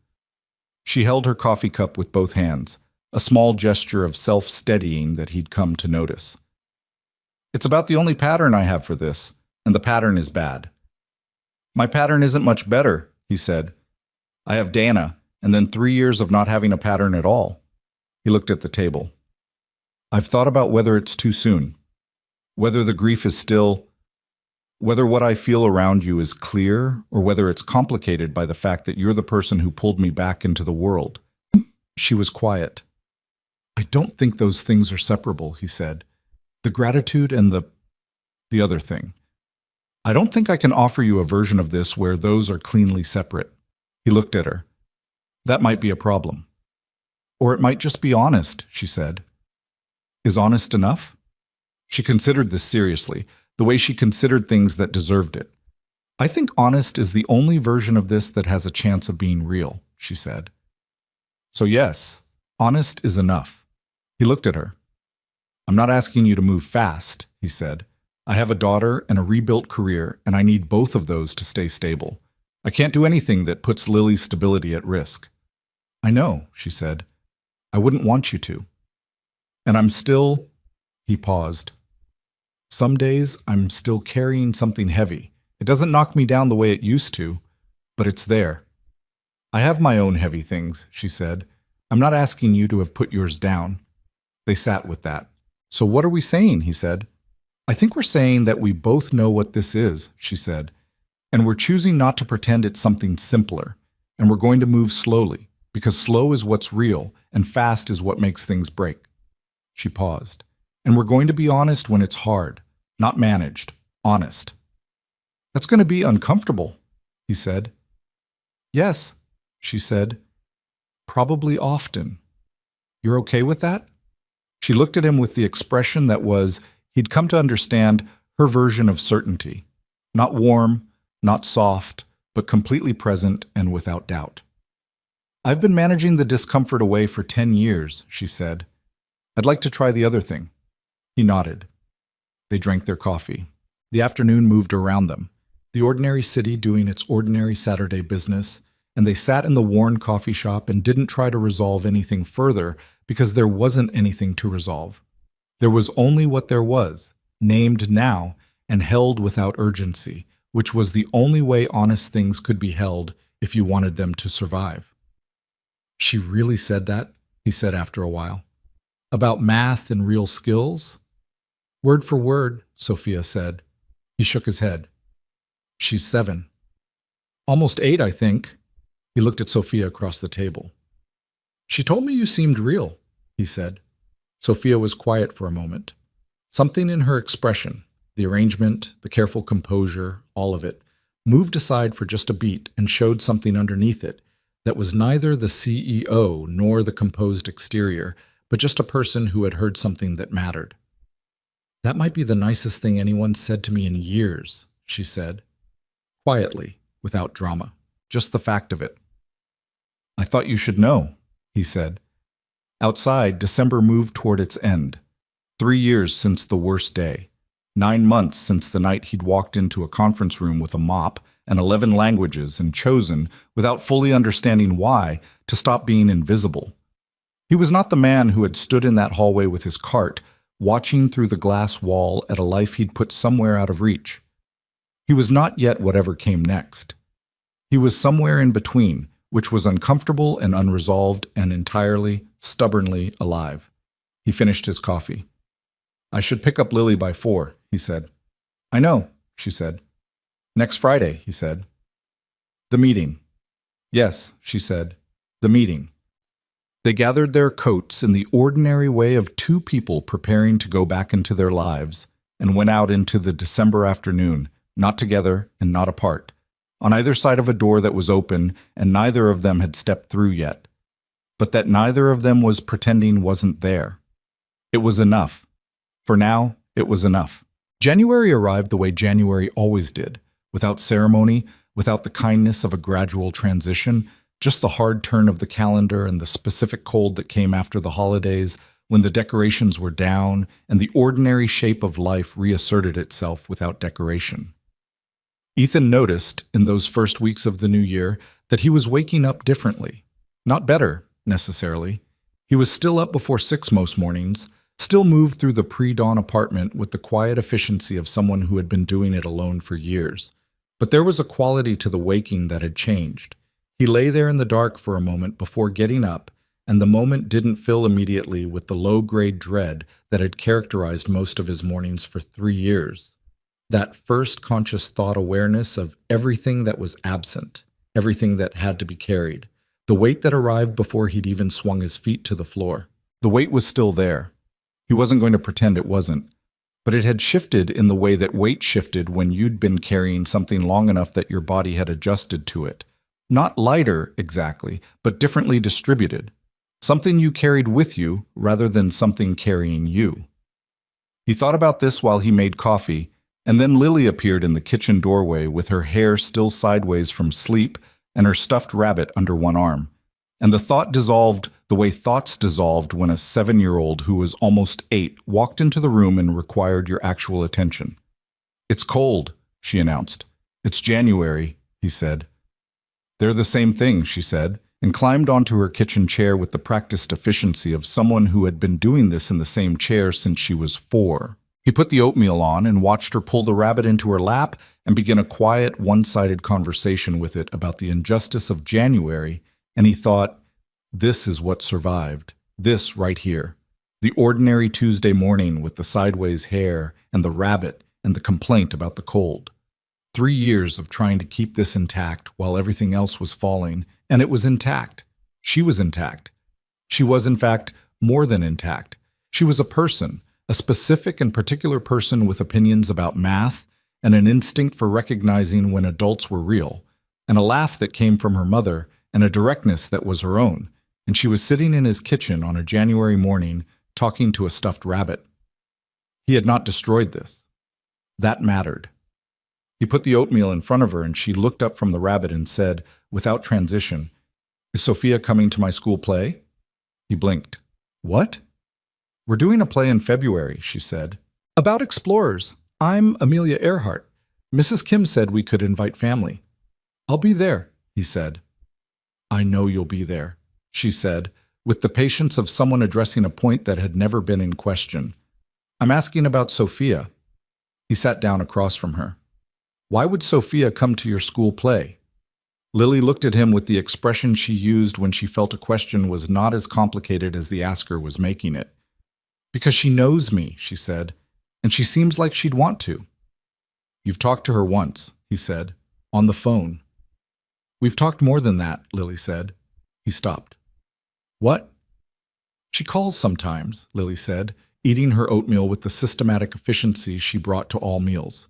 She held her coffee cup with both hands, a small gesture of self-steadying that he'd come to notice. "It's about the only pattern I have for this, and the pattern is bad." "My pattern isn't much better," he said. "I have Dana, and then 3 years of not having a pattern at all." He looked at the table. "I've thought about whether it's too soon, whether the grief is still, whether what I feel around you is clear, or whether it's complicated by the fact that you're the person who pulled me back into the world." She was quiet. "I don't think those things are separable," he said. "The gratitude and the other thing. I don't think I can offer you a version of this where those are cleanly separate." He looked at her. "That might be a problem. Or it might just be honest," she said. "Is honest enough?" She considered this seriously, the way she considered things that deserved it. "I think honest is the only version of this that has a chance of being real," she said. "So yes, honest is enough." He looked at her. "I'm not asking you to move fast," he said. "I have a daughter and a rebuilt career, and I need both of those to stay stable. I can't do anything that puts Lily's stability at risk." "I know," she said. "I wouldn't want you to." "And I'm still—" He paused. "Some days I'm still carrying something heavy. It doesn't knock me down the way it used to, but it's there." "I have my own heavy things," she said. "I'm not asking you to have put yours down." They sat with that. "So what are we saying?" he said. "I think we're saying that we both know what this is," she said. "And we're choosing not to pretend it's something simpler. And we're going to move slowly, because slow is what's real, and fast is what makes things break." She paused. "And we're going to be honest when it's hard, not managed, honest." "That's going to be uncomfortable," he said. "Yes," she said. "Probably often. You're okay with that?" She looked at him with the expression that was, he'd come to understand, her version of certainty. Not warm, not soft, but completely present and without doubt. "I've been managing the discomfort away for 10 years, she said. "I'd like to try the other thing." He nodded. They drank their coffee. The afternoon moved around them, the ordinary city doing its ordinary Saturday business, and they sat in the worn coffee shop and didn't try to resolve anything further because there wasn't anything to resolve. There was only what there was, named now and held without urgency, which was the only way honest things could be held if you wanted them to survive. "She really said that?" he said after a while. "About math and real skills?" "Word for word," Sophia said. He shook his head. "She's 7. Almost 8, I think." He looked at Sophia across the table. "She told me you seemed real," he said. Sophia was quiet for a moment. Something in her expression, the arrangement, the careful composure, all of it, moved aside for just a beat and showed something underneath it, that was neither the CEO nor the composed exterior, but just a person who had heard something that mattered. "That might be the nicest thing anyone said to me in years," she said, quietly, without drama, just the fact of it. "I thought you should know," he said. Outside, December moved toward its end. 3 years since the worst day. 9 months since the night he'd walked into a conference room with a mop and 11 languages and chosen, without fully understanding why, to stop being invisible. He was not the man who had stood in that hallway with his cart, watching through the glass wall at a life he'd put somewhere out of reach. He was not yet whatever came next. He was somewhere in between, which was uncomfortable and unresolved and entirely, stubbornly alive. He finished his coffee. "I should pick up Lily by 4, he said. "I know," she said. "Next Friday," he said. "The meeting." "Yes," she said. "The meeting." They gathered their coats in the ordinary way of two people preparing to go back into their lives, and went out into the December afternoon, not together and not apart, on either side of a door that was open and neither of them had stepped through yet, but that neither of them was pretending wasn't there. It was enough. For now, it was enough. January arrived the way January always did, without ceremony, without the kindness of a gradual transition, just the hard turn of the calendar and the specific cold that came after the holidays, when the decorations were down and the ordinary shape of life reasserted itself without decoration. Ethan noticed, in those first weeks of the new year, that he was waking up differently. Not better, necessarily. He was still up before 6 most mornings, still moved through the pre-dawn apartment with the quiet efficiency of someone who had been doing it alone for years. But there was a quality to the waking that had changed. He lay there in the dark for a moment before getting up, and the moment didn't fill immediately with the low-grade dread that had characterized most of his mornings for 3 years. That first conscious thought awareness of everything that was absent, everything that had to be carried, the weight that arrived before he'd even swung his feet to the floor. The weight was still there. He wasn't going to pretend it wasn't, but it had shifted in the way that weight shifted when you'd been carrying something long enough that your body had adjusted to it. Not lighter, exactly, but differently distributed. Something you carried with you rather than something carrying you. He thought about this while he made coffee, and then Lily appeared in the kitchen doorway with her hair still sideways from sleep and her stuffed rabbit under one arm. And the thought dissolved the way thoughts dissolved when a 7-year-old who was almost 8 walked into the room and required your actual attention. "It's cold," she announced. "It's January," he said. "They're the same thing," she said, and climbed onto her kitchen chair with the practiced efficiency of someone who had been doing this in the same chair since she was 4. He put the oatmeal on and watched her pull the rabbit into her lap and begin a quiet, one-sided conversation with it about the injustice of January, and he thought, this is what survived. This right here. The ordinary Tuesday morning with the sideways hair and the rabbit and the complaint about the cold. 3 years of trying to keep this intact while everything else was falling, and it was intact. She was intact. She was, in fact, more than intact. She was a person, a specific and particular person with opinions about math and an instinct for recognizing when adults were real, and a laugh that came from her mother and a directness that was her own, and she was sitting in his kitchen on a January morning talking to a stuffed rabbit. He had not destroyed this. That mattered. He put the oatmeal in front of her and she looked up from the rabbit and said, without transition, "Is Sophia coming to my school play?" He blinked. "What?" "We're doing a play in February," she said. "About explorers. I'm Amelia Earhart. Mrs. Kim said we could invite family." "I'll be there," he said. "I know you'll be there," she said, with the patience of someone addressing a point that had never been in question. "I'm asking about Sophia." He sat down across from her. "Why would Sophia come to your school play?" Lily looked at him with the expression she used when she felt a question was not as complicated as the asker was making it. "Because she knows me," she said, "and she seems like she'd want to." "You've talked to her once," he said, "on the phone." "We've talked more than that," Lily said. He stopped. "What?" "She calls sometimes," Lily said, eating her oatmeal with the systematic efficiency she brought to all meals.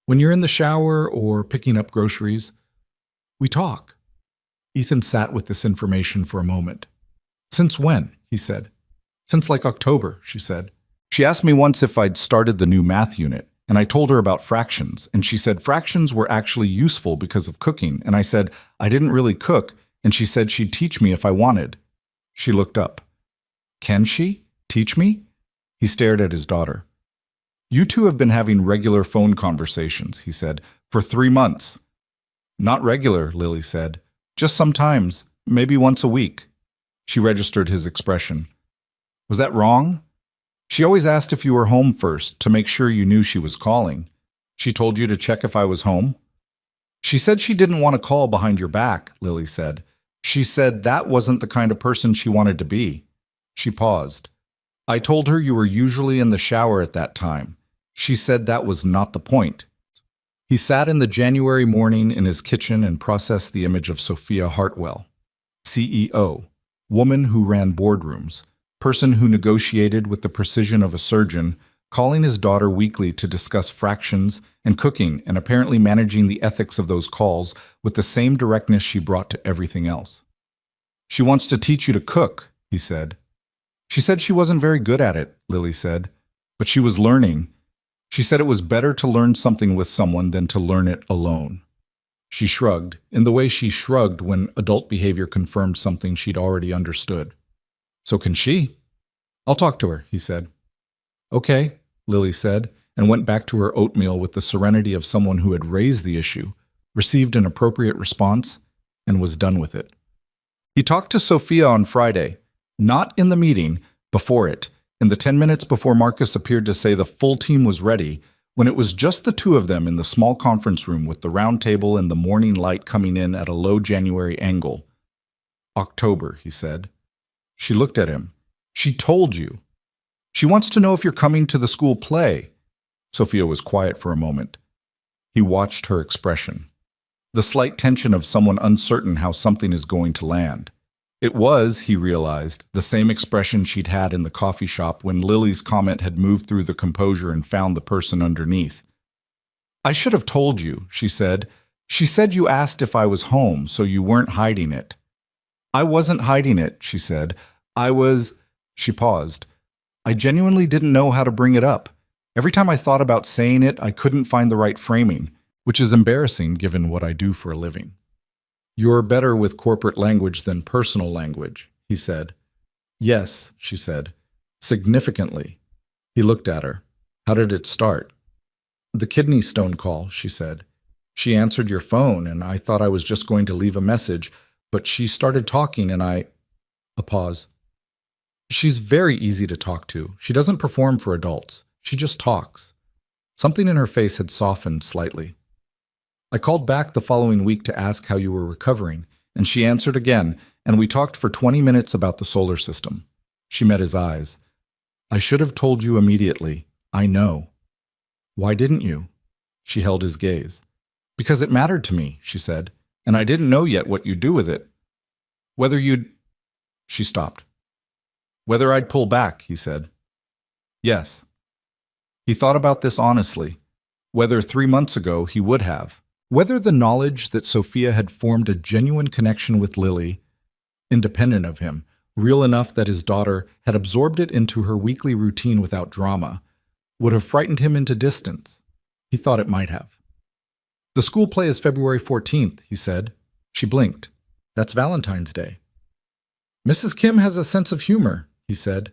"When you're in the shower or picking up groceries, we talk." Ethan sat with this information for a moment. Since when? He said. Since like October, she said. She asked me once if I'd started the new math unit, and I told her about fractions, and she said fractions were actually useful because of cooking, and I said I didn't really cook, and she said she'd teach me if I wanted. She looked up. Can she? Teach me? He stared at his daughter. You two have been having regular phone conversations, he said, for 3 months. Not regular, Lily said. Just sometimes, maybe once a week. She registered his expression. Was that wrong? She always asked if you were home first, to make sure you knew she was calling. She told you to check if I was home? She said she didn't want to call behind your back, Lily said. She said that wasn't the kind of person she wanted to be. She paused. I told her you were usually in the shower at that time. She said that was not the point. He sat in the January morning in his kitchen and processed the image of Sophia Hartwell, CEO, woman who ran boardrooms, person who negotiated with the precision of a surgeon, calling his daughter weekly to discuss fractions and cooking and apparently managing the ethics of those calls with the same directness she brought to everything else. She wants to teach you to cook, he said. She said she wasn't very good at it, Lily said, but she was learning. She said it was better to learn something with someone than to learn it alone. She shrugged, in the way she shrugged when adult behavior confirmed something she'd already understood. So can she? I'll talk to her, he said. Okay, Lily said, and went back to her oatmeal with the serenity of someone who had raised the issue, received an appropriate response, and was done with it. He talked to Sophia on Friday, not in the meeting, before it, in the 10 minutes before Marcus appeared to say the full team was ready, when it was just the two of them in the small conference room with the round table and the morning light coming in at a low January angle. October, he said. She looked at him. She told you. She wants to know if you're coming to the school play. Sophia was quiet for a moment. He watched her expression. The slight tension of someone uncertain how something is going to land. It was, he realized, the same expression she'd had in the coffee shop when Lily's comment had moved through the composure and found the person underneath. I should have told you, she said. She said you asked if I was home, so you weren't hiding it. I wasn't hiding it, she said. She paused. I genuinely didn't know how to bring it up. Every time I thought about saying it, I couldn't find the right framing, which is embarrassing given what I do for a living. You're better with corporate language than personal language, he said. Yes, she said. Significantly. He looked at her. How did it start? The kidney stone call, she said. She answered your phone, and I thought I was just going to leave a message, but she started talking and A pause. She's very easy to talk to. She doesn't perform for adults. She just talks. Something in her face had softened slightly. I called back the following week to ask how you were recovering, and she answered again, and we talked for 20 minutes about the solar system. She met his eyes. I should have told you immediately. I know. Why didn't you? She held his gaze. Because it mattered to me, she said, and I didn't know yet what you'd do with it. Whether you'd... She stopped. Whether I'd pull back, he said. Yes. He thought about this honestly. Whether 3 months ago he would have. Whether the knowledge that Sophia had formed a genuine connection with Lily, independent of him, real enough that his daughter had absorbed it into her weekly routine without drama, would have frightened him into distance. He thought it might have. The school play is February 14th, he said. She blinked. That's Valentine's Day. Mrs. Kim has a sense of humor, he said.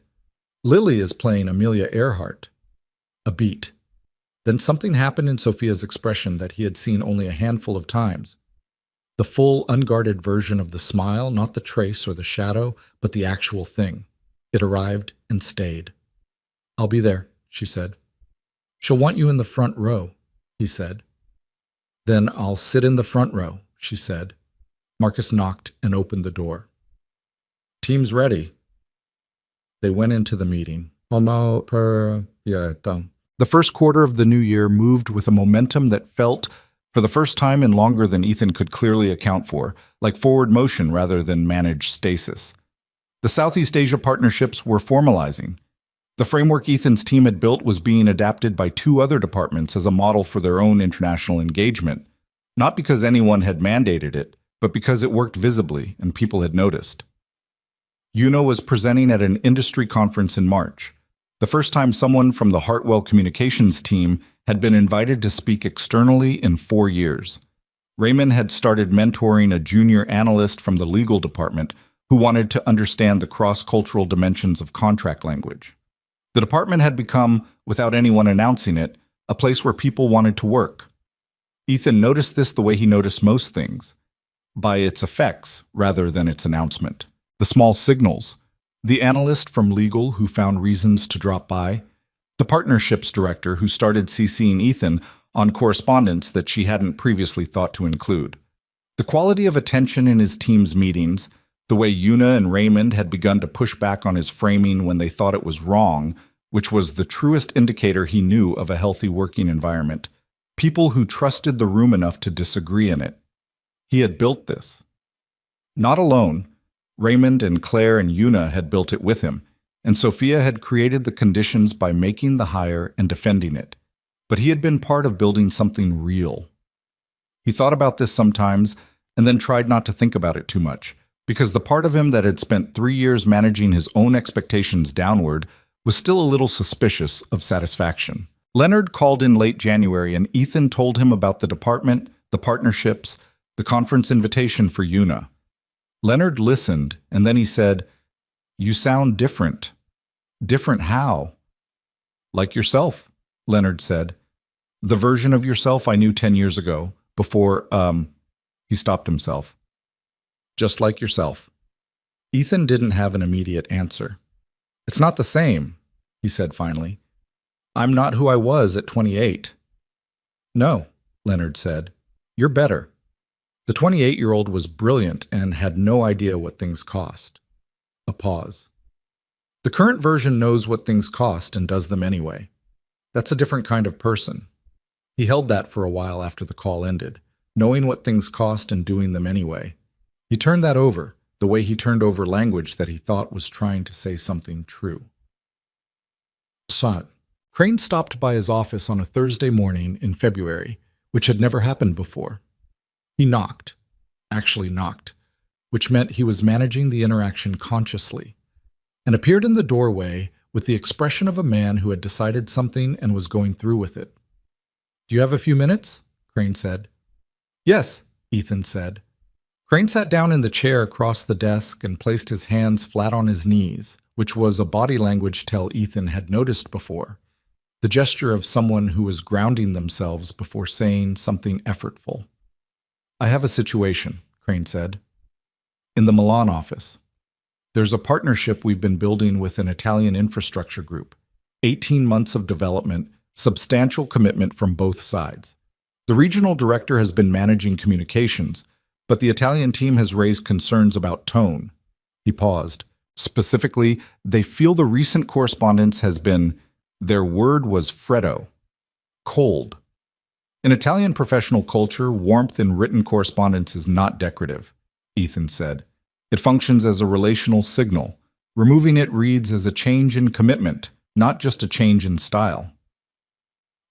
Lily is playing Amelia Earhart. A beat. Then something happened in Sophia's expression that he had seen only a handful of times. The full, unguarded version of the smile, not the trace or the shadow, but the actual thing. It arrived and stayed. I'll be there, she said. She'll want you in the front row, he said. Then I'll sit in the front row, she said. Marcus knocked and opened the door. Team's ready. They went into the meeting. The first quarter of the new year moved with a momentum that felt, for the first time in longer than Ethan could clearly account for, like forward motion rather than managed stasis. The Southeast Asia partnerships were formalizing. The framework Ethan's team had built was being adapted by 2 other departments as a model for their own international engagement, not because anyone had mandated it, but because it worked visibly and people had noticed. Una was presenting at an industry conference in March, the first time someone from the Hartwell Communications team had been invited to speak externally in 4 years. Raymond had started mentoring a junior analyst from the legal department who wanted to understand the cross-cultural dimensions of contract language. The department had become, without anyone announcing it, a place where people wanted to work. Ethan noticed this the way he noticed most things, by its effects rather than its announcement. The small signals, the analyst from legal who found reasons to drop by, the partnerships director who started CCing Ethan on correspondence that she hadn't previously thought to include. The quality of attention in his team's meetings, the way Una and Raymond had begun to push back on his framing when they thought it was wrong, which was the truest indicator he knew of a healthy working environment. People who trusted the room enough to disagree in it. He had built this. Not alone. Raymond and Claire and Una had built it with him, and Sophia had created the conditions by making the hire and defending it. But he had been part of building something real. He thought about this sometimes and then tried not to think about it too much, because the part of him that had spent 3 years managing his own expectations downward was still a little suspicious of satisfaction. Leonard called in late January and Ethan told him about the department, the partnerships, the conference invitation for Una. Leonard listened, and then he said, "You sound different." "Different how?" "Like yourself," Leonard said. "The version of yourself I knew 10 years ago, before, He stopped himself. "Just like yourself." Ethan didn't have an immediate answer. "It's not the same," he said finally. "I'm not who I was at 28. "No," Leonard said. "You're better." The 28-year-old was brilliant and had no idea what things cost. A pause. "The current version knows what things cost and does them anyway. That's a different kind of person." He held that for a while after the call ended, knowing what things cost and doing them anyway. He turned that over, the way he turned over language that he thought was trying to say something true. Crane stopped by his office on a Thursday morning in February, which had never happened before. He knocked, which meant he was managing the interaction consciously, and appeared in the doorway with the expression of a man who had decided something and was going through with it. "Do you have a few minutes?" Crane said. "Yes," Ethan said. Crane sat down in the chair across the desk and placed his hands flat on his knees, which was a body language tell Ethan had noticed before, the gesture of someone who was grounding themselves before saying something effortful. "I have a situation," Crane said. "In the Milan office. There's a partnership we've been building with an Italian infrastructure group. 18 months of development, substantial commitment from both sides. The regional director has been managing communications, but the Italian team has raised concerns about tone." He paused. "Specifically, they feel the recent correspondence has been, their word was freddo, cold. In Italian professional culture, warmth in written correspondence is not decorative," Ethan said. "It functions as a relational signal. Removing it reads as a change in commitment, not just a change in style."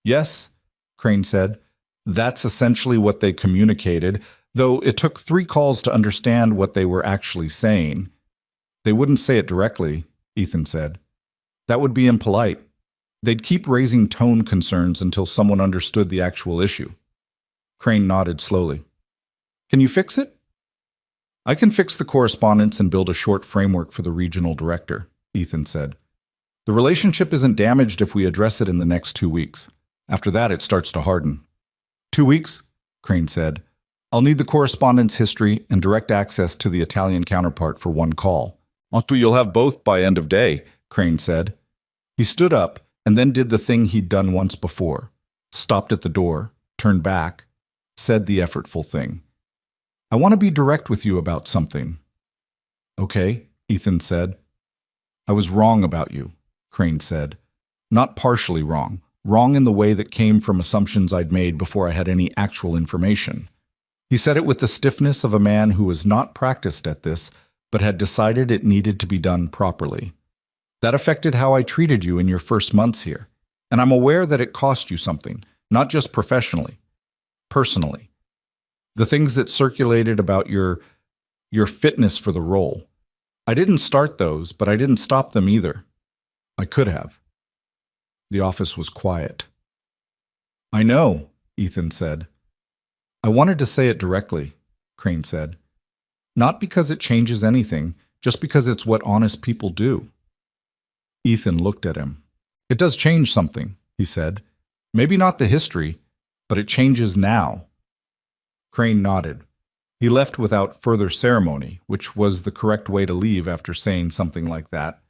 "Yes," Crane said. "That's essentially what they communicated, though it took 3 calls to understand what they were actually saying." "They wouldn't say it directly," Ethan said. "That would be impolite. They'd keep raising tone concerns until someone understood the actual issue." Crane nodded slowly. "Can you fix it?" "I can fix the correspondence and build a short framework for the regional director," Ethan said. "The relationship isn't damaged if we address it in the next 2 weeks. After that, it starts to harden." 2 weeks? Crane said. "I'll need the correspondence history and direct access to the Italian counterpart for 1 call. You'll have both by end of day," Crane said. He stood up and then did the thing he'd done once before. Stopped at the door, turned back, said the effortful thing. "I want to be direct with you about something." "Okay," Ethan said. "I was wrong about you," Crane said. "Not partially wrong. Wrong in the way that came from assumptions I'd made before I had any actual information." He said it with the stiffness of a man who was not practiced at this, but had decided it needed to be done properly. "That affected how I treated you in your first months here, and I'm aware that it cost you something, not just professionally, personally. The things that circulated about your fitness for the role. I didn't start those, but I didn't stop them either. I could have. The office was quiet. I know, Ethan said. I wanted to say it directly, Crane said. Not because it changes anything, just because it's what honest people do. Ethan looked at him. It does change something, he said. Maybe not the history, but it changes now. Crane nodded. He left without further ceremony, which was the correct way to leave after saying something like that.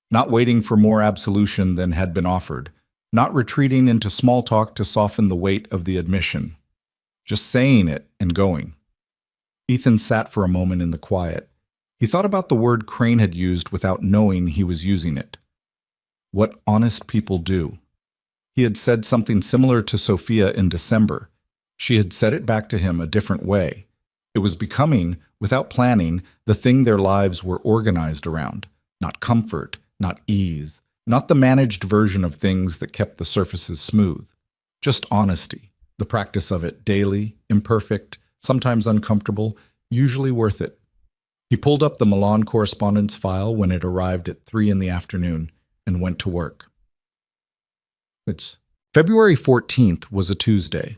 Not waiting for more absolution than had been offered. Not retreating into small talk to soften the weight of the admission. Just saying it and going. Ethan sat for a moment in the quiet. He thought about the word Crane had used without knowing he was using it. What honest people do. He had said something similar to Sophia in December. She had said it back to him a different way. It was becoming, without planning, the thing their lives were organized around. Not comfort, not ease, not the managed version of things that kept the surfaces smooth. Just honesty, the practice of it daily, imperfect, sometimes uncomfortable, usually worth it. He pulled up the Milan correspondence file when it arrived at 3 in the afternoon and went to work. February 14th was a Tuesday.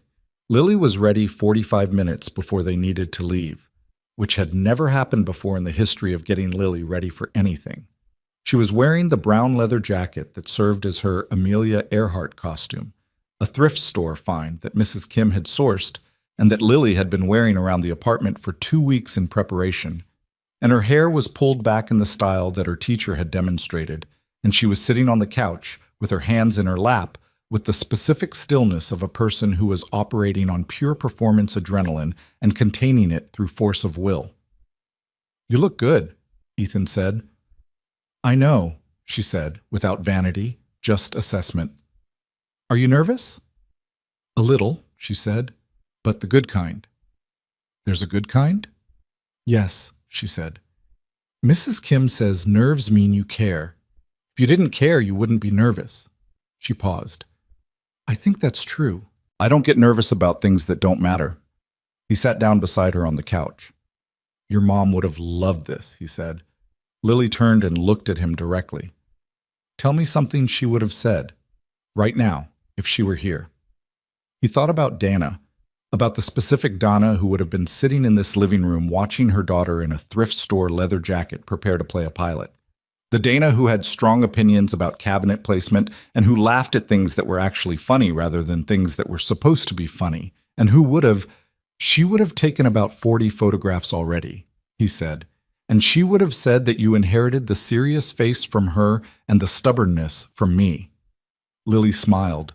Lily was ready 45 minutes before they needed to leave, which had never happened before in the history of getting Lily ready for anything. She was wearing the brown leather jacket that served as her Amelia Earhart costume, a thrift store find that Mrs. Kim had sourced and that Lily had been wearing around the apartment for 2 weeks in preparation. And her hair was pulled back in the style that her teacher had demonstrated, and she was sitting on the couch with her hands in her lap with the specific stillness of a person who was operating on pure performance adrenaline and containing it through force of will. You look good, Ethan said. I know, she said, without vanity, just assessment. Are you nervous? A little, she said, but the good kind. There's a good kind? Yes, she said. Mrs. Kim says nerves mean you care. If you didn't care, you wouldn't be nervous. She paused. I think that's true. I don't get nervous about things that don't matter. He sat down beside her on the couch. Your mom would have loved this, he said. Lily turned and looked at him directly. Tell me something she would have said, right now, if she were here. He thought about Dana, about the specific Donna who would have been sitting in this living room watching her daughter in a thrift store leather jacket prepare to play a pilot. The Dana who had strong opinions about cabinet placement and who laughed at things that were actually funny rather than things that were supposed to be funny, and she would have taken about 40 photographs already, he said, and she would have said that you inherited the serious face from her and the stubbornness from me. Lily smiled.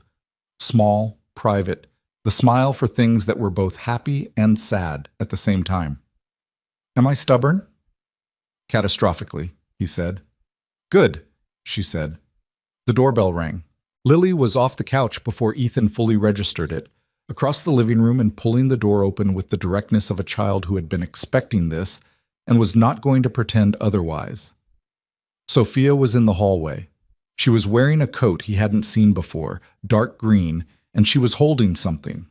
Small, private, the smile for things that were both happy and sad at the same time. Am I stubborn? Catastrophically, he said. Good, she said. The doorbell rang. Lily was off the couch before Ethan fully registered it, across the living room and pulling the door open with the directness of a child who had been expecting this and was not going to pretend otherwise. Sophia was in the hallway. She was wearing a coat he hadn't seen before, dark green, and she was holding something.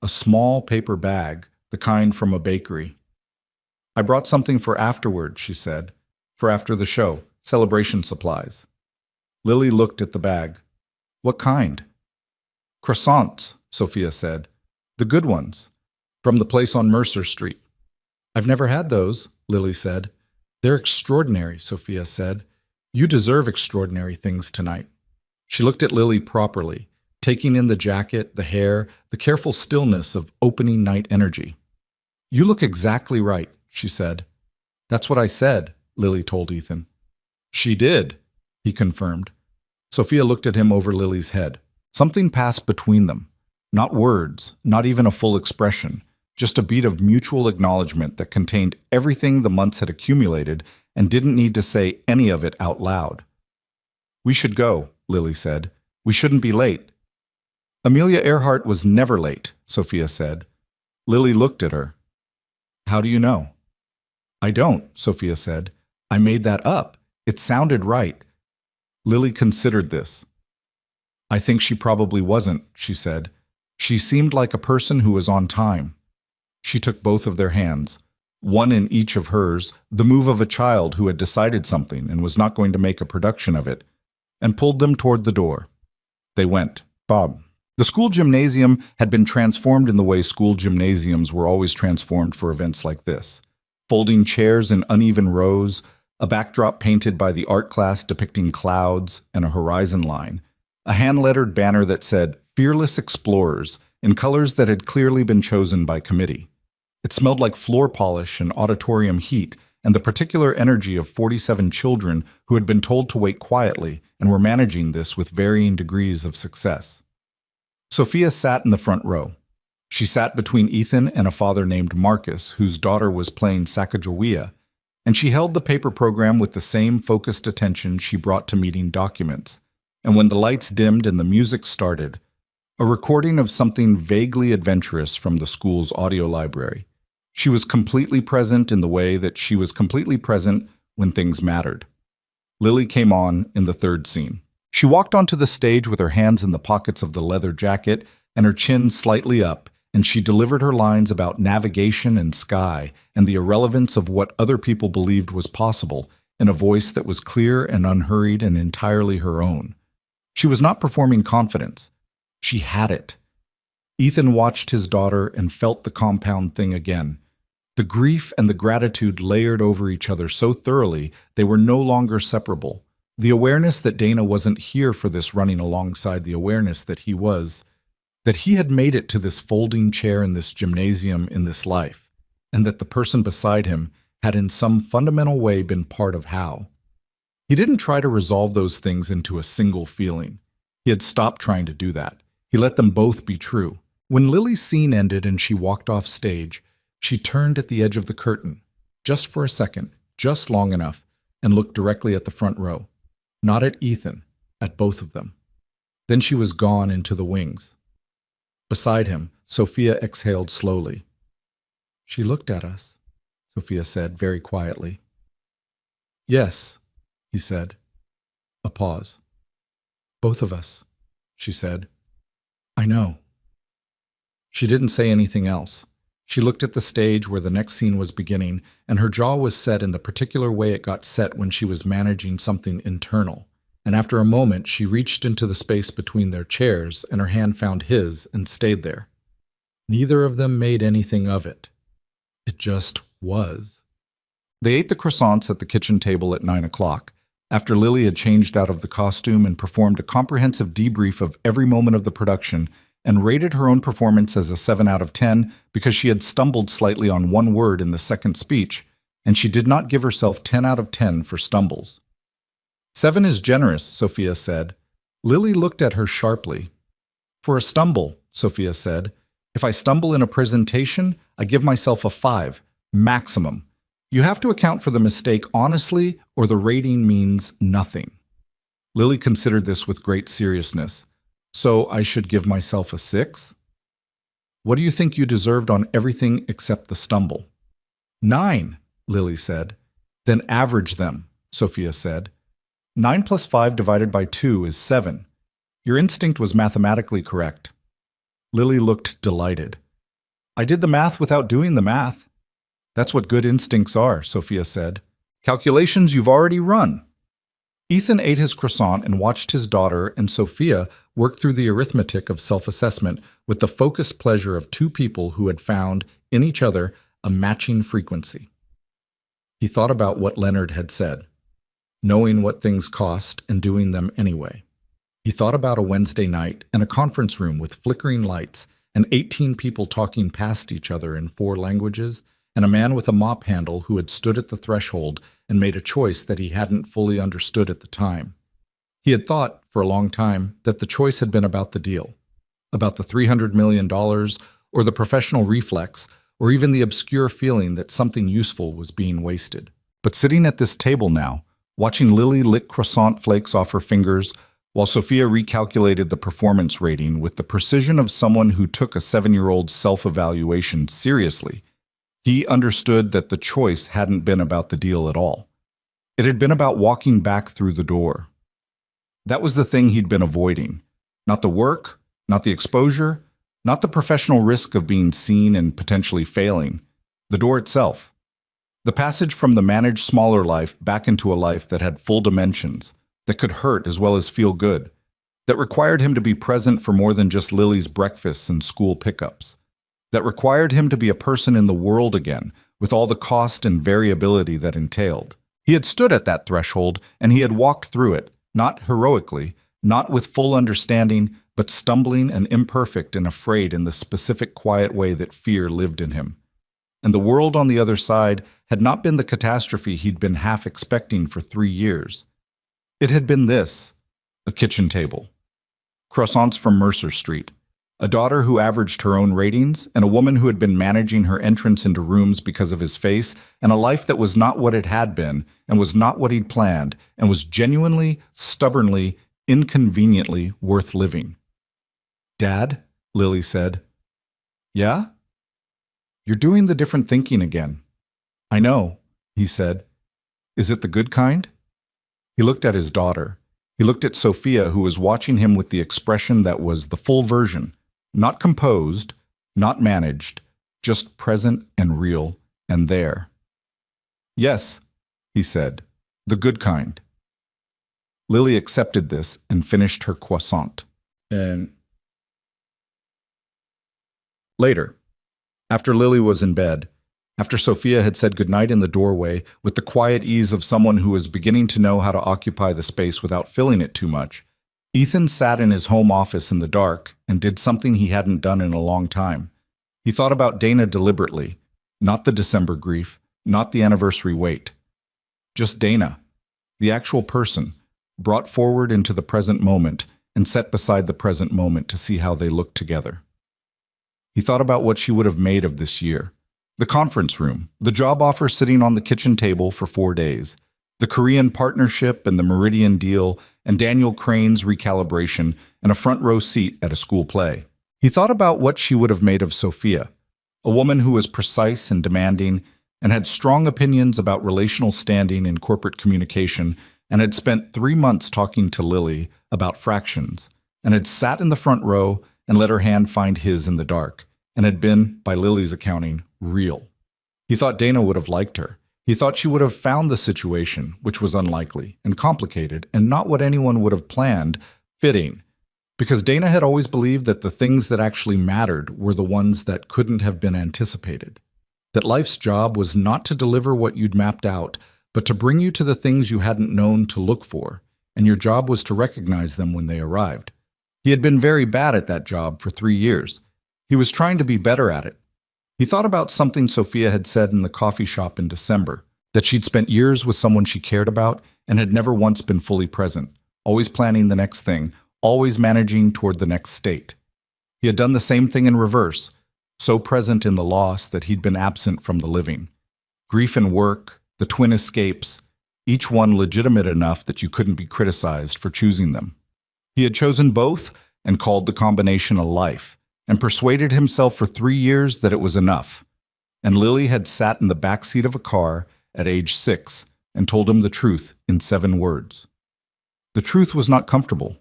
A small paper bag, the kind from a bakery. I brought something for afterward, she said. For after the show. Celebration supplies. Lily looked at the bag. What kind? Croissants, Sophia said. The good ones. From the place on Mercer Street. I've never had those, Lily said. They're extraordinary, Sophia said. You deserve extraordinary things tonight. She looked at Lily properly, taking in the jacket, the hair, the careful stillness of opening night energy. You look exactly right, she said. That's what I said, Lily told Ethan. She did, he confirmed. Sophia looked at him over Lily's head. Something passed between them. Not words, not even a full expression, just a beat of mutual acknowledgement that contained everything the months had accumulated and didn't need to say any of it out loud. We should go, Lily said. We shouldn't be late. Amelia Earhart was never late, Sophia said. Lily looked at her. How do you know? I don't, Sophia said. I made that up. It sounded right. Lily considered this. I think she probably wasn't, she said. She seemed like a person who was on time. She took both of their hands, one in each of hers, the move of a child who had decided something and was not going to make a production of it, and pulled them toward the door. They went. Bob. The school gymnasium had been transformed in the way school gymnasiums were always transformed for events like this. Folding chairs in uneven rows, a backdrop painted by the art class depicting clouds and a horizon line, a hand-lettered banner that said, "Fearless Explorers," in colors that had clearly been chosen by committee. It smelled like floor polish and auditorium heat and the particular energy of 47 children who had been told to wait quietly and were managing this with varying degrees of success. Sophia sat in the front row. She sat between Ethan and a father named Marcus, whose daughter was playing Sacagawea, and she held the paper program with the same focused attention she brought to meeting documents. And when the lights dimmed and the music started, a recording of something vaguely adventurous from the school's audio library, she was completely present in the way that she was completely present when things mattered. Lily came on in the third scene. She walked onto the stage with her hands in the pockets of the leather jacket and her chin slightly up, and she delivered her lines about navigation and sky and the irrelevance of what other people believed was possible in a voice that was clear and unhurried and entirely her own. She was not performing confidence. She had it. Ethan watched his daughter and felt the compound thing again. The grief and the gratitude layered over each other so thoroughly they were no longer separable. The awareness that Dana wasn't here for this running alongside the awareness that he was, that he had made it to this folding chair in this gymnasium in this life, and that the person beside him had in some fundamental way been part of how. He didn't try to resolve those things into a single feeling. He had stopped trying to do that. He let them both be true. When Lily's scene ended and she walked off stage, she turned at the edge of the curtain, just for a second, just long enough, and looked directly at the front row. Not at Ethan, at both of them. Then she was gone into the wings. Beside him, Sophia exhaled slowly. "She looked at us," Sophia said very quietly. "Yes," he said. A pause. "Both of us," she said. "I know." She didn't say anything else. She looked at the stage where the next scene was beginning, and her jaw was set in the particular way it got set when she was managing something internal. And after a moment, she reached into the space between their chairs, and her hand found his and stayed there. Neither of them made anything of it. It just was. They ate the croissants at the kitchen table at 9 o'clock, after Lily had changed out of the costume and performed a comprehensive debrief of every moment of the production and rated her own performance as a 7 out of 10 because she had stumbled slightly on one word in the second speech, and she did not give herself 10 out of 10 for stumbles. 7 is generous, Sophia said. Lily looked at her sharply. For a stumble, Sophia said. If I stumble in a presentation, I give myself a 5, maximum. You have to account for the mistake honestly, or the rating means nothing. Lily considered this with great seriousness. So I should give myself a 6? What do you think you deserved on everything except the stumble? 9, Lily said. Then average them, Sophia said. 9 plus 5 divided by 2 is 7. Your instinct was mathematically correct. Lily looked delighted. I did the math without doing the math. That's what good instincts are, Sophia said. Calculations you've already run. Ethan ate his croissant and watched his daughter and Sophia work through the arithmetic of self-assessment with the focused pleasure of two people who had found in each other a matching frequency. He thought about what Leonard had said, knowing what things cost and doing them anyway. He thought about a Wednesday night and a conference room with flickering lights and 18 people talking past each other in 4 languages, and a man with a mop handle who had stood at the threshold and made a choice that he hadn't fully understood at the time. He had thought, for a long time, that the choice had been about the deal, about the $300 million, or the professional reflex, or even the obscure feeling that something useful was being wasted. But sitting at this table now, watching Lily lick croissant flakes off her fingers, while Sophia recalculated the performance rating with the precision of someone who took a 7-year-old's self-evaluation seriously, he understood that the choice hadn't been about the deal at all. It had been about walking back through the door. That was the thing he'd been avoiding. Not the work, not the exposure, Not the professional risk of being seen and potentially failing. The door itself. The passage from the managed smaller life back into a life that had full dimensions, that could hurt as well as feel good, that required him to be present for more than just Lily's breakfasts and school pickups, that required him to be a person in the world again, with all the cost and variability that entailed. He had stood at that threshold, and he had walked through it, not heroically, not with full understanding, but stumbling and imperfect and afraid in the specific quiet way that fear lived in him. And the world on the other side had not been the catastrophe he'd been half expecting for 3 years. It had been this: a kitchen table, croissants from Mercer Street, a daughter who averaged her own ratings, and a woman who had been managing her entrance into rooms because of his face, and a life that was not what it had been, and was not what he'd planned, and was genuinely, stubbornly, inconveniently worth living. "Dad," Lily said. "Yeah?" "You're doing the different thinking again." "I know," he said. "Is it the good kind?" He looked at his daughter. He looked at Sophia, who was watching him with the expression that was the full version, not composed, not managed, just present and real and there. "Yes," he said, "the good kind." Lily accepted this and finished her croissant. And later, after Lily was in bed, after Sophia had said goodnight in the doorway with the quiet ease of someone who was beginning to know how to occupy the space without filling it too much, Ethan sat in his home office in the dark and did something he hadn't done in a long time. He thought about Dana deliberately, not the December grief, not the anniversary wait. Just Dana, the actual person, brought forward into the present moment and set beside the present moment to see how they looked together. He thought about what she would have made of this year. The conference room, the job offer sitting on the kitchen table for 4 days, the Korean partnership and the Meridian deal, and Daniel Crane's recalibration, and a front row seat at a school play. He thought about what she would have made of Sophia, a woman who was precise and demanding, and had strong opinions about relational standing in corporate communication, and had spent 3 months talking to Lily about fractions, and had sat in the front row and let her hand find his in the dark, and had been, by Lily's accounting, real. He thought Dana would have liked her. He thought she would have found the situation, which was unlikely and complicated and not what anyone would have planned, fitting. Because Dana had always believed that the things that actually mattered were the ones that couldn't have been anticipated. That life's job was not to deliver what you'd mapped out, but to bring you to the things you hadn't known to look for, and your job was to recognize them when they arrived. He had been very bad at that job for 3 years. He was trying to be better at it. He thought about something Sophia had said in the coffee shop in December, that she'd spent years with someone she cared about and had never once been fully present, always planning the next thing, always managing toward the next state. He had done the same thing in reverse, so present in the loss that he'd been absent from the living. Grief and work, the twin escapes, each one legitimate enough that you couldn't be criticized for choosing them. He had chosen both and called the combination a life, and persuaded himself for 3 years that it was enough. And Lily had sat in the back seat of a car at age 6 and told him the truth in 7 words. The truth was not comfortable.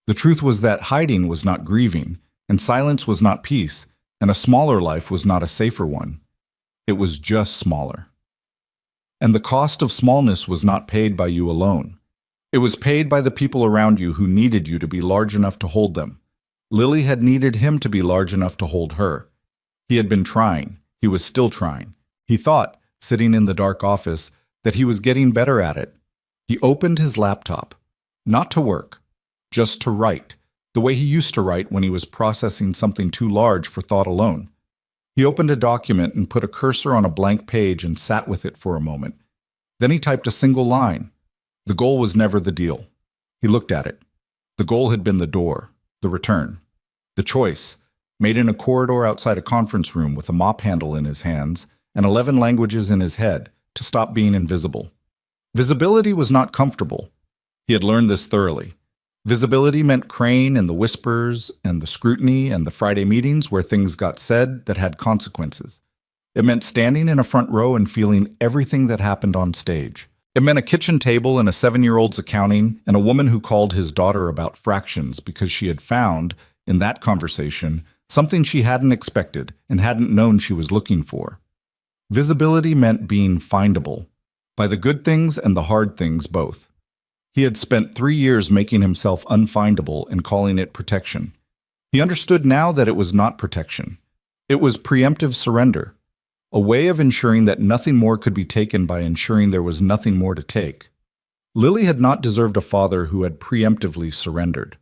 The truth was that hiding was not grieving, and silence was not peace, and a smaller life was not a safer one. It was just smaller. And the cost of smallness was not paid by you alone. It was paid by the people around you who needed you to be large enough to hold them. Lily had needed him to be large enough to hold her. He had been trying. He was still trying. He thought, sitting in the dark office, that he was getting better at it. He opened his laptop, not to work, just to write, the way he used to write when he was processing something too large for thought alone. He opened a document and put a cursor on a blank page and sat with it for a moment. Then he typed a single line. The goal was never the deal. He looked at it. The goal had been the door, the return, the choice, made in a corridor outside a conference room with a mop handle in his hands and 11 languages in his head, to stop being invisible. Visibility was not comfortable. He had learned this thoroughly. Visibility meant Crane and the whispers and the scrutiny and the Friday meetings where things got said that had consequences. It meant standing in a front row and feeling everything that happened on stage. It meant a kitchen table and a 7-year-old's accounting and a woman who called his daughter about fractions because she had found, in that conversation, something she hadn't expected and hadn't known she was looking for. Visibility meant being findable, by the good things and the hard things both. He had spent 3 years making himself unfindable and calling it protection. He understood now that it was not protection. It was preemptive surrender, a way of ensuring that nothing more could be taken by ensuring there was nothing more to take. Lily had not deserved a father who had preemptively surrendered.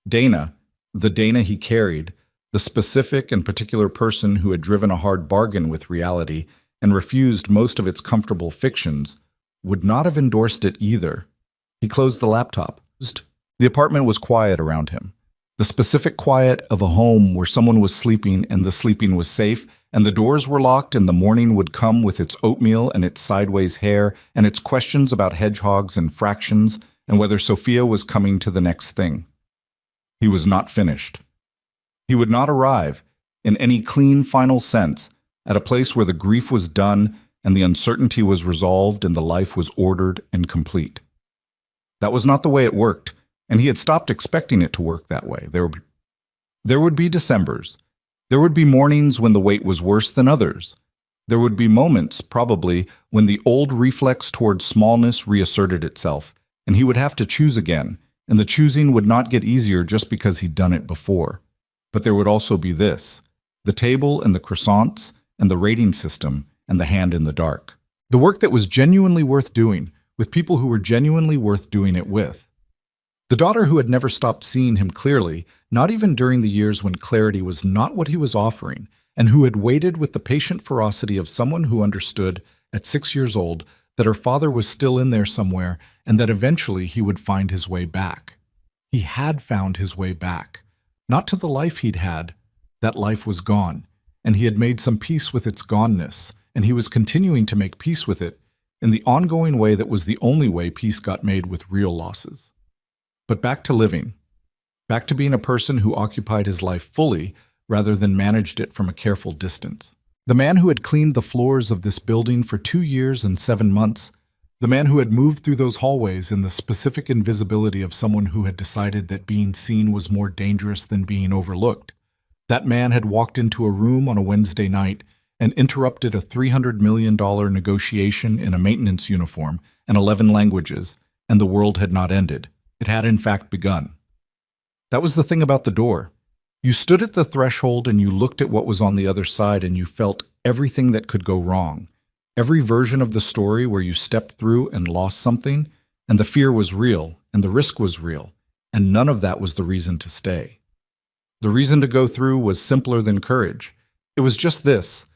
Dana, the Dana he carried, the specific and particular person who had driven a hard bargain with reality and refused most of its comfortable fictions, would not have endorsed it either. He closed the laptop. The apartment was quiet around him. The specific quiet of a home where someone was sleeping and the sleeping was safe, and the doors were locked and the morning would come with its oatmeal and its sideways hair and its questions about hedgehogs and fractions and whether Sophia was coming to the next thing. He was not finished. He would not arrive, in any clean final sense, at a place where the grief was done and the uncertainty was resolved and the life was ordered and complete. That was not the way it worked, and he had stopped expecting it to work that way. There would be Decembers. There would be mornings when the wait was worse than others. There would be moments, probably, when the old reflex toward smallness reasserted itself, and he would have to choose again, and the choosing would not get easier just because he'd done it before. But there would also be this, the table and the croissants and the rating system and the hand in the dark. The work that was genuinely worth doing, with people who were genuinely worth doing it with. The daughter who had never stopped seeing him clearly, not even during the years when clarity was not what he was offering, and who had waited with the patient ferocity of someone who understood, at 6 years old, that her father was still in there somewhere and that eventually he would find his way back. He had found his way back. Not to the life he'd had. That life was gone, and he had made some peace with its goneness, and he was continuing to make peace with it in the ongoing way that was the only way peace got made with real losses. But back to living. Back to being a person who occupied his life fully rather than managed it from a careful distance. The man who had cleaned the floors of this building for 2 years and 7 months. The man who had moved through those hallways in the specific invisibility of someone who had decided that being seen was more dangerous than being overlooked. That man had walked into a room on a Wednesday night and interrupted a $300 million negotiation in a maintenance uniform and 11 languages, and the world had not ended. It had in fact begun. That was the thing about the door. You stood at the threshold and you looked at what was on the other side and you felt everything that could go wrong. Every version of the story where you stepped through and lost something, and the fear was real, and the risk was real, and none of that was the reason to stay. The reason to go through was simpler than courage. It was just this.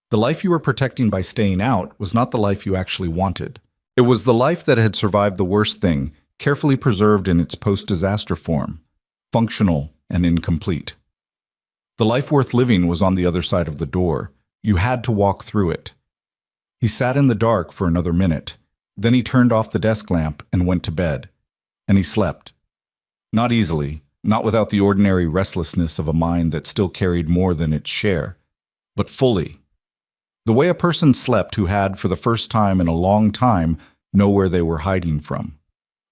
The life you were protecting by staying out was not the life you actually wanted. It was the life that had survived the worst thing, carefully preserved in its post-disaster form, functional and incomplete. The life worth living was on the other side of the door. You had to walk through it. He sat in the dark for another minute. Then he turned off the desk lamp and went to bed. And he slept. Not easily, not without the ordinary restlessness of a mind that still carried more than its share, but fully. The way a person slept who had, for the first time in a long time, know where they were hiding from.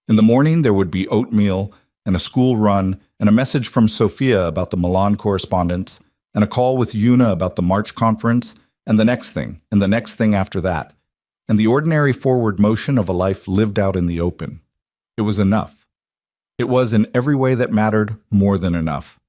In the morning there would be oatmeal and a school run and a message from Sophia about the Milan correspondence and a call with Una about the March conference and the next thing and the next thing after that, and the ordinary forward motion of a life lived out in the open. It was enough. It was, in every way that mattered, more than enough.